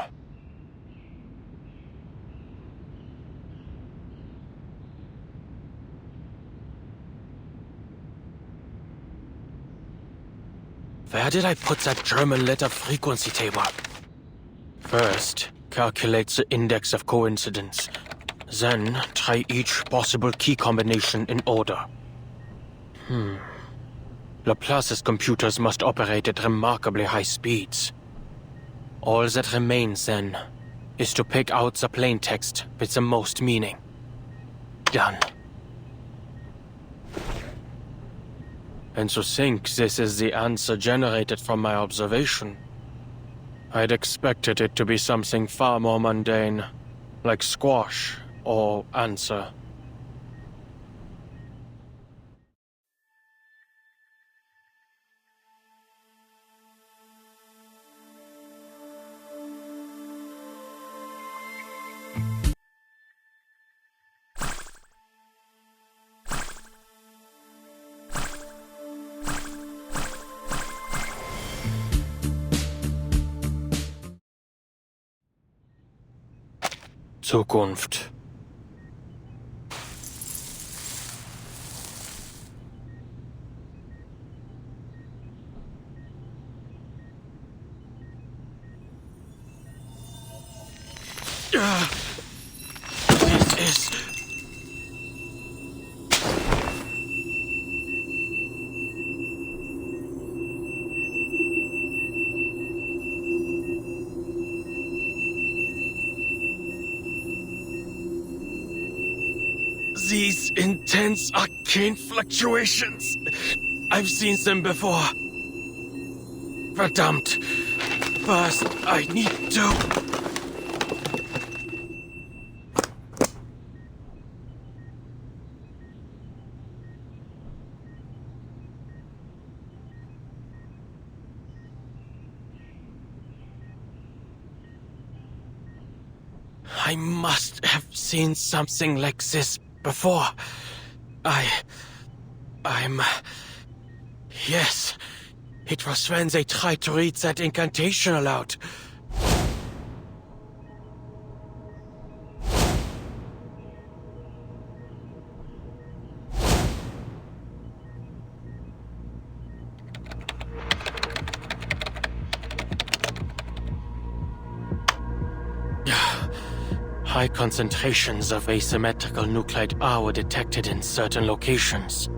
Where did I put that German letter frequency table? First, calculate the index of coincidence. Then, try each possible key combination in order. Laplace's computers must operate at remarkably high speeds. All that remains, then, is to pick out the plaintext with the most meaning. Done. And to think this is the answer generated from my observation, I'd expected it to be something far more mundane, like squash or answer. Zukunft. This is... These intense arcane fluctuations. I've seen them before. Verdammt. First, I need to... I must have seen something like this before. I'm... Yes. It was when they tried to read that incantation aloud. High concentrations of asymmetrical nuclide R were detected in certain locations.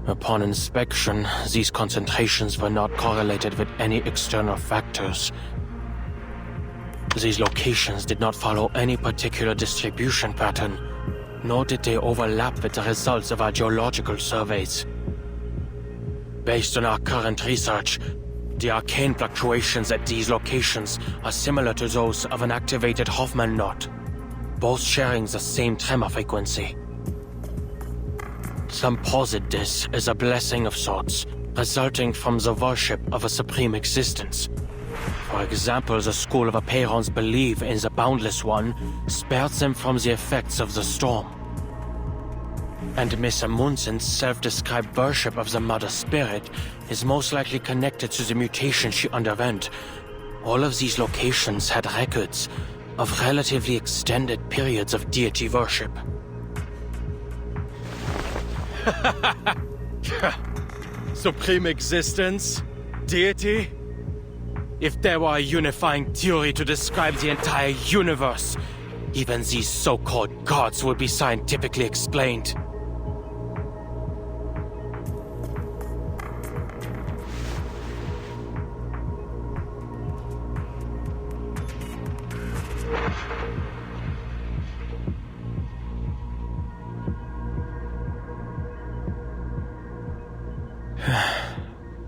Upon inspection, these concentrations were not correlated with any external factors. These locations did not follow any particular distribution pattern, nor did they overlap with the results of our geological surveys. Based on our current research, the arcane fluctuations at these locations are similar to those of an activated Hoffman knot, both sharing the same tremor frequency. Some posit this as a blessing of sorts, resulting from the worship of a supreme existence. For example, the School of Aperons believe in the Boundless One, spared them from the effects of the storm. And Miss Amundsen's self-described worship of the Mother Spirit is most likely connected to the mutation she underwent. All of these locations had records of relatively extended periods of deity worship. Supreme existence? Deity? If there were a unifying theory to describe the entire universe, even these so-called gods would be scientifically explained.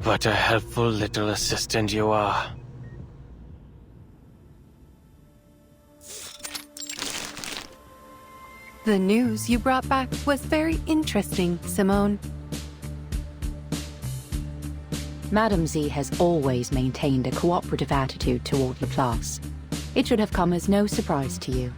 What a helpful little assistant you are. The news you brought back was very interesting, Simone. Madame Z has always maintained a cooperative attitude toward Laplace. It should have come as no surprise to you.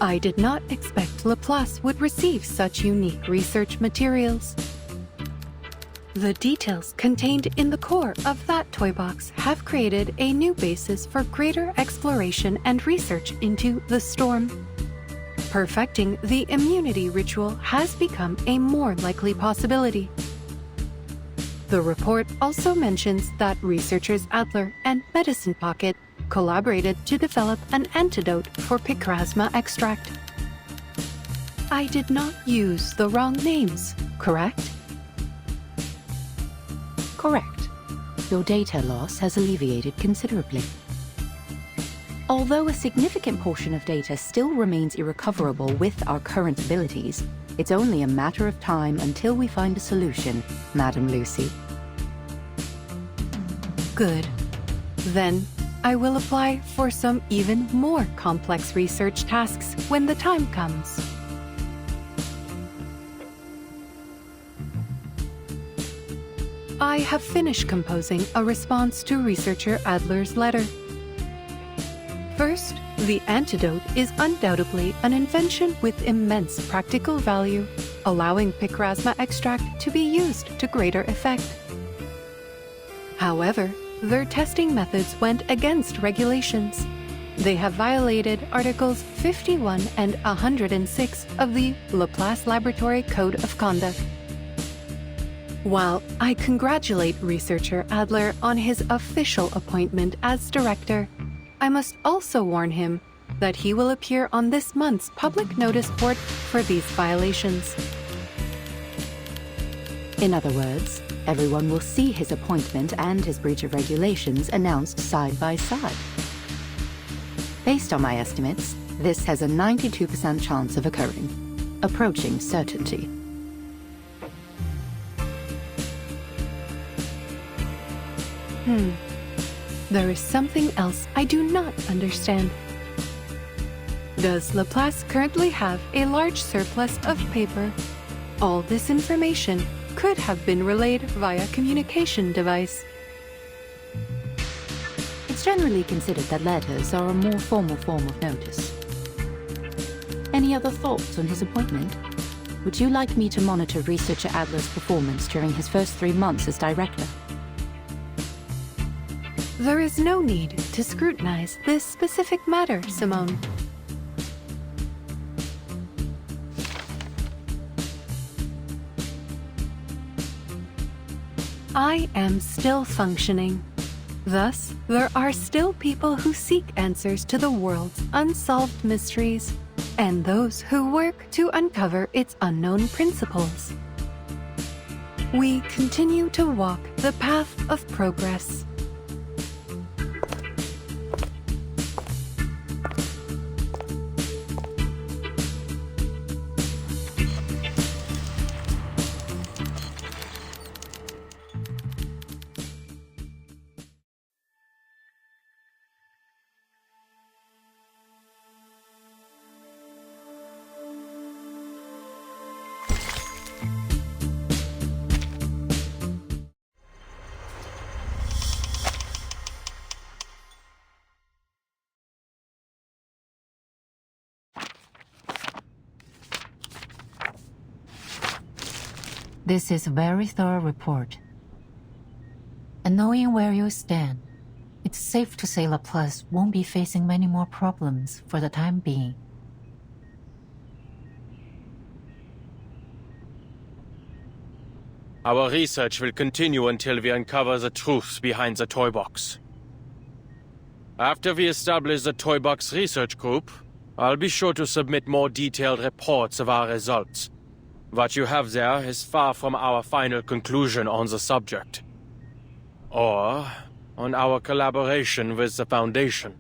I did not expect Laplace would receive such unique research materials. The details contained in the core of that toy box have created a new basis for greater exploration and research into the storm. Perfecting the immunity ritual has become a more likely possibility. The report also mentions that researchers Adler and Medicine Pocket collaborated to develop an antidote for picrasma extract. I did not use the wrong names, correct? Correct. Your data loss has alleviated considerably. Although a significant portion of data still remains irrecoverable with our current abilities, it's only a matter of time until we find a solution, Madame Lucy. Good. Then, I will apply for some even more complex research tasks when the time comes. I have finished composing a response to researcher Adler's letter. First, the antidote is undoubtedly an invention with immense practical value, allowing picrasma extract to be used to greater effect. However, their testing methods went against regulations. They have violated Articles 51 and 106 of the Laplace Laboratory Code of Conduct. While I congratulate researcher Adler on his official appointment as director, I must also warn him that he will appear on this month's public notice board for these violations. In other words, everyone will see his appointment and his breach of regulations announced side by side. Based on my estimates, this has a 92% chance of occurring, approaching certainty. There is something else I do not understand. Does Laplace currently have a large surplus of paper? All this information could have been relayed via communication device. It's generally considered that letters are a more formal form of notice. Any other thoughts on his appointment? Would you like me to monitor researcher Adler's performance during his first 3 months as director? There is no need to scrutinize this specific matter, Simone. I am still functioning. Thus, there are still people who seek answers to the world's unsolved mysteries, and those who work to uncover its unknown principles. We continue to walk the path of progress. This is a very thorough report. And knowing where you stand, it's safe to say Laplace won't be facing many more problems for the time being. Our research will continue until we uncover the truth behind the toy box. After we establish the toy box research group, I'll be sure to submit more detailed reports of our results. What you have there is far from our final conclusion on the subject, or on our collaboration with the Foundation.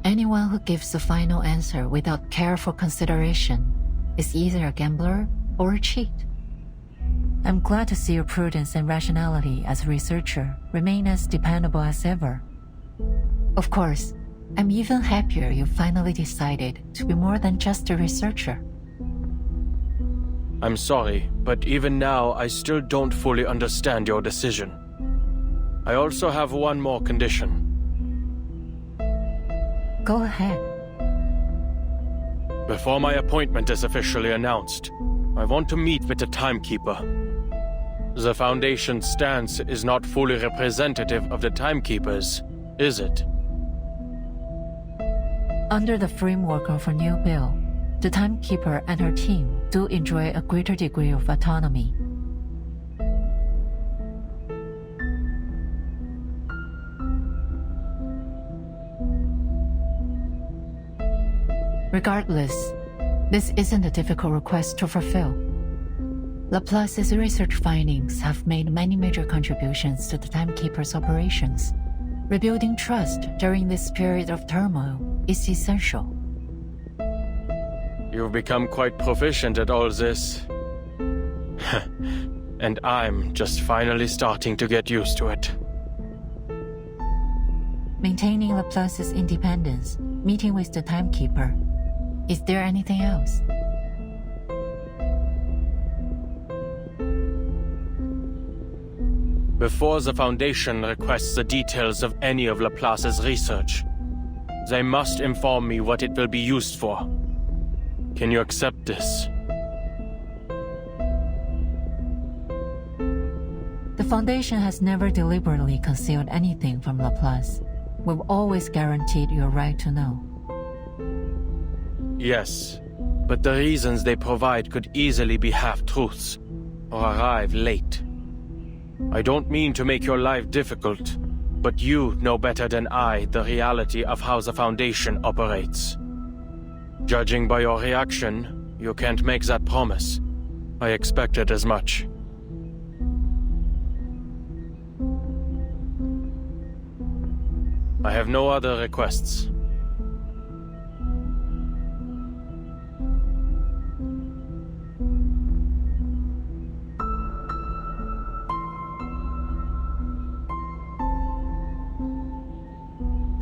Anyone who gives a final answer without careful consideration is either a gambler or a cheat. I'm glad to see your prudence and rationality as a researcher remain as dependable as ever. Of course, I'm even happier you finally decided to be more than just a researcher. I'm sorry, but even now I still don't fully understand your decision. I also have one more condition. Go ahead. Before my appointment is officially announced, I want to meet with the Timekeeper. The Foundation's stance is not fully representative of the Timekeepers, is it? Under the framework of a new bill, the Timekeeper and her team do enjoy a greater degree of autonomy. Regardless, this isn't a difficult request to fulfill. Laplace's research findings have made many major contributions to the Timekeeper's operations. Rebuilding trust during this period of turmoil is essential. You've become quite proficient at all this. And I'm just finally starting to get used to it. Maintaining Laplace's independence, meeting with the Timekeeper. Is there anything else? Before the Foundation requests the details of any of Laplace's research, they must inform me what it will be used for. Can you accept this? The Foundation has never deliberately concealed anything from Laplace. We've always guaranteed your right to know. Yes, but the reasons they provide could easily be half-truths, or arrive late. I don't mean to make your life difficult, but you know better than I the reality of how the Foundation operates. Judging by your reaction, you can't make that promise. I expected as much. I have no other requests.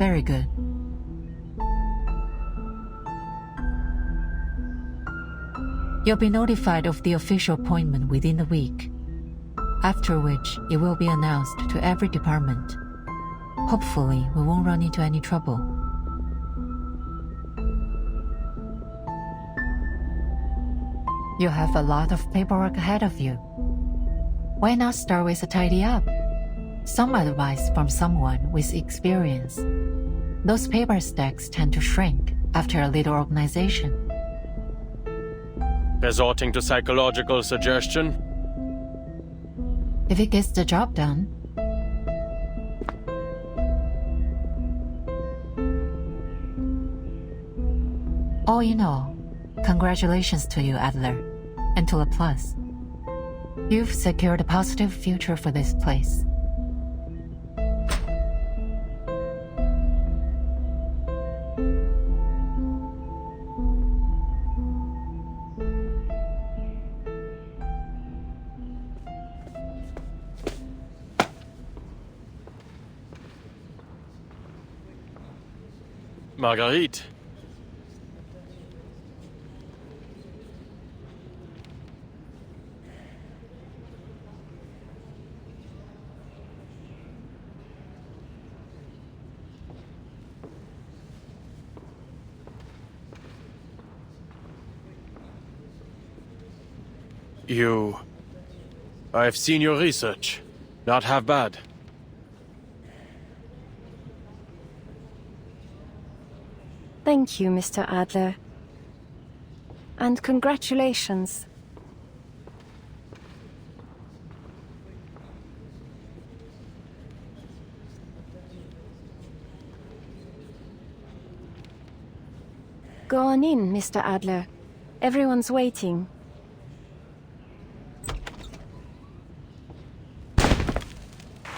Very good. You'll be notified of the official appointment within a week, after which it will be announced to every department. Hopefully, we won't run into any trouble. You have a lot of paperwork ahead of you. Why not start with a tidy up? Some advice from someone with experience. Those paper stacks tend to shrink after a little organization. Resorting to psychological suggestion? If it gets the job done. All in all, congratulations to you, Adler, and to Laplace. You've secured a positive future for this place. Marguerite. I've seen your research. Not half bad. Thank you, Mr. Adler. And congratulations. Go on in, Mr. Adler. Everyone's waiting.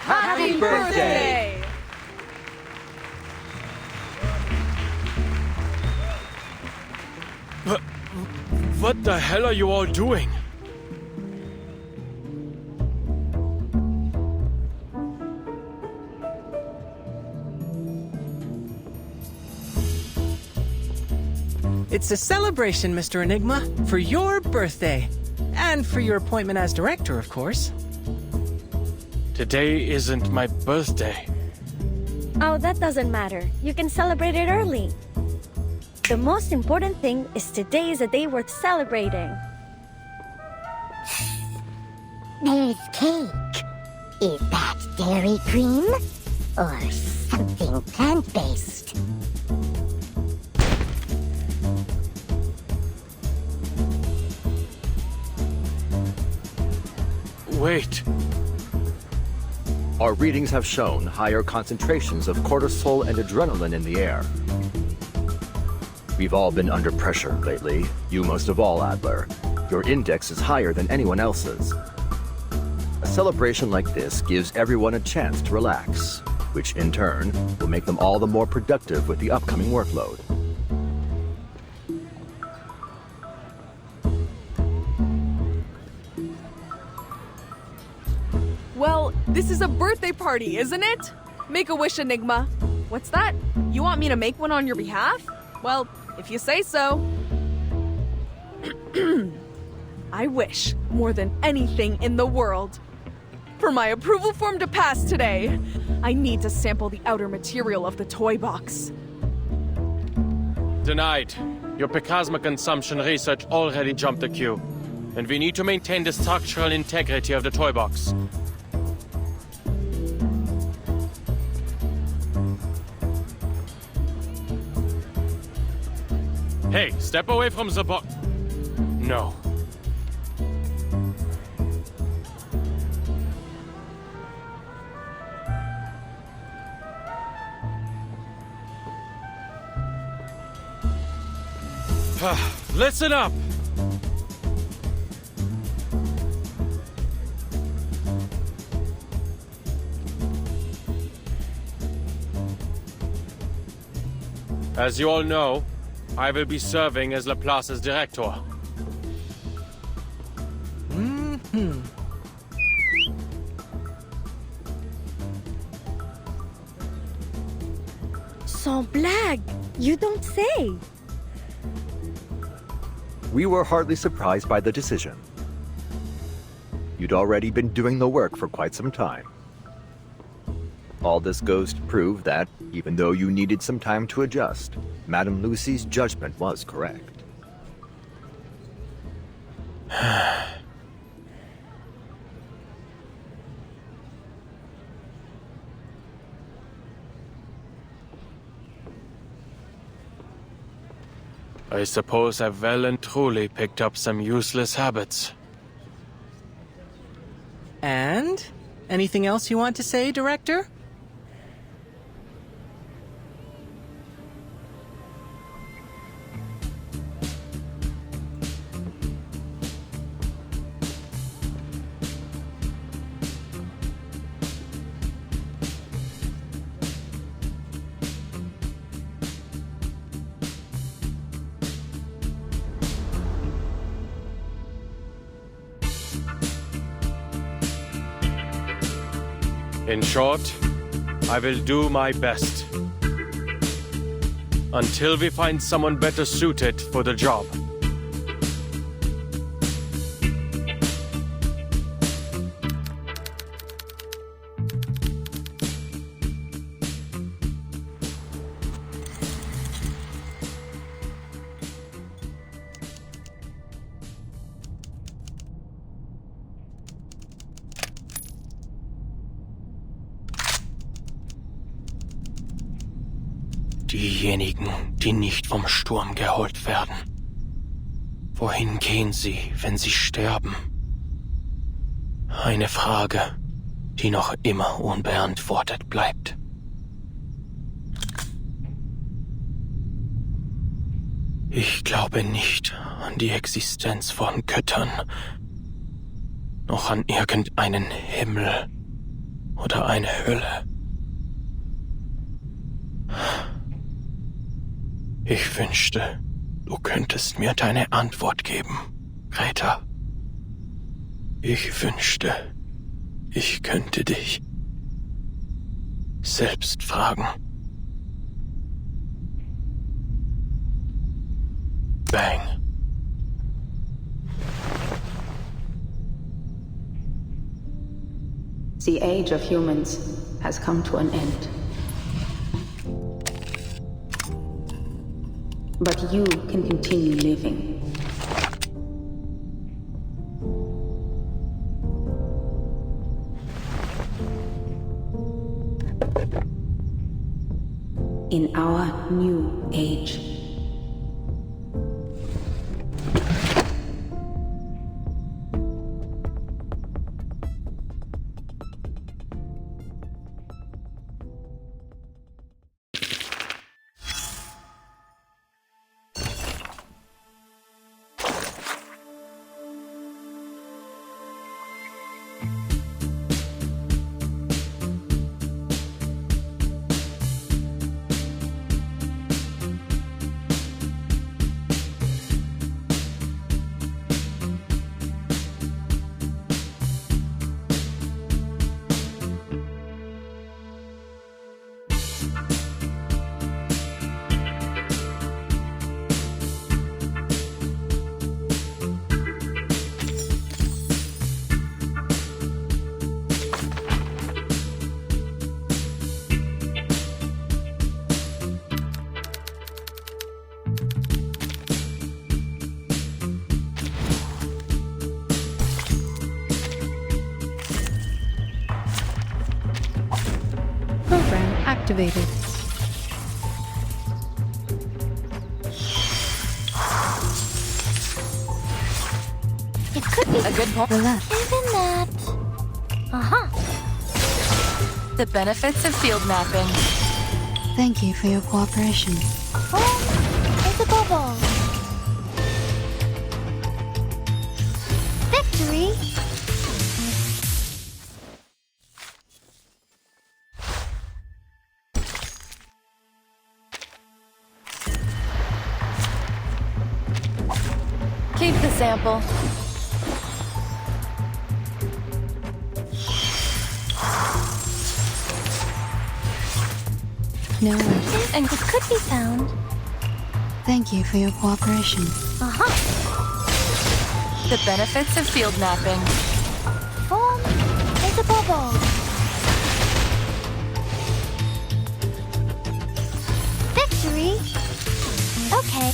Happy birthday! What the hell are you all doing? It's a celebration, Mr. Enigma, for your birthday. And for your appointment as director, of course. Today isn't my birthday. Oh, that doesn't matter. You can celebrate it early. The most important thing is today is a day worth celebrating. There's cake. Is that dairy cream? Or something plant-based? Wait. Our readings have shown higher concentrations of cortisol and adrenaline in the air. We've all been under pressure lately, you most of all, Adler. Your index is higher than anyone else's. A celebration like this gives everyone a chance to relax, which in turn will make them all the more productive with the upcoming workload. Well, this is a birthday party, isn't it? Make a wish, Enigma. What's that? You want me to make one on your behalf? Well, if you say so. I wish, more than anything in the world, for my approval form to pass today. I need to sample the outer material of the toy box. Denied. Your plasma consumption research already jumped the queue. And we need to maintain the structural integrity of the toy box. Hey, step away from the box. No. Listen up! As you all know, I will be serving as Laplace's director. Sans blague! You don't say! We were hardly surprised by the decision. You'd already been doing the work for quite some time. All this goes to prove that, even though you needed some time to adjust, Madame Lucy's judgment was correct. I suppose I've well and truly picked up some useless habits. And? Anything else you want to say, Director? In short, I will do my best. Until we find someone better suited for the job. Diejenigen, die nicht vom Sturm geholt werden. Wohin gehen sie, wenn sie sterben? Eine Frage, die noch immer unbeantwortet bleibt. Ich glaube nicht an die Existenz von Göttern, noch an irgendeinen Himmel oder eine Hölle. Ich wünschte, du könntest mir deine Antwort geben, Greta. Ich wünschte, ich könnte dich selbst fragen. Bang. The age of humans has come to an end. But you can continue living. In our new age. Activated. It could be a good point. Even that. The benefits of field mapping. Thank you for your cooperation. Oh, it's a bubble. Victory. Keep the sample. No worries. And it could be found. Thank you for your cooperation. Uh-huh. The benefits of field mapping. Form is a bubble. Victory? Okay.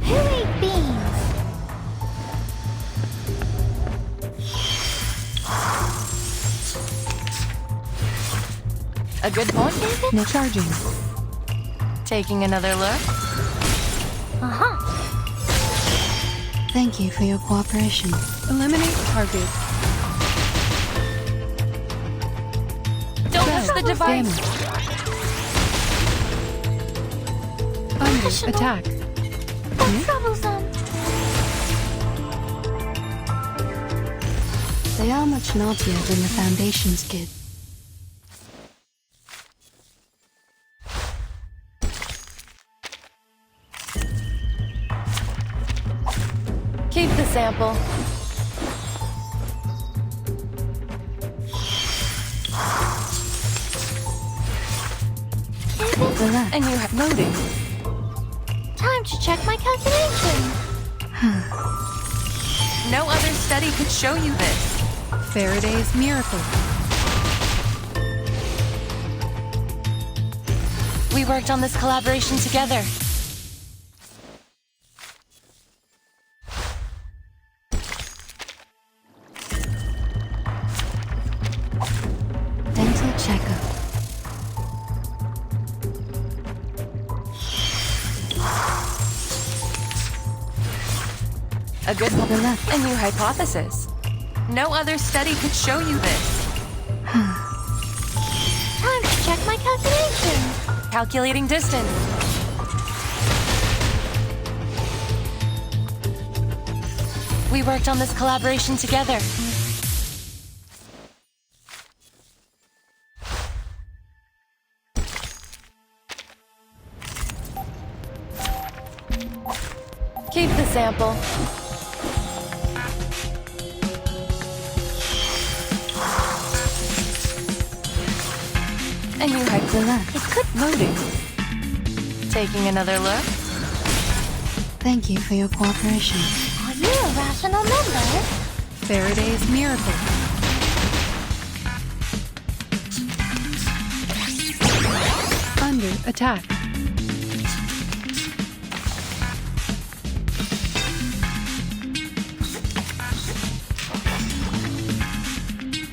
Who ate beans? A good point? No charging. Taking another look? Uh-huh. Thank you for your cooperation. Eliminate target. Don't touch the device! Under attack. Troublesome. They are much naughtier than the Foundation's kid. Keep the sample. Relax. And you have loading. Time to check my calculation. No other study could show you this. Faraday's miracle. We worked on this collaboration together. Dental checkup. A good one. A new hypothesis. No other study could show you this. Time to check my calculation. Calculating distance. We worked on this collaboration together. Keep the sample. And you hype the left. It could loading. Taking another look. Thank you for your cooperation. Are you a rational member? Faraday's miracle. Under attack.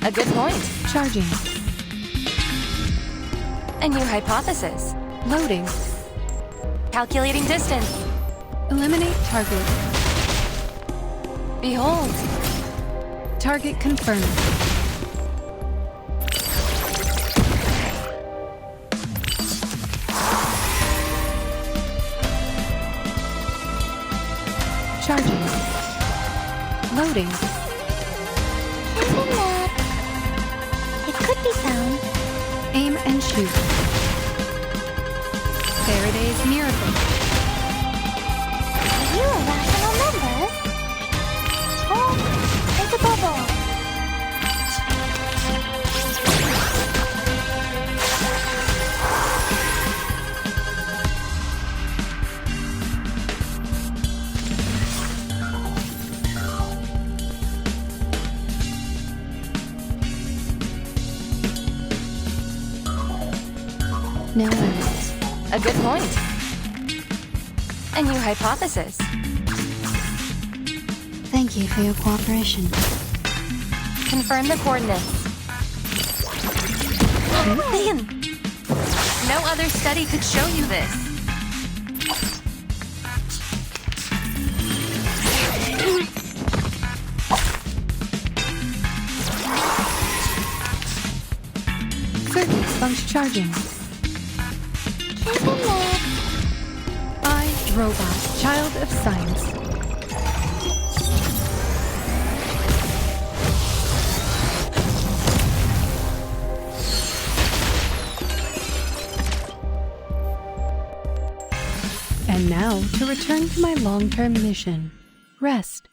A good point. Charging. A new hypothesis. Loading. Calculating distance. Eliminate target. Behold. Target confirmed. Charging. Loading. Isn't that? It could be found. Aim and shoot. Faraday's miracle. Are you a rational member? Oh, it's a bubble. No worries. A good point. A new hypothesis. Thank you for your cooperation. Confirm the coordinates. No other study could show you this. Circuits function charging. Isn't that? I, Robot, Child of Science. And now Now to return to my long-term mission. Rest.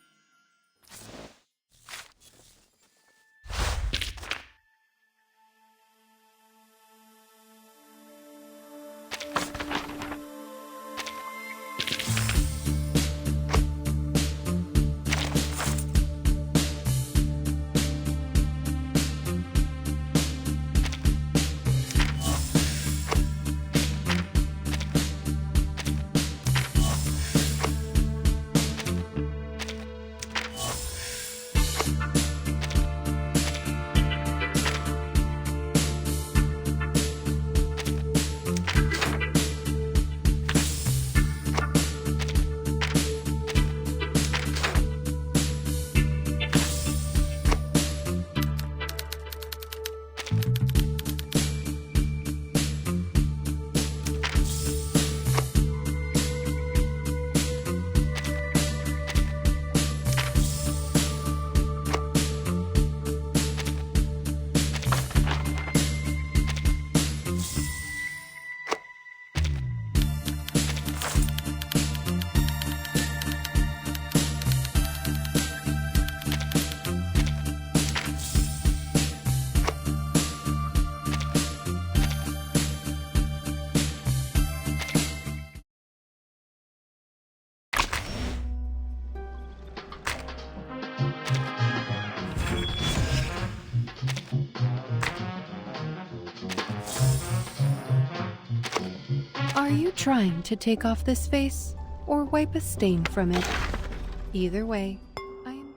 Are you trying to take off this face, or wipe a stain from it? Either way, I am...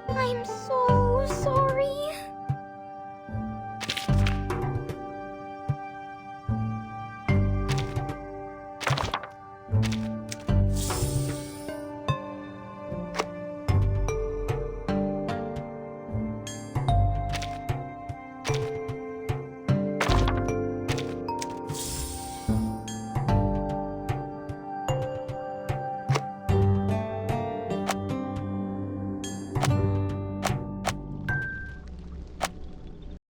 I'm so sorry.